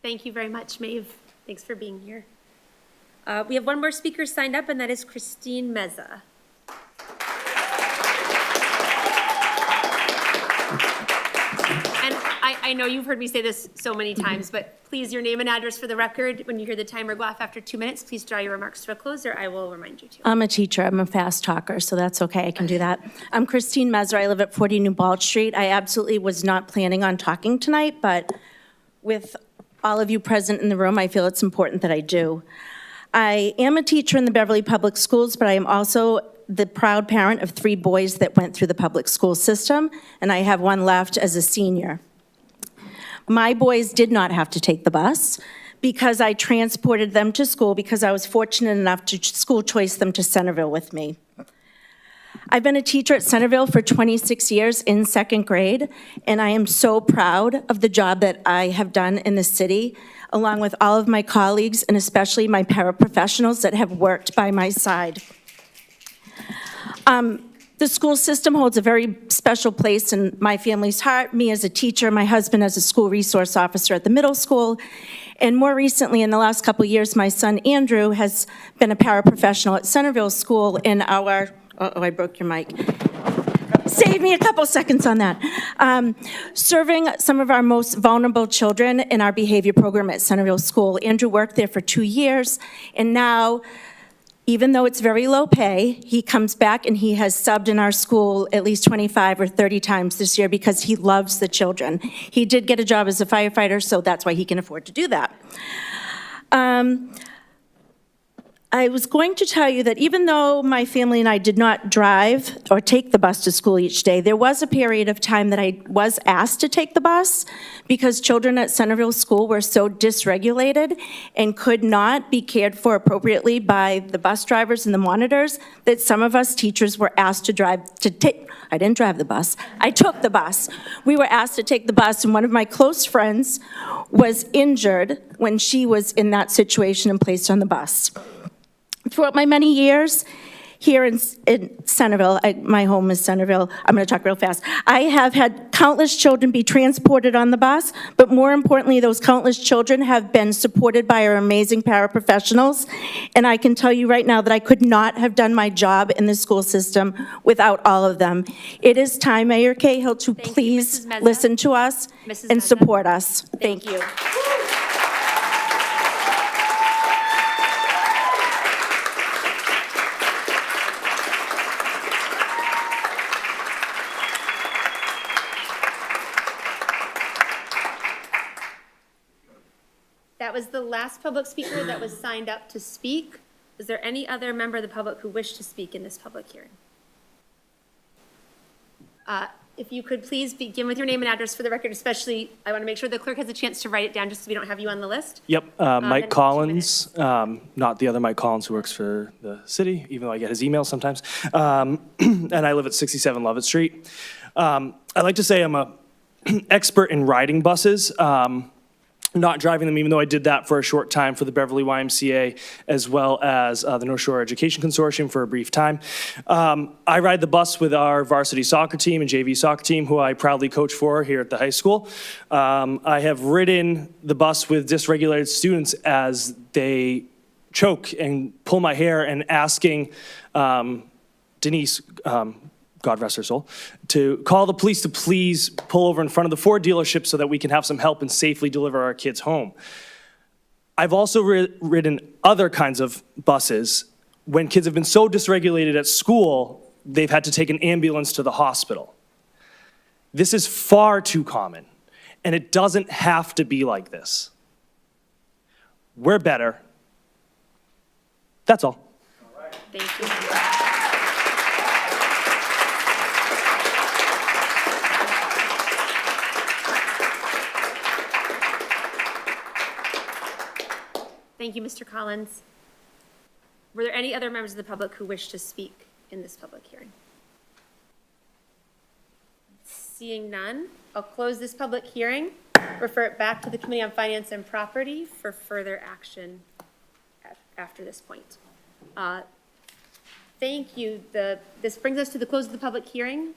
Thank you very much, Maeve. Thanks for being here. We have one more speaker signed up, and that is Christine Meza. And I know you've heard me say this so many times, but please, your name and address for the record. When you hear the timer go off after 2 minutes, please draw your remarks to a close, or I will remind you to. I'm a teacher. I'm a fast talker, so that's okay. I can do that. I'm Christine Meza. I live at 40 New Bald Street. I absolutely was not planning on talking tonight, but with all of you present in the room, I feel it's important that I do. I am a teacher in the Beverly Public Schools, but I am also the proud parent of 3 boys that went through the public school system, and I have one left as a senior. My boys did not have to take the bus because I transported them to school because I was fortunate enough to school choice them to Centerville with me. I've been a teacher at Centerville for 26 years in 2nd grade, and I am so proud of the job that I have done in the city, along with all of my colleagues and especially my paraprofessionals that have worked by my side. The school system holds a very special place in my family's heart, me as a teacher, my husband as a school resource officer at the middle school, and more recently, in the last couple of years, my son Andrew has been a paraprofessional at Centerville School in our, oh, I broke your mic. Save me a couple seconds on that. Serving some of our most vulnerable children in our behavior program at Centerville School. Andrew worked there for 2 years, and now Even though it's very low pay, he comes back and he has subbed in our school at least 25 or 30 times this year because he loves the children. He did get a job as a firefighter, so that's why he can afford to do that. I was going to tell you that even though my family and I did not drive or take the bus to school each day, there was a period of time that I was asked to take the bus because children at Centerville School were so dysregulated and could not be cared for appropriately by the bus drivers and the monitors that some of us teachers were asked to I didn't drive the bus, I took the bus. We were asked to take the bus, and one of my close friends was injured when she was in that situation and placed on the bus. Throughout my many years here in Centerville, my home is Centerville, I'm going to talk real fast. I have had countless children be transported on the bus, but more importantly, those countless children have been supported by our amazing paraprofessionals. And I can tell you right now that I could not have done my job in the school system without all of them. It is time, Mayor Cahill, to please listen to us and support us. Thank you. That was the last public speaker that was signed up to speak. Is there any other member of the public who wished to speak in this public hearing? If you could please begin with your name and address for the record, especially, I want to make sure the clerk has a chance to write it down just so we don't have you on the list. Yep, Mike Collins, not the other Mike Collins who works for the city, even though I get his emails sometimes. And I live at 67 Lovett Street. I'd like to say I'm an expert in riding buses. Not driving them, even though I did that for a short time for the Beverly YMCA, as well as the North Shore Education Consortium for a brief time. I ride the bus with our varsity soccer team and JV soccer team, who I proudly coach for here at the high school. I have ridden the bus with dysregulated students as they choke and pull my hair and asking Denise, God rest her soul, to call the police to please pull over in front of the Ford dealership so that we can have some help and safely deliver our kids home. I've also ridden other kinds of buses when kids have been so dysregulated at school, they've had to take an ambulance to the hospital. This is far too common, and it doesn't have to be like this. We're better. That's all. Thank you. Thank you, Mr. Collins. Were there any other members of the public who wish to speak in this public hearing? Seeing none, I'll close this public hearing, refer it back to the Committee on Finance and Property for further action after this point. Thank you. This brings us to the close of the public hearing.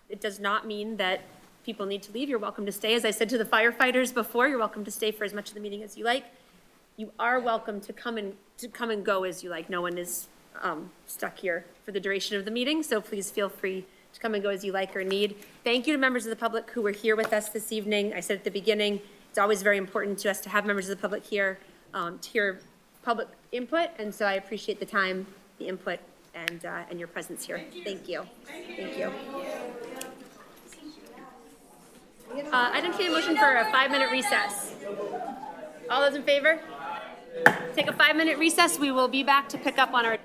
It does not mean that people need to leave. You're welcome to stay. As I said to the firefighters before, you're welcome to stay for as much of the meeting as you like. You are welcome to come and go as you like. No one is stuck here for the duration of the meeting, so please feel free to come and go as you like or need. Thank you to members of the public who were here with us this evening. I said at the beginning, it's always very important to us to have members of the public here to hear public input, and so I appreciate the time, the input, and your presence here. Thank you. Thank you. I'd entertain a motion for a 5-minute recess. All those in favor? Take a 5-minute recess. We will be back to pick up on our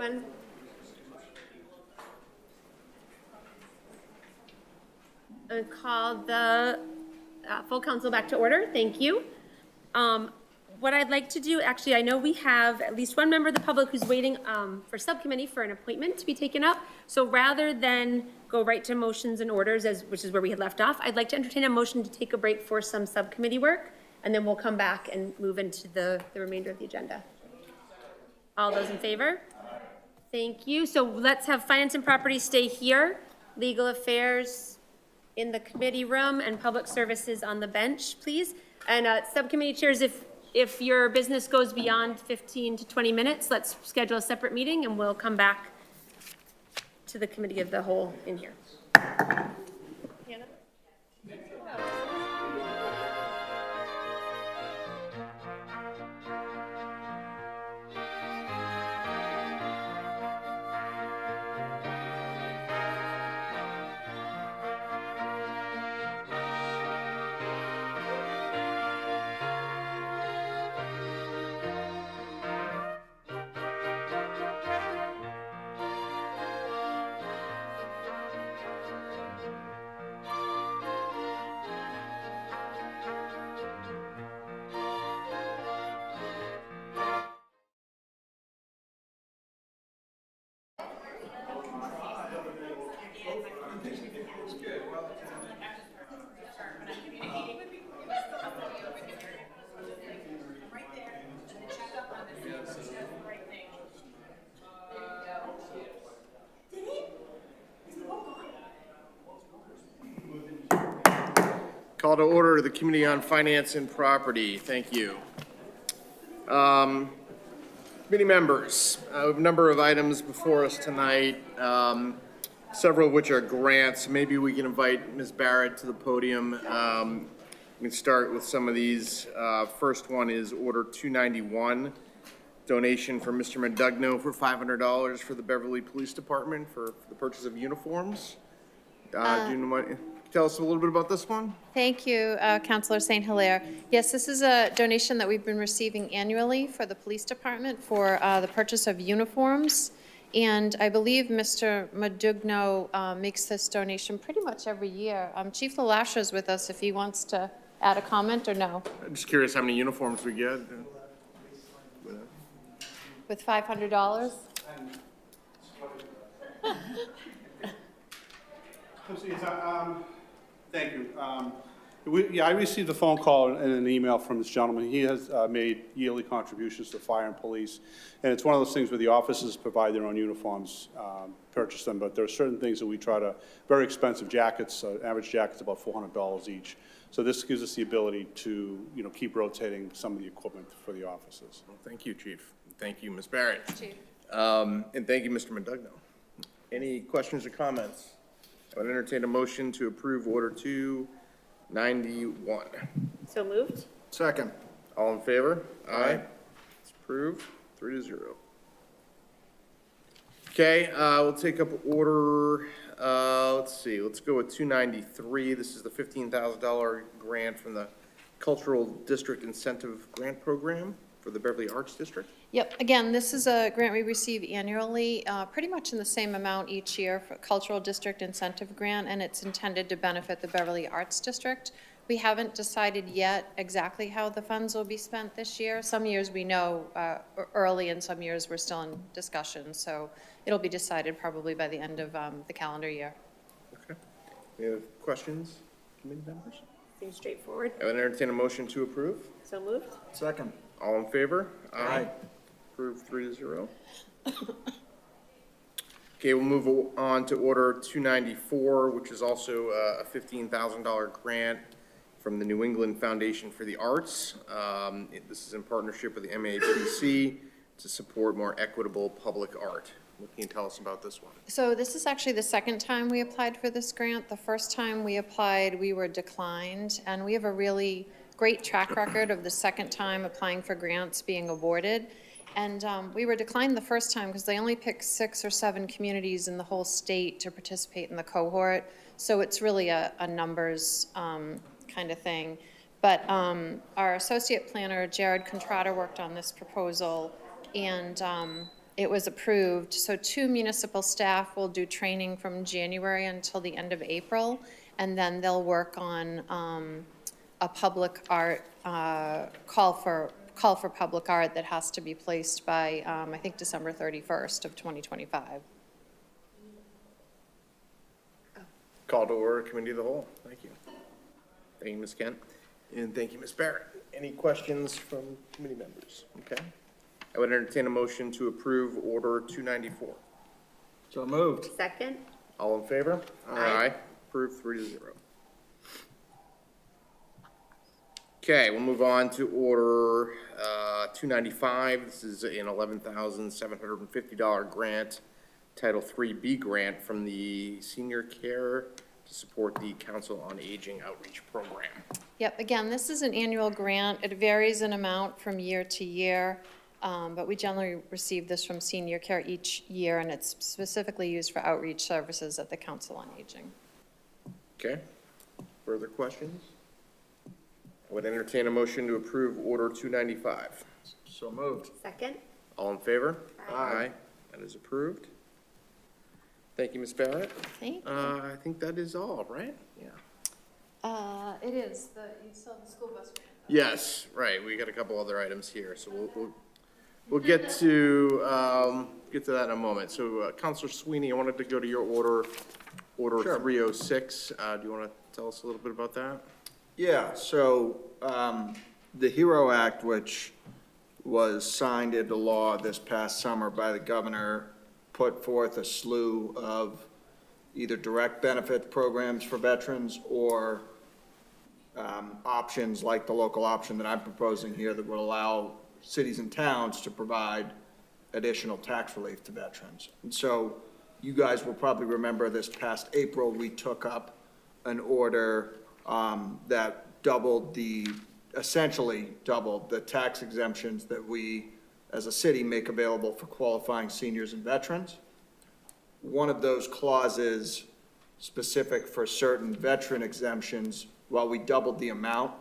everyone. And call the full council back to order. Thank you. What I'd like to do, actually, I know we have at least one member of the public who's waiting for subcommittee for an appointment to be taken up. So rather than go right to motions and orders, which is where we had left off, I'd like to entertain a motion to take a break for some subcommittee work, and then we'll come back and move into the remainder of the agenda. All those in favor? Thank you. So let's have finance and property stay here, legal affairs in the committee room, and public services on the bench, please. And subcommittee chairs, if your business goes beyond 15 to 20 minutes, let's schedule a separate meeting and we'll come back to the committee of the whole in here. Hannah? Call to order the Committee on Finance and Property. Thank you. Committee members, we have a number of items before us tonight, several of which are grants. Maybe we can invite Ms. Barrett to the podium. We can start with some of these. First one is Order 291, donation for Mr. Modugno for $500 for the Beverly Police Department for the purchase of uniforms. Do you want to tell us a little bit about this one? Thank you, Councilor St. Hilaire. Yes, this is a donation that we've been receiving annually for the police department for the purchase of uniforms. And I believe Mr. Modugno makes this donation pretty much every year. Chief LaLasha is with us if he wants to add a comment or no. I'm just curious how many uniforms we get. With $500? Thank you. I received a phone call and an email from this gentleman. He has made yearly contributions to fire and police. And it's one of those things where the officers provide their own uniforms, purchase them, but there are certain things that we try to, very expensive jackets, average jacket's about $400 each. So this gives us the ability to, keep rotating some of the equipment for the officers. Well, thank you, Chief. Thank you, Ms. Barrett. Chief. And thank you, Mr. Modugno. Any questions or comments? I would entertain a motion to approve Order 291. So moved. Second. All in favor? Aye. It's approved, 3-0. Okay, we'll take up order, let's see, let's go with 293. This is the $15,000 grant from the Cultural District Incentive Grant Program for the Beverly Arts District. Yep, again, this is a grant we receive annually, pretty much in the same amount each year for Cultural District Incentive Grant, and it's intended to benefit the Beverly Arts District. We haven't decided yet exactly how the funds will be spent this year. Some years we know early, and some years we're still in discussion, so it'll be decided probably by the end of the calendar year. Okay. Any other questions, committee members? Seems straightforward. I would entertain a motion to approve. So moved. Second. All in favor? Aye. Approved, 3-0. Okay, we'll move on to Order 294, which is also a $15,000 grant from the New England Foundation for the Arts. This is in partnership with the MAPC to support more equitable public art. What can you tell us about this one? So this is actually the second time we applied for this grant. The first time we applied, we were declined, and we have a really great track record of the second time applying for grants being awarded. And we were declined the first time because they only picked 6 or 7 communities in the whole state to participate in the cohort. So it's really a numbers kind of thing. But our associate planner, Jared Contrada, worked on this proposal, and it was approved. So 2 municipal staff will do training from January until the end of April, and then they'll work on a public art, call for public art that has to be placed by, I think, December 31st of 2025. Call to order, Committee of the Whole. Thank you. Thank you, Ms. Kent. And thank you, Ms. Barrett. Any questions from committee members? Okay. I would entertain a motion to approve Order 294. So moved. Second? All in favor? Aye. Approved 3-0. Okay, we'll move on to Order 295. This is an $11,750 grant, Title IIIB grant from the Senior Care to support the Council on Aging Outreach Program. Yep, again, this is an annual grant. It varies in amount from year to year, but we generally receive this from Senior Care each year, and it's specifically used for outreach services at the Council on Aging. Okay, further questions? I would entertain a motion to approve Order 295. So moved. Second? All in favor? Aye. That is approved. Thank you, Ms. Barrett. Thank you. I think that is all, right? Yeah. It is, you still have the school bus grant. Yes, right. We got a couple other items here, so we'll get to that in a moment. So, Counselor Sweeney, I wanted to go to your order 306. Do you want to tell us a little bit about that? Yeah, so the HERO Act, which was signed into law this past summer by the governor, put forth a slew of either direct benefit programs for veterans or options like the local option that I'm proposing here that would allow cities and towns to provide additional tax relief to veterans. And so you guys will probably remember this past April, we took up an order that essentially doubled the tax exemptions that we as a city make available for qualifying seniors and veterans. One of those clauses specific for certain veteran exemptions, while we doubled the amount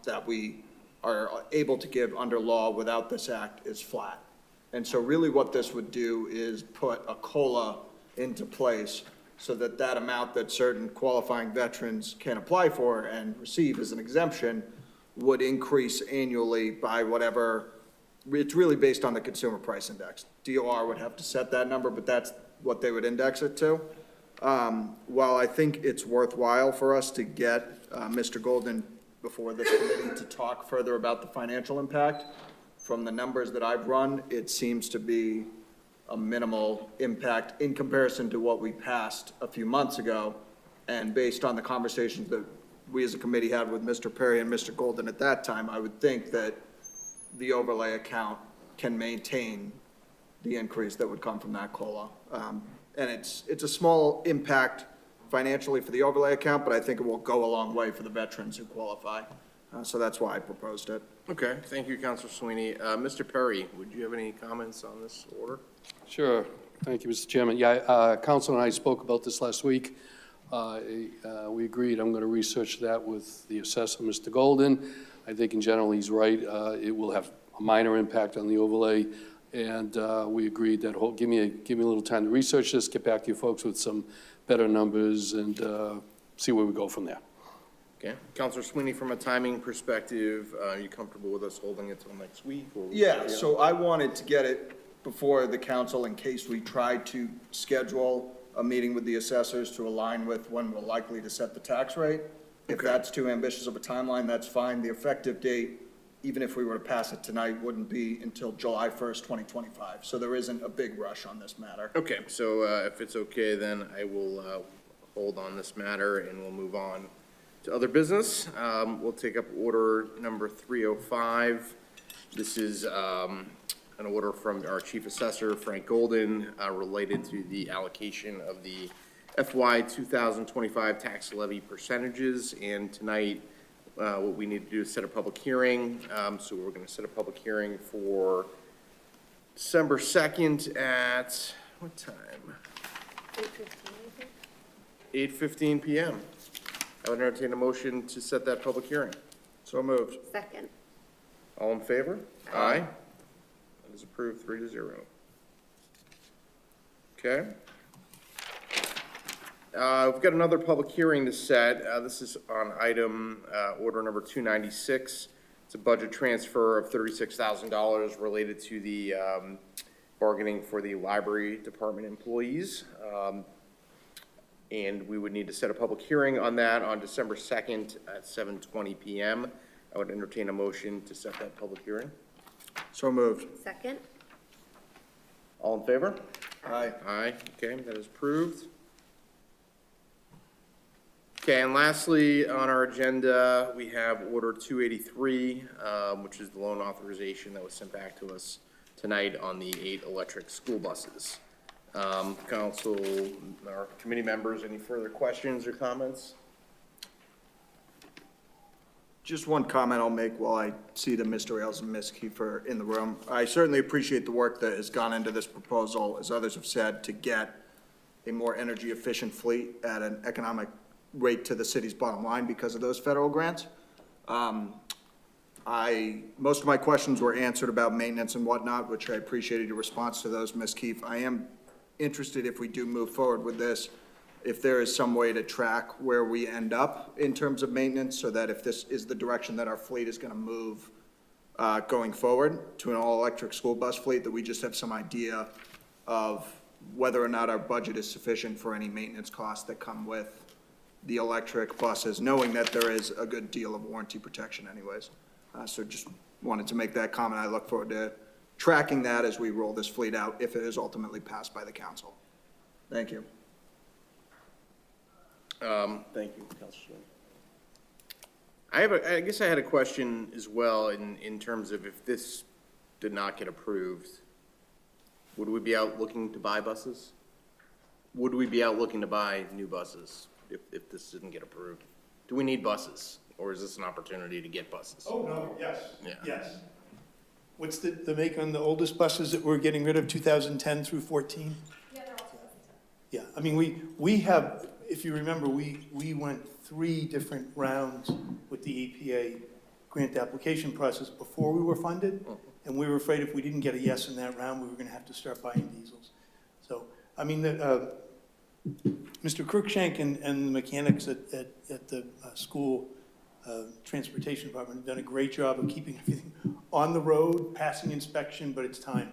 that we are able to give under law without this act is flat. And so really what this would do is put a COLA into place so that that amount that certain qualifying veterans can apply for and receive as an exemption would increase annually by whatever, it's really based on the consumer price index. DOR would have to set that number, but that's what they would index it to. While I think it's worthwhile for us to get Mr. Golden before this committee to talk further about the financial impact, from the numbers that I've run, it seems to be a minimal impact in comparison to what we passed a few months ago. And based on the conversations that we as a committee had with Mr. Perry and Mr. Golden at that time, I would think that the overlay account can maintain the increase that would come from that COLA. And it's a small impact financially for the overlay account, but I think it will go a long way for the veterans who qualify. So that's why I proposed it. Okay, thank you, Counselor Sweeney. Mr. Perry, would you have any comments on this order? Sure. Thank you, Mr. Chairman. Yeah, Council and I spoke about this last week. We agreed I'm going to research that with the assessor, Mr. Golden. I think in general he's right. It will have a minor impact on the overlay. And we agreed that, give me a little time to research this, get back to you folks with some better numbers and see where we go from there. Okay, Counselor Sweeney, from a timing perspective, are you comfortable with us holding it till next week? Or Yeah, so I wanted to get it before the council in case we tried to schedule a meeting with the assessors to align with when we're likely to set the tax rate. If that's too ambitious of a timeline, that's fine. The effective date, even if we were to pass it tonight, wouldn't be until July 1st, 2025. So there isn't a big rush on this matter. Okay, so if it's okay, then I will hold on this matter and we'll move on to other business. We'll take up order number 305. This is an order from our Chief Assessor, Frank Golden, related to the allocation of the FY 2025 tax levy percentages. And tonight, what we need to do is set a public hearing. So we're going to set a public hearing for December 2nd at what time? 8:15 p.m. I would entertain a motion to set that public hearing. So moved. Second. All in favor? Aye. That is approved 3-0. Okay. We've got another public hearing to set. This is on item order number 296. It's a budget transfer of $36,000 related to the bargaining for the library department employees. And we would need to set a public hearing on that on December 2nd at 7:20 p.m. I would entertain a motion to set that public hearing. So moved. Second? All in favor? Aye. Aye, okay, that is approved. Okay, and lastly, on our agenda, we have Order 283, which is the loan authorization that was sent back to us tonight on the 8 electric school buses. Council, our committee members, any further questions or comments? Just one comment I'll make while I see that Mr. Ailes and Ms. Kiefer in the room. I certainly appreciate the work that has gone into this proposal, as others have said, to get a more energy efficient fleet at an economic rate to the city's bottom line because of those federal grants. Most of my questions were answered about maintenance and whatnot, which I appreciated your response to those, Ms. Keefe. I am interested, if we do move forward with this, if there is some way to track where we end up in terms of maintenance, so that if this is the direction that our fleet is going to move going forward to an all-electric school bus fleet, that we just have some idea of whether or not our budget is sufficient for any maintenance costs that come with the electric buses, knowing that there is a good deal of warranty protection anyways. So just wanted to make that comment. I look forward to tracking that as we roll this fleet out, if it is ultimately passed by the council. Thank you. Thank you, Councilor. I guess I had a question as well in terms of if this did not get approved, would we be out looking to buy buses? Would we be out looking to buy new buses if this didn't get approved? Do we need buses, or is this an opportunity to get buses? Oh, no, yes, Yeah. yes. What's the make on the oldest buses that we're getting rid of, 2010 through 14? Yeah, they're all 2010. Yeah, I mean, we have, if you remember, we went 3 different rounds with the EPA grant application process before we were funded, and we were afraid if we didn't get a yes in that round, we were going to have to start buying diesels. So, I mean, Mr. Cruikshank and the mechanics at the school transportation department have done a great job of keeping everything on the road, passing inspection, but it's time.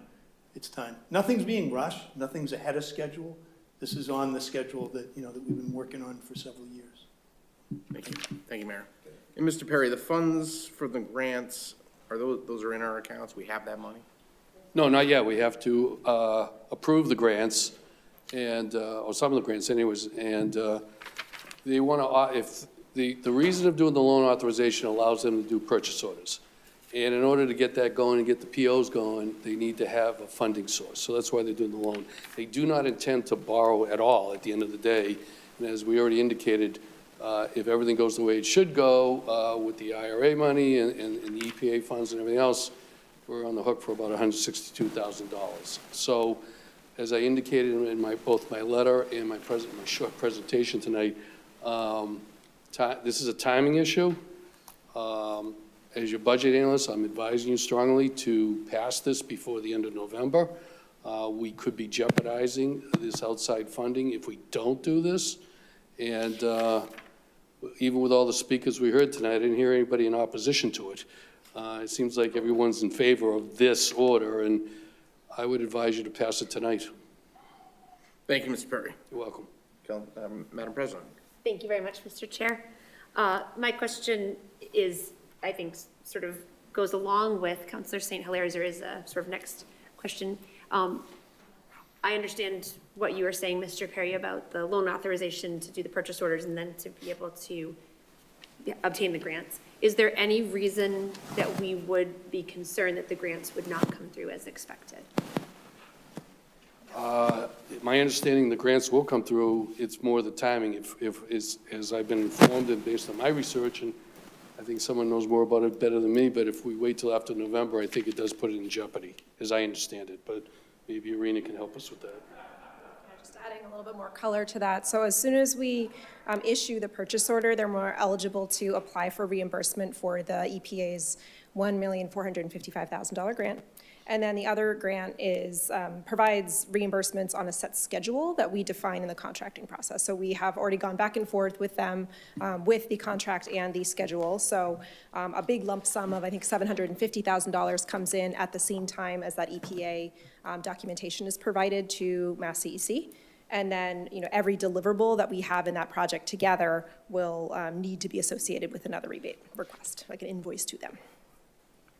It's time. Nothing's being rushed. Nothing's ahead of schedule. This is on the schedule that, that we've been working on for several years. Thank you. Thank you, Mayor. And Mr. Perry, the funds for the grants, those are in our accounts? We have that money? No, not yet. We have to approve the grants, and or some of the grants anyways, and they want to, if the reason of doing the loan authorization allows them to do purchase orders. And in order to get that going and get the POs going, they need to have a funding source. So that's why they're doing the loan. They do not intend to borrow at all at the end of the day. And as we already indicated, if everything goes the way it should go with the IRA money and the EPA funds and everything else, we're on the hook for about $162,000. So as I indicated in both my letter and my short presentation tonight, this is a timing issue. As your budget analyst, I'm advising you strongly to pass this before the end of November. We could be jeopardizing this outside funding if we don't do this. And even with all the speakers we heard tonight, I didn't hear anybody in opposition to it. It seems like everyone's in favor of this order, and I would advise you to pass it tonight. Thank you, Mr. Perry. You're welcome. Madam President. Thank you very much, Mr. Chair. My question is, I think, sort of goes along with Councilor St. Hilaire's, or is a sort of next question. I understand what you were saying, Mr. Perry, about the loan authorization to do the purchase orders and then to be able to obtain the grants. Is there any reason that we would be concerned that the grants would not come through as expected? My understanding, the grants will come through. It's more the timing. As I've been informed and based on my research, and I think someone knows more about it better than me, but if we wait till after November, I think it does put it in jeopardy, as I understand it. But maybe Irina can help us with that. Just adding a little bit more color to that. So as soon as we issue the purchase order, they're more eligible to apply for reimbursement for the EPA's $1,455,000 grant. And then the other grant is, provides reimbursements on a set schedule that we define in the contracting process. So we have already gone back and forth with them with the contract and the schedule. So a big lump sum of, I think, $750,000 comes in at the same time as that EPA documentation is provided to Mass CEC. And then, every deliverable that we have in that project together will need to be associated with another rebate request, like an invoice to them.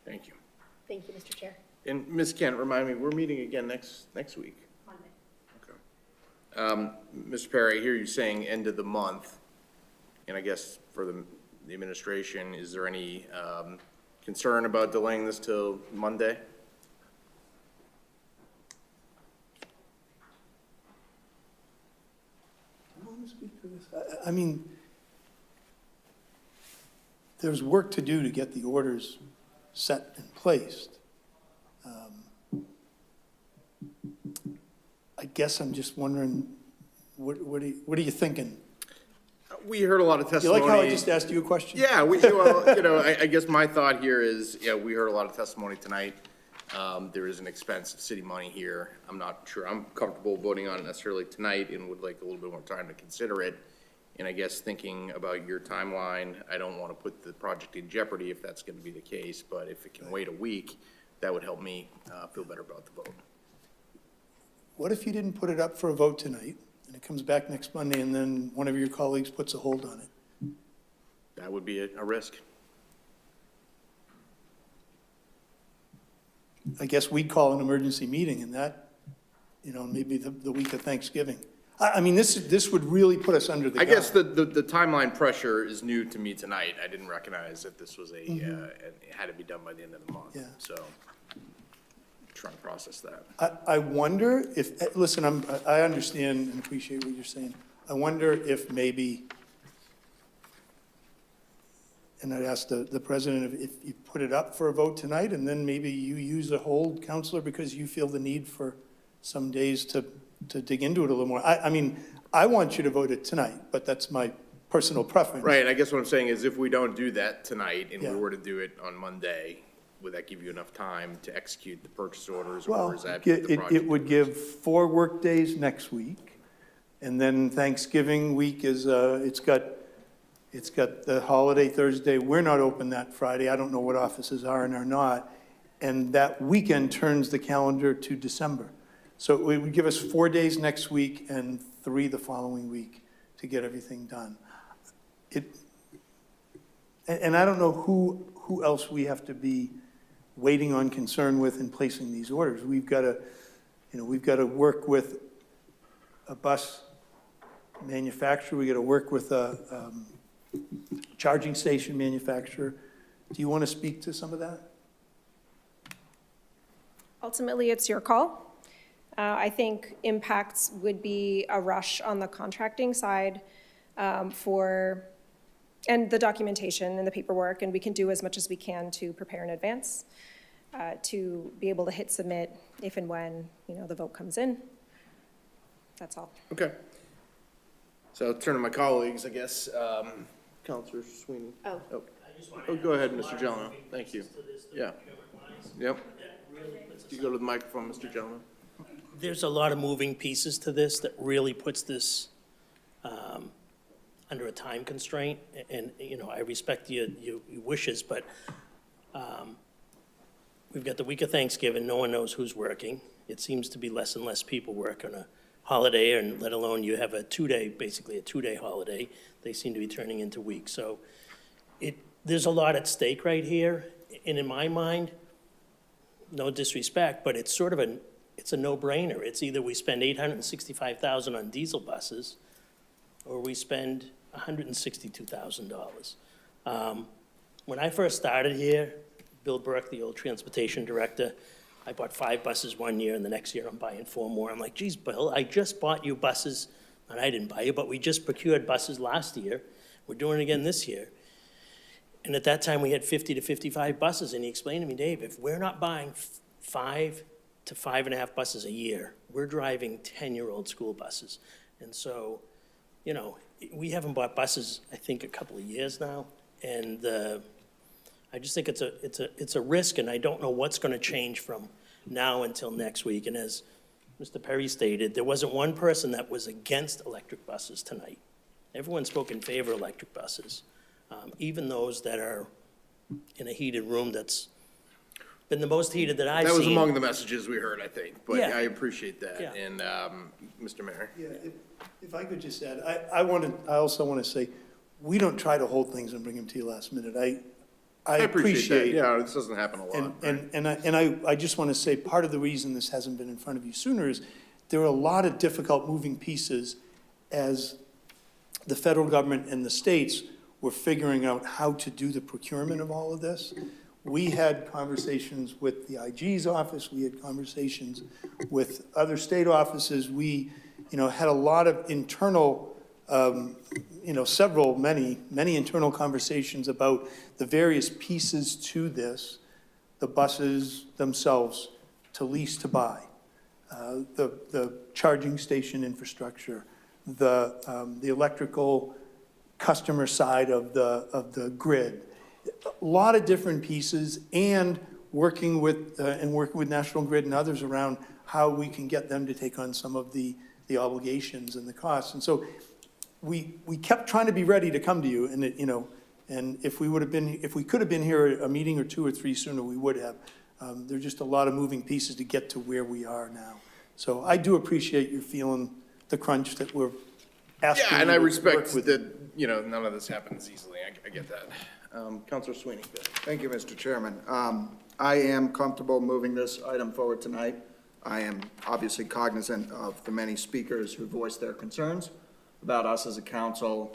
Thank you. Thank you, Mr. Chair. And Ms. Kent, remind me, we're meeting again next week? Monday. Okay. Mr. Perry, I hear you saying end of the month, and I guess for the administration, is there any concern about delaying this till Monday? I mean, there's work to do to get the orders set and placed. I guess I'm just wondering, what are you thinking? We heard a lot of testimony. You like how I just asked you a question? Yeah, well, I guess my thought here is, we heard a lot of testimony tonight. There is an expense of city money here. I'm not sure I'm comfortable voting on it necessarily tonight and would like a little bit more time to consider it. And I guess thinking about your timeline, I don't want to put the project in jeopardy if that's going to be the case, but if it can wait a week, that would help me feel better about the vote. What if you didn't put it up for a vote tonight, and it comes back next Monday, and then one of your colleagues puts a hold on it? That would be a risk. I guess we'd call an emergency meeting, and that, maybe the week of Thanksgiving. I mean, this would really put us under the gun. I guess the timeline pressure is new to me tonight. I didn't recognize that this was it had to be done by the end of the month. Yeah. So I'm trying to process that. I wonder if, listen, I understand and appreciate what you're saying. I wonder if maybe, and I'd ask the president if you put it up for a vote tonight, and then maybe you use a hold, Counselor, because you feel the need for some days to dig into it a little more. I mean, I want you to vote it tonight, but that's my personal preference. Right, I guess what I'm saying is if we don't do that tonight and we were to do it on Monday, would that give you enough time to execute the purchase orders? Or is that the project? It would give 4 work days next week, and then Thanksgiving week is, it's got the holiday Thursday. We're not open that Friday. I don't know what offices are and are not. And that weekend turns the calendar to December. So it would give us 4 days next week and 3 the following week to get everything done. And I don't know who else we have to be waiting on concern with in placing these orders. We've got to work with a bus manufacturer. We got to work with a charging station manufacturer. Do you want to speak to some of that? Ultimately, it's your call. I think impacts would be a rush on the contracting side and the documentation and the paperwork, and we can do as much as we can to prepare in advance to be able to hit submit if and when, the vote comes in. That's all. Okay. So I'll turn to my colleagues, I guess. Counselor Sweeney. Oh, go ahead, Mr. Jelena. Thank you. Yeah. Yep. You go to the microphone, Mr. Jelena. There's a lot of moving pieces to this that really puts this under a time constraint. And, I respect your wishes, but we've got the week of Thanksgiving. No one knows who's working. It seems to be less and less people work on a holiday, and let alone you have basically a two-day holiday. They seem to be turning into weeks. So there's a lot at stake right here. And in my mind, no disrespect, but it's sort of it's a no-brainer. It's either we spend $865,000 on diesel buses, or we spend $162,000. When I first started here, Bill Burke, the old transportation director, I bought 5 buses one year, and the next year I'm buying 4 more. I'm like, geez, Bill, I just bought you buses, and I didn't buy you, but we just procured buses last year. We're doing it again this year. And at that time, we had 50 to 55 buses, and he explained to me, Dave, if we're not buying 5 to 5.5 buses a year, we're driving 10-year-old school buses. And so, we haven't bought buses, I think, a couple of years now, and I just think it's a risk, and I don't know what's going to change from now until next week. And as Mr. Perry stated, there wasn't one person that was against electric buses tonight. Everyone spoke in favor of electric buses, even those that are in a heated room that's been the most heated that I've seen. That was among the messages we heard, I think, but Yeah. I appreciate that. Yeah. And, Mr. Mayor? Yeah, if I could just add, I also want to say, we don't try to hold things and bring them to you last minute. I appreciate. that. Yeah, this doesn't happen a lot. And I just want to say, part of the reason this hasn't been in front of you sooner is there are a lot of difficult moving pieces as the federal government and the states were figuring out how to do the procurement of all of this. We had conversations with the IG's office, we had conversations with other state offices. We, had a lot of internal, many internal conversations about the various pieces to this, the buses themselves, to lease, to buy, the charging station infrastructure, the electrical customer side of the grid. A lot of different pieces, and working with National Grid and others around how we can get them to take on some of the obligations and the costs. And so we kept trying to be ready to come to you, and and if we could have been here a meeting or two or three sooner, we would have. There's just a lot of moving pieces to get to where we are now. So I do appreciate you feeling the crunch that we're asking. Yeah, and you I to respect work with. that, none of this happens easily. I get that. Counselor Sweeney. Thank you, Mr. Chairman. I am comfortable moving this item forward tonight. I am obviously cognizant of the many speakers who voiced their concerns about us as a council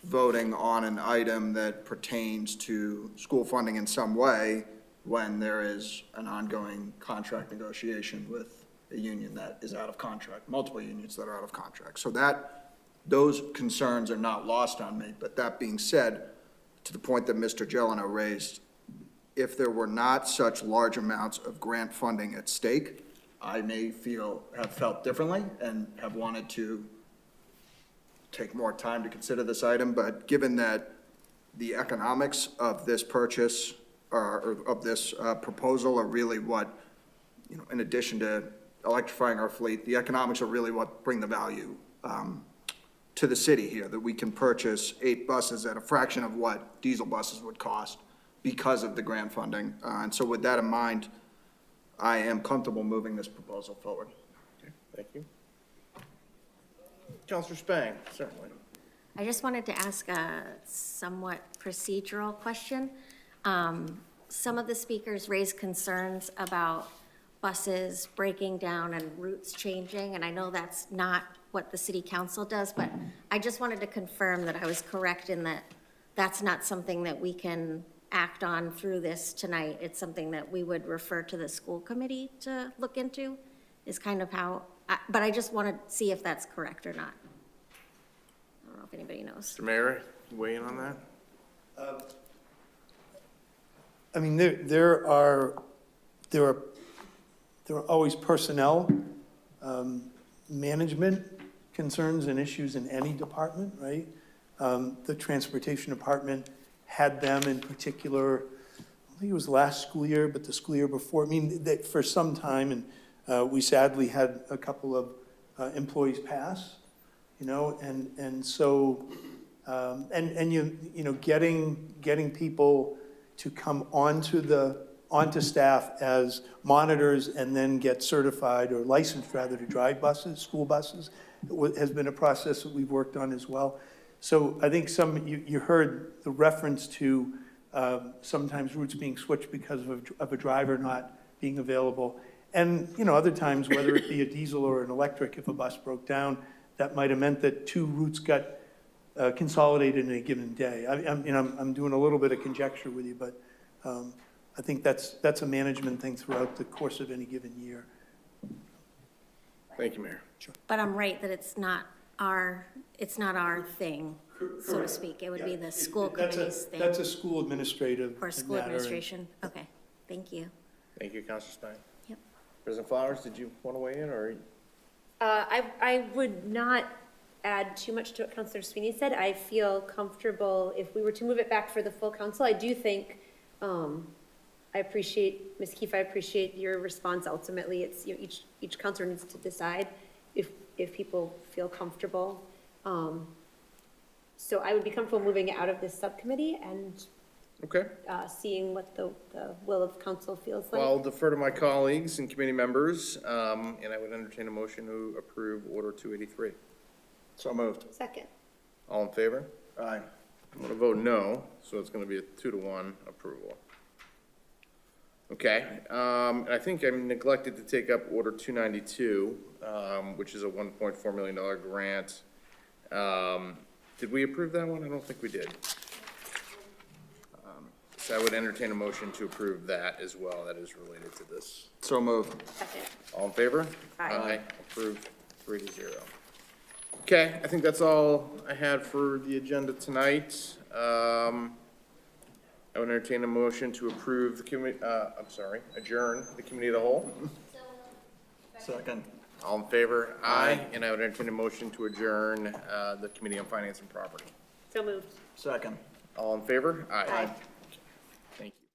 voting on an item that pertains to school funding in some way when there is an ongoing contract negotiation with a union that is out of contract, multiple unions that are out of contract. So those concerns are not lost on me. But that being said, to the point that Mr. Jelena raised, if there were not such large amounts of grant funding at stake, I may have felt differently and have wanted to take more time to consider this item. But given that the economics of this purchase or of this proposal are really what, in addition to electrifying our fleet, the economics are really what bring the value to the city here, that we can purchase 8 buses at a fraction of what diesel buses would cost because of the grant funding. And so with that in mind, I am comfortable moving this proposal forward. Okay, thank you. Counselor Spang, certainly. I just wanted to ask a somewhat procedural question. Some of the speakers raised concerns about buses breaking down and routes changing, and I know that's not what the city council does, but I just wanted to confirm that I was correct in that that's not something that we can act on through this tonight. It's something that we would refer to the school committee to look into, is kind of how, but I just want to see if that's correct or not. I don't know if anybody knows. Mr. Mayor, weigh in on that? I mean, there are always personnel, management concerns and issues in any department, right? The transportation department had them in particular, I think it was last school year, but the school year before. I mean, for some time, and we sadly had a couple of employees pass, and so, getting people to come onto staff as monitors and then get certified or licensed rather to drive buses, school buses, has been a process that we've worked on as well. So I think you heard the reference to sometimes routes being switched because of a driver not being available. And, other times, whether it be a diesel or an electric, if a bus broke down, that might have meant that 2 routes got consolidated in a given day. I'm doing a little bit of conjecture with you, but I think that's a management thing throughout the course of any given year. Thank you, Mayor. Sure. But I'm right that it's not our thing, so to speak. It would be the school committee's thing. That's a school administrative Or school matter. administration. Okay, thank you. Thank you, Counselor Spang. Yep. President Flowers, did you want to weigh in, or? I would not add too much to what Councilor Sweeney said. I feel comfortable if we were to move it back for the full council. I do think I appreciate, Ms. Keefe, I appreciate your response. Ultimately, it's, you know, each counselor needs to decide if people feel comfortable. So I would be comfortable moving it out of this subcommittee and Okay. seeing what the will of council feels like. Well, I'll defer to my colleagues and committee members, and I would entertain a motion to approve Order 283. So moved. Second. All in favor? Aye. I'm going to vote no, so it's going to be a 2-to-1 approval. Okay, and I think I neglected to take up Order 292, which is a $1.4 million grant. Did we approve that one? I don't think we did. So I would entertain a motion to approve that as well. That is related to this. So moved. Second. All in favor? Aye. Approved, 3-0. Okay, I think that's all I had for the agenda tonight. I would entertain a motion to approve the adjourn the committee of the whole. Second. All in favor? Aye. And I would entertain a motion to adjourn the Committee on Finance and Property. So moved. Second. All in favor? Aye. Thank you.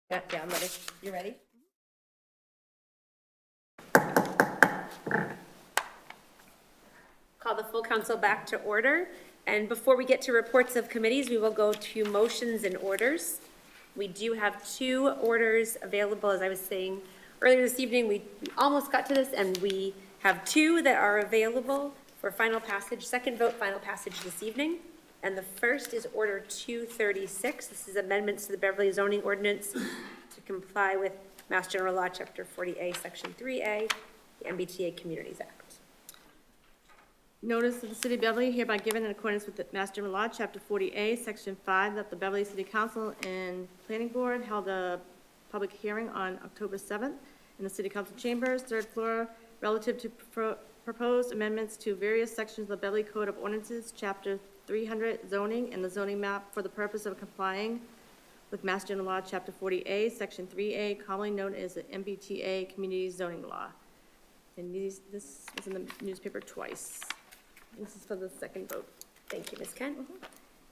Yeah, I'm ready. You ready? Call the full council back to order. And before we get to reports of committees, we will go to motions and orders. We do have 2 orders available. As I was saying earlier this evening, we almost got to this, and we have 2 that are available for final passage, second vote, final passage this evening. And the first is Order 236. This is amendments to the Beverly zoning ordinance to comply with Mass General Law, Chapter 40A, Section 3A, the MBTA Communities Act. Notice of the City of Beverly hereby given in accordance with the Mass General Law, Chapter 40A, Section 5, that the Beverly City Council and Planning Board held a public hearing on October 7th in the City Council chambers, third floor, relative to proposed amendments to various sections of the Beverly Code of Ordinances, Chapter 300 zoning, and the zoning map for the purpose of complying with Mass General Law, Chapter 40A, Section 3A, commonly known as the MBTA Community Zoning Law. And this was in the newspaper twice. This is for the second vote. Thank you, Ms. Kent.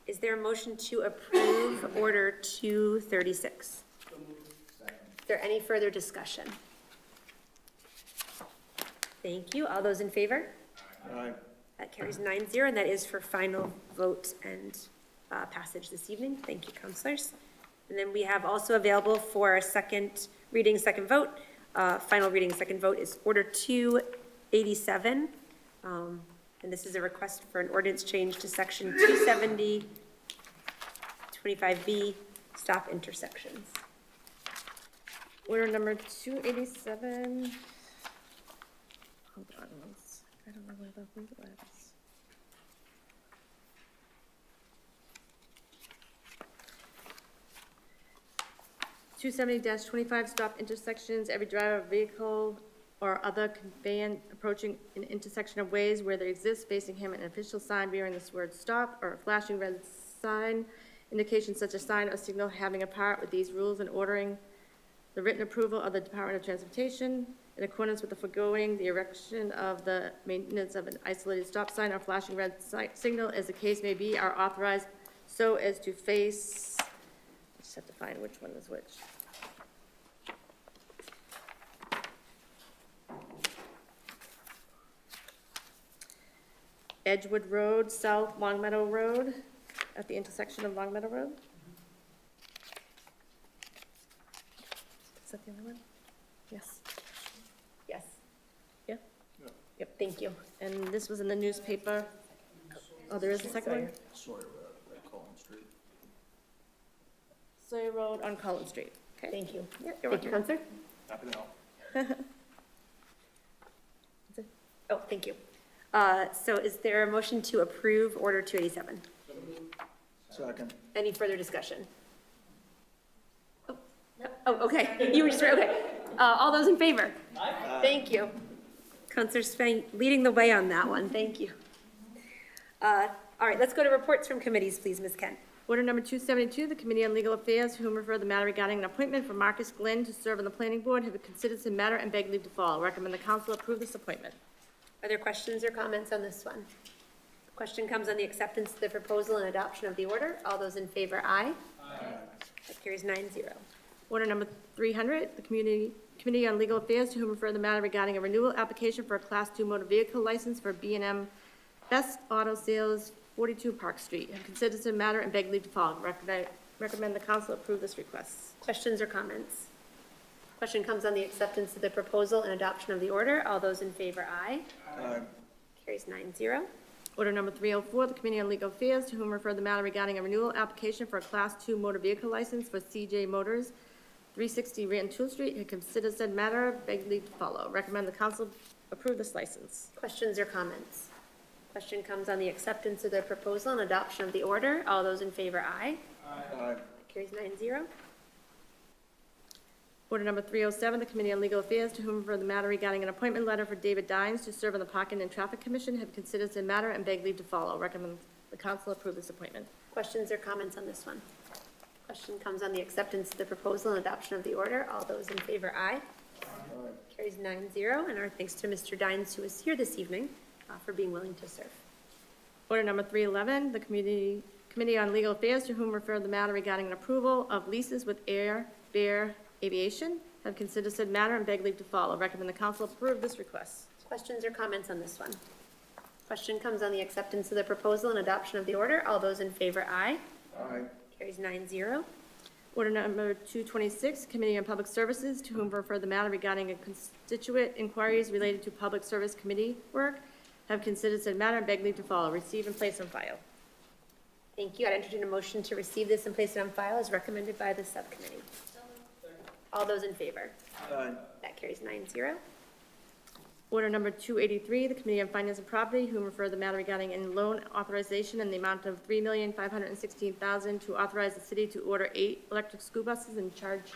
Is there a motion to approve Order 236? Is there any further discussion? Thank you. All those in favor? Aye. That carries 9-0, and that is for final vote and passage this evening. Thank you, councilors. And then we have also available for a second reading, second vote, final reading, second vote is Order 287. And this is a request for an ordinance change to Section 270, 25B, stop intersections. Order number 287. Hold on, I don't know where the vote was. 270-25, stop intersections. Every driver of vehicle or other conveyance approaching an intersection of ways where there exists facing him an official sign bearing this word stop or a flashing red sign, indication such a sign or signal having a part with these rules and ordering the written approval of the Department of Transportation. In accordance with the foregoing, the erection of the maintenance of an isolated stop sign or flashing red signal, as the case may be, are authorized so as to face, I just have to find which one is which. Edgewood Road, South Longmeadow Road, at the intersection of Longmeadow Road. Is that the only one? Yes. Yes. Yeah? Yep, thank you. And this was in the newspaper. Oh, there is a second one? Sawyer Road, Collins Street. Sawyer Road on Collins Street. Okay. Thank you. You're Thank you, welcome. Counselor. Happy to help. Oh, thank you. So is there a motion to approve Order 287? Second. Any further discussion? Oh, okay. You were just, okay. All those in favor? Aye. Thank you. Counselor Sven leading the way on that one. Thank you. All right, let's go to reports from committees, please, Ms. Kent. Order number 272, the Committee on Legal Affairs, to whom refer the matter regarding an appointment for Marcus Glenn to serve on the planning board, have considered the matter and beg leave to fall. Recommend the council approve this appointment. Are there questions or comments on this one? The question comes on the acceptance of the proposal and adoption of the order. All those in favor, aye. Aye. That carries 9-0. Order number 300, the Committee on Legal Affairs, to whom refer the matter regarding a renewal application for a Class 2 motor vehicle license for B&M Best Auto Sales, 42 Park Street. Have considered the matter and beg leave to fall. Recommend the council approve this request. Questions or comments? Question comes on the acceptance of the proposal and adoption of the order. All those in favor, aye. Aye. Carries 9-0. Order number 304, the Committee on Legal Affairs, to whom refer the matter regarding a renewal application for a Class 2 motor vehicle license for CJ Motors, 360 Rantoul Street. Have considered said matter, beg leave to follow. Recommend the council approve this license. Questions or comments? Question comes on the acceptance of the proposal and adoption of the order. All those in favor, aye. Aye. Carries 9-0. Order number 307, the Committee on Legal Affairs, to whom refer the matter regarding an appointment letter for David Dines to serve on the Parking and Traffic Commission, have considered the matter and beg leave to follow. Recommend the council approve this appointment. Questions or comments on this one? Question comes on the acceptance of the proposal and adoption of the order. All those in favor, aye. Aye. Carries 9-0, and our thanks to Mr. Dines, who is here this evening, for being willing to serve. Order number 311, the Committee on Legal Affairs, to whom refer the matter regarding an approval of leases with Air Bear Aviation, have considered said matter and beg leave to follow. Recommend the council approve this request. Questions or comments on this one? Question comes on the acceptance of the proposal and adoption of the order. All those in favor, aye. Aye. Carries 9-0. Order number 226, Committee on Public Services, to whom refer the matter regarding a constituent inquiries related to Public Service Committee work, have considered said matter and beg leave to follow. Receive and place on file. Thank you. I'd entertain a motion to receive this and place it on file as recommended by the subcommittee. All those in favor? Aye. That carries 9-0. Order number 283, the Committee on Finance and Property, whom refer the matter regarding a loan authorization in the amount of $3,516,000 to authorize the city to order 8 electric school buses and charge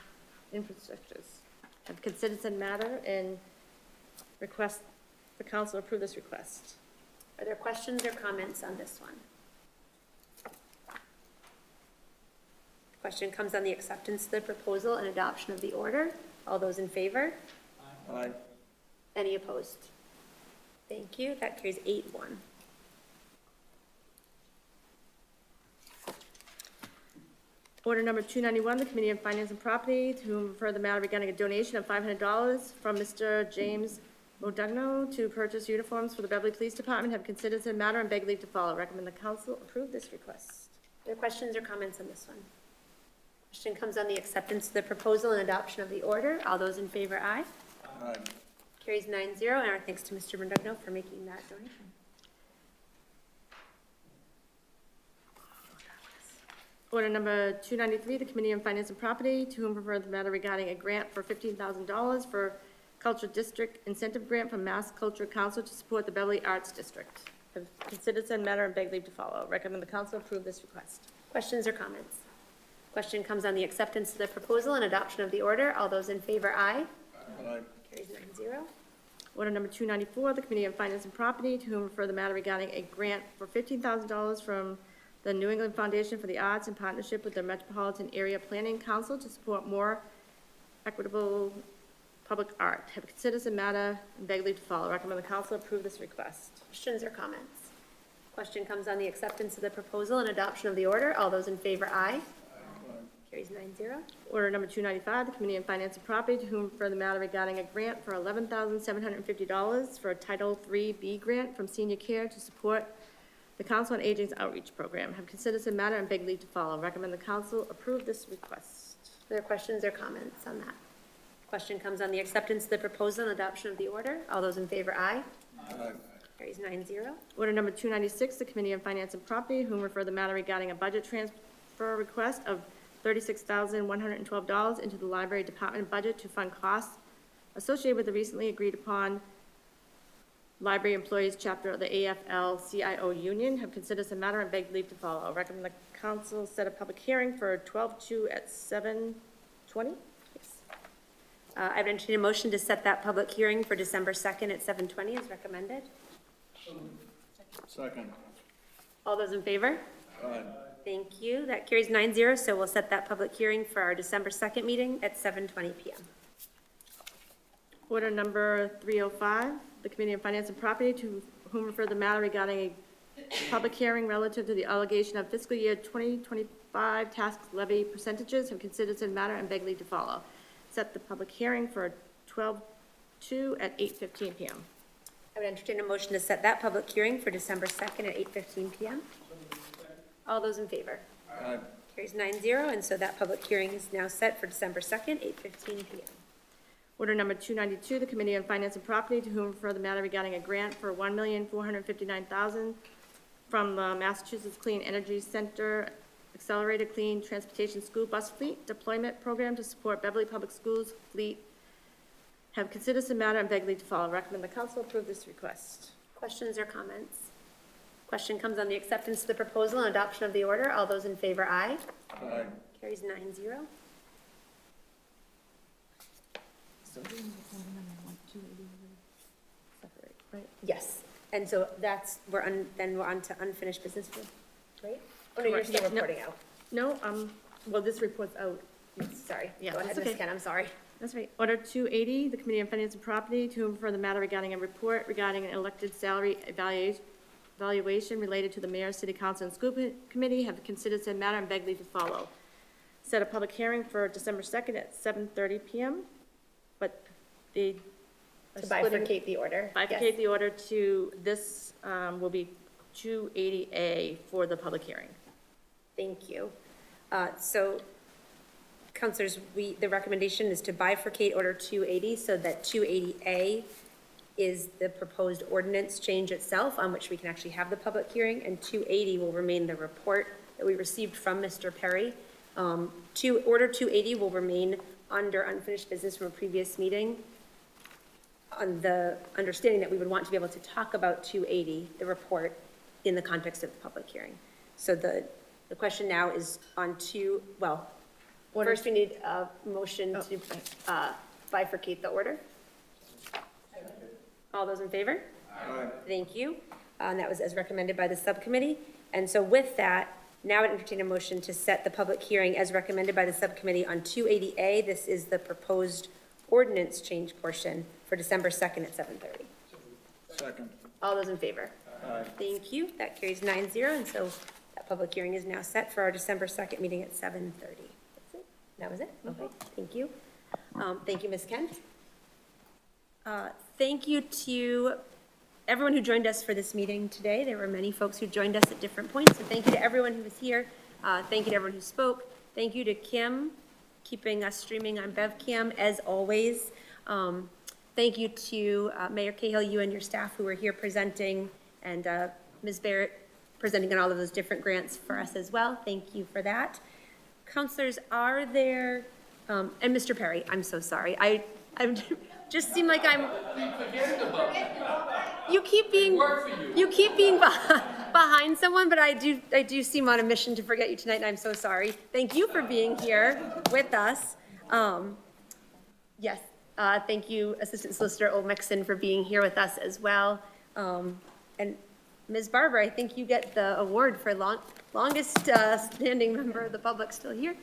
infrastructures. have considered said matter and request the council approve this request. Are there questions or comments on this one? Question comes on the acceptance of the proposal and adoption of the order. All those in favor? Aye. Any opposed? Thank you. That carries 8-1. Order number 291, the Committee on Finance and Property, to whom refer the matter regarding a donation of $500 from Mr. James Modugno to purchase uniforms for the Beverly Police Department, have considered said matter and beg leave to follow. Recommend the council approve this request. Are there questions or comments on this one? Question comes on the acceptance of the proposal and adoption of the order. All those in favor, aye. Aye. Carries 9-0, and our thanks to Mr. Modugno for making that donation. Order number 293, the Committee on Finance and Property, to whom refer the matter regarding a grant for $15,000 for Culture District Incentive Grant from Mass Culture Council to support the Beverly Arts District. Have considered said matter and beg leave to follow. Recommend the council approve this request. Questions or comments? Question comes on the acceptance of the proposal and adoption of the order. All those in favor, aye. Aye. Carries 9-0. Order number 294, the Committee on Finance and Property, to whom refer the matter regarding a grant for $15,000 from the New England Foundation for the Arts in partnership with the Metropolitan Area Planning Council to support more equitable public art. Have considered the matter and beg leave to follow. Recommend the council approve this request. Questions or comments? Question comes on the acceptance of the proposal and adoption of the order. All those in favor, aye. Carries 9-0. Order number 295, the Committee on Finance and Property, to whom refer the matter regarding a grant for $11,750 for a Title III-B grant from Senior Care to support the Council on Aging's outreach program. Have considered the matter and beg leave to follow. Recommend the council approve this request. Are there questions or comments on that? Question comes on the acceptance of the proposal and adoption of the order. All those in favor, aye. Aye. Carries 9-0. Order number 296, the Committee on Finance and Property, whom refer the matter regarding a budget transfer request of $36,112 into the library department budget to fund costs associated with the recently agreed upon library employees chapter of the AFL-CIO union. Have considered the matter and beg leave to follow. Recommend the council set a public hearing for 12/2 at 7:20. I would entertain a motion to set that public hearing for December 2nd at 7:20 as recommended. Second. All those in favor? Aye. Thank you. That carries 9-0, so we'll set that public hearing for our December 2nd meeting at 7:20 p.m. Order number 305, the Committee on Finance and Property, to whom refer the matter regarding a public hearing relative to the allegation of fiscal year 2025 tax levy percentages. Have considered said matter and beg leave to follow. Set the public hearing for 12/2 at 8:15 p.m. I would entertain a motion to set that public hearing for December 2nd at 8:15 p.m. All those in favor? Aye. Carries 9-0, and so that public hearing is now set for December 2nd, 8:15 p.m. Order number 292, the Committee on Finance and Property, to whom refer the matter regarding a grant for $1,459,000 from the Massachusetts Clean Energy Center Accelerated Clean Transportation School Bus Fleet Deployment Program to support Beverly Public Schools fleet. Have considered the matter and beg leave to follow. Recommend the council approve this request. Questions or comments? Question comes on the acceptance of the proposal and adoption of the order. All those in favor, aye. Aye. Carries 9-0. Yes, and so that's, then we're on to unfinished business, right? Oh, no, you're still Correct. reporting out. No, well, this report's out. Sorry. Yeah, Go ahead, that's Ms. okay. Ken, I'm sorry. That's right. Order 280, the Committee on Finance and Property, to whom refer the matter regarding a report regarding an elected salary evaluation related to the mayor, city council, and school committee. Have considered said matter and beg leave to follow. Set a public hearing for December 2nd at 7:30 p.m., but they To bifurcate the order. bifurcate the order to, this will be 280A for the public hearing. Thank you. So, councilors, the recommendation is to bifurcate Order 280 so that 280A is the proposed ordinance change itself on which we can actually have the public hearing, and 280 will remain the report that we received from Mr. Perry. Order 280 will remain under unfinished business from a previous meeting on the understanding that we would want to be able to talk about 280, the report, in the context of the public hearing. So the question now is on first we need a motion to bifurcate the order. All those in favor? Aye. Thank you. And that was as recommended by the subcommittee. And so with that, now I entertain a motion to set the public hearing as recommended by the subcommittee on 280A. This is the proposed ordinance change portion for December 2nd at 7:30. Second. All those in favor? Aye. Thank you. That carries 9-0, and so that public hearing is now set for our December 2nd meeting at 7:30. That's it? That was it? Okay, thank you. Thank you, Ms. Kent. Thank you to everyone who joined us for this meeting today. There were many folks who joined us at different points, so thank you to everyone who was here. Thank you to everyone who spoke. Thank you to Kim, keeping us streaming on BevCam as always. Thank you to Mayor Cahill, you and your staff who were here presenting, and Ms. Barrett presenting on all of those different grants for us as well. Thank you for that. Counselors, are there, and Mr. Perry, I'm so sorry. I just seem like I'm. You keep being behind someone, but I do seem on a mission to forget you tonight, and I'm so sorry. Thank you for being here with us. Yes, thank you, Assistant Solicitor Olmexon, for being here with us as well. And Ms. Barber, I think you get the award for longest standing member of the public still here.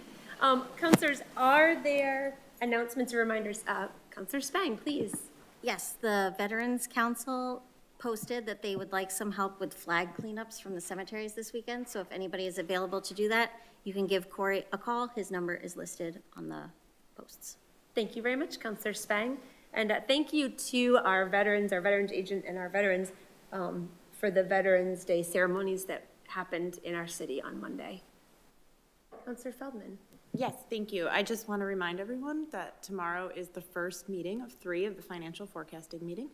Counselors, are there announcements or reminders? Counselor Spang, please. Yes, the Veterans Council posted that they would like some help with flag cleanups from the cemeteries this weekend. So if anybody is available to do that, you can give Corey a call. His number is listed on the posts. Thank you very much, Counselor Spang. And thank you to our veterans agent, and our veterans for the Veterans Day ceremonies that happened in our city on Monday. Counselor Feldman. Yes, thank you. I just want to remind everyone that tomorrow is the first meeting of 3 of the financial forecasting meeting,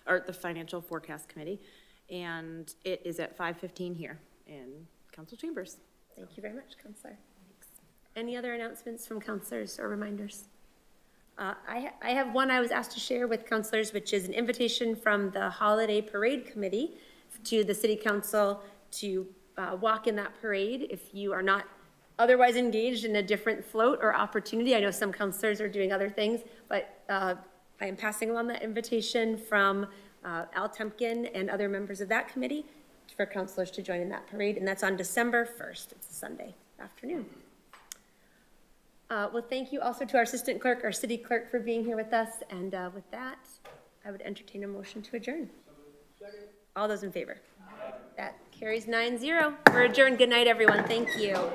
or the Financial Forecast Committee, and it is at 5:15 here in council chambers. Thank you very much, Counselor. Thanks. Any other announcements from counselors or reminders? I have one I was asked to share with counselors, which is an invitation from the Holiday Parade Committee to the City Council to walk in that parade if you are not otherwise engaged in a different float or opportunity. I know some counselors are doing other things, but I am passing along that invitation from Al Temkin and other members of that committee for counselors to join in that parade, and that's on December 1st. It's a Sunday afternoon. Well, thank you also to our assistant clerk, our city clerk, for being here with us, and with that, I would entertain a motion to adjourn. All those in favor? That carries 9-0. We're adjourned. Good night, everyone. Thank you.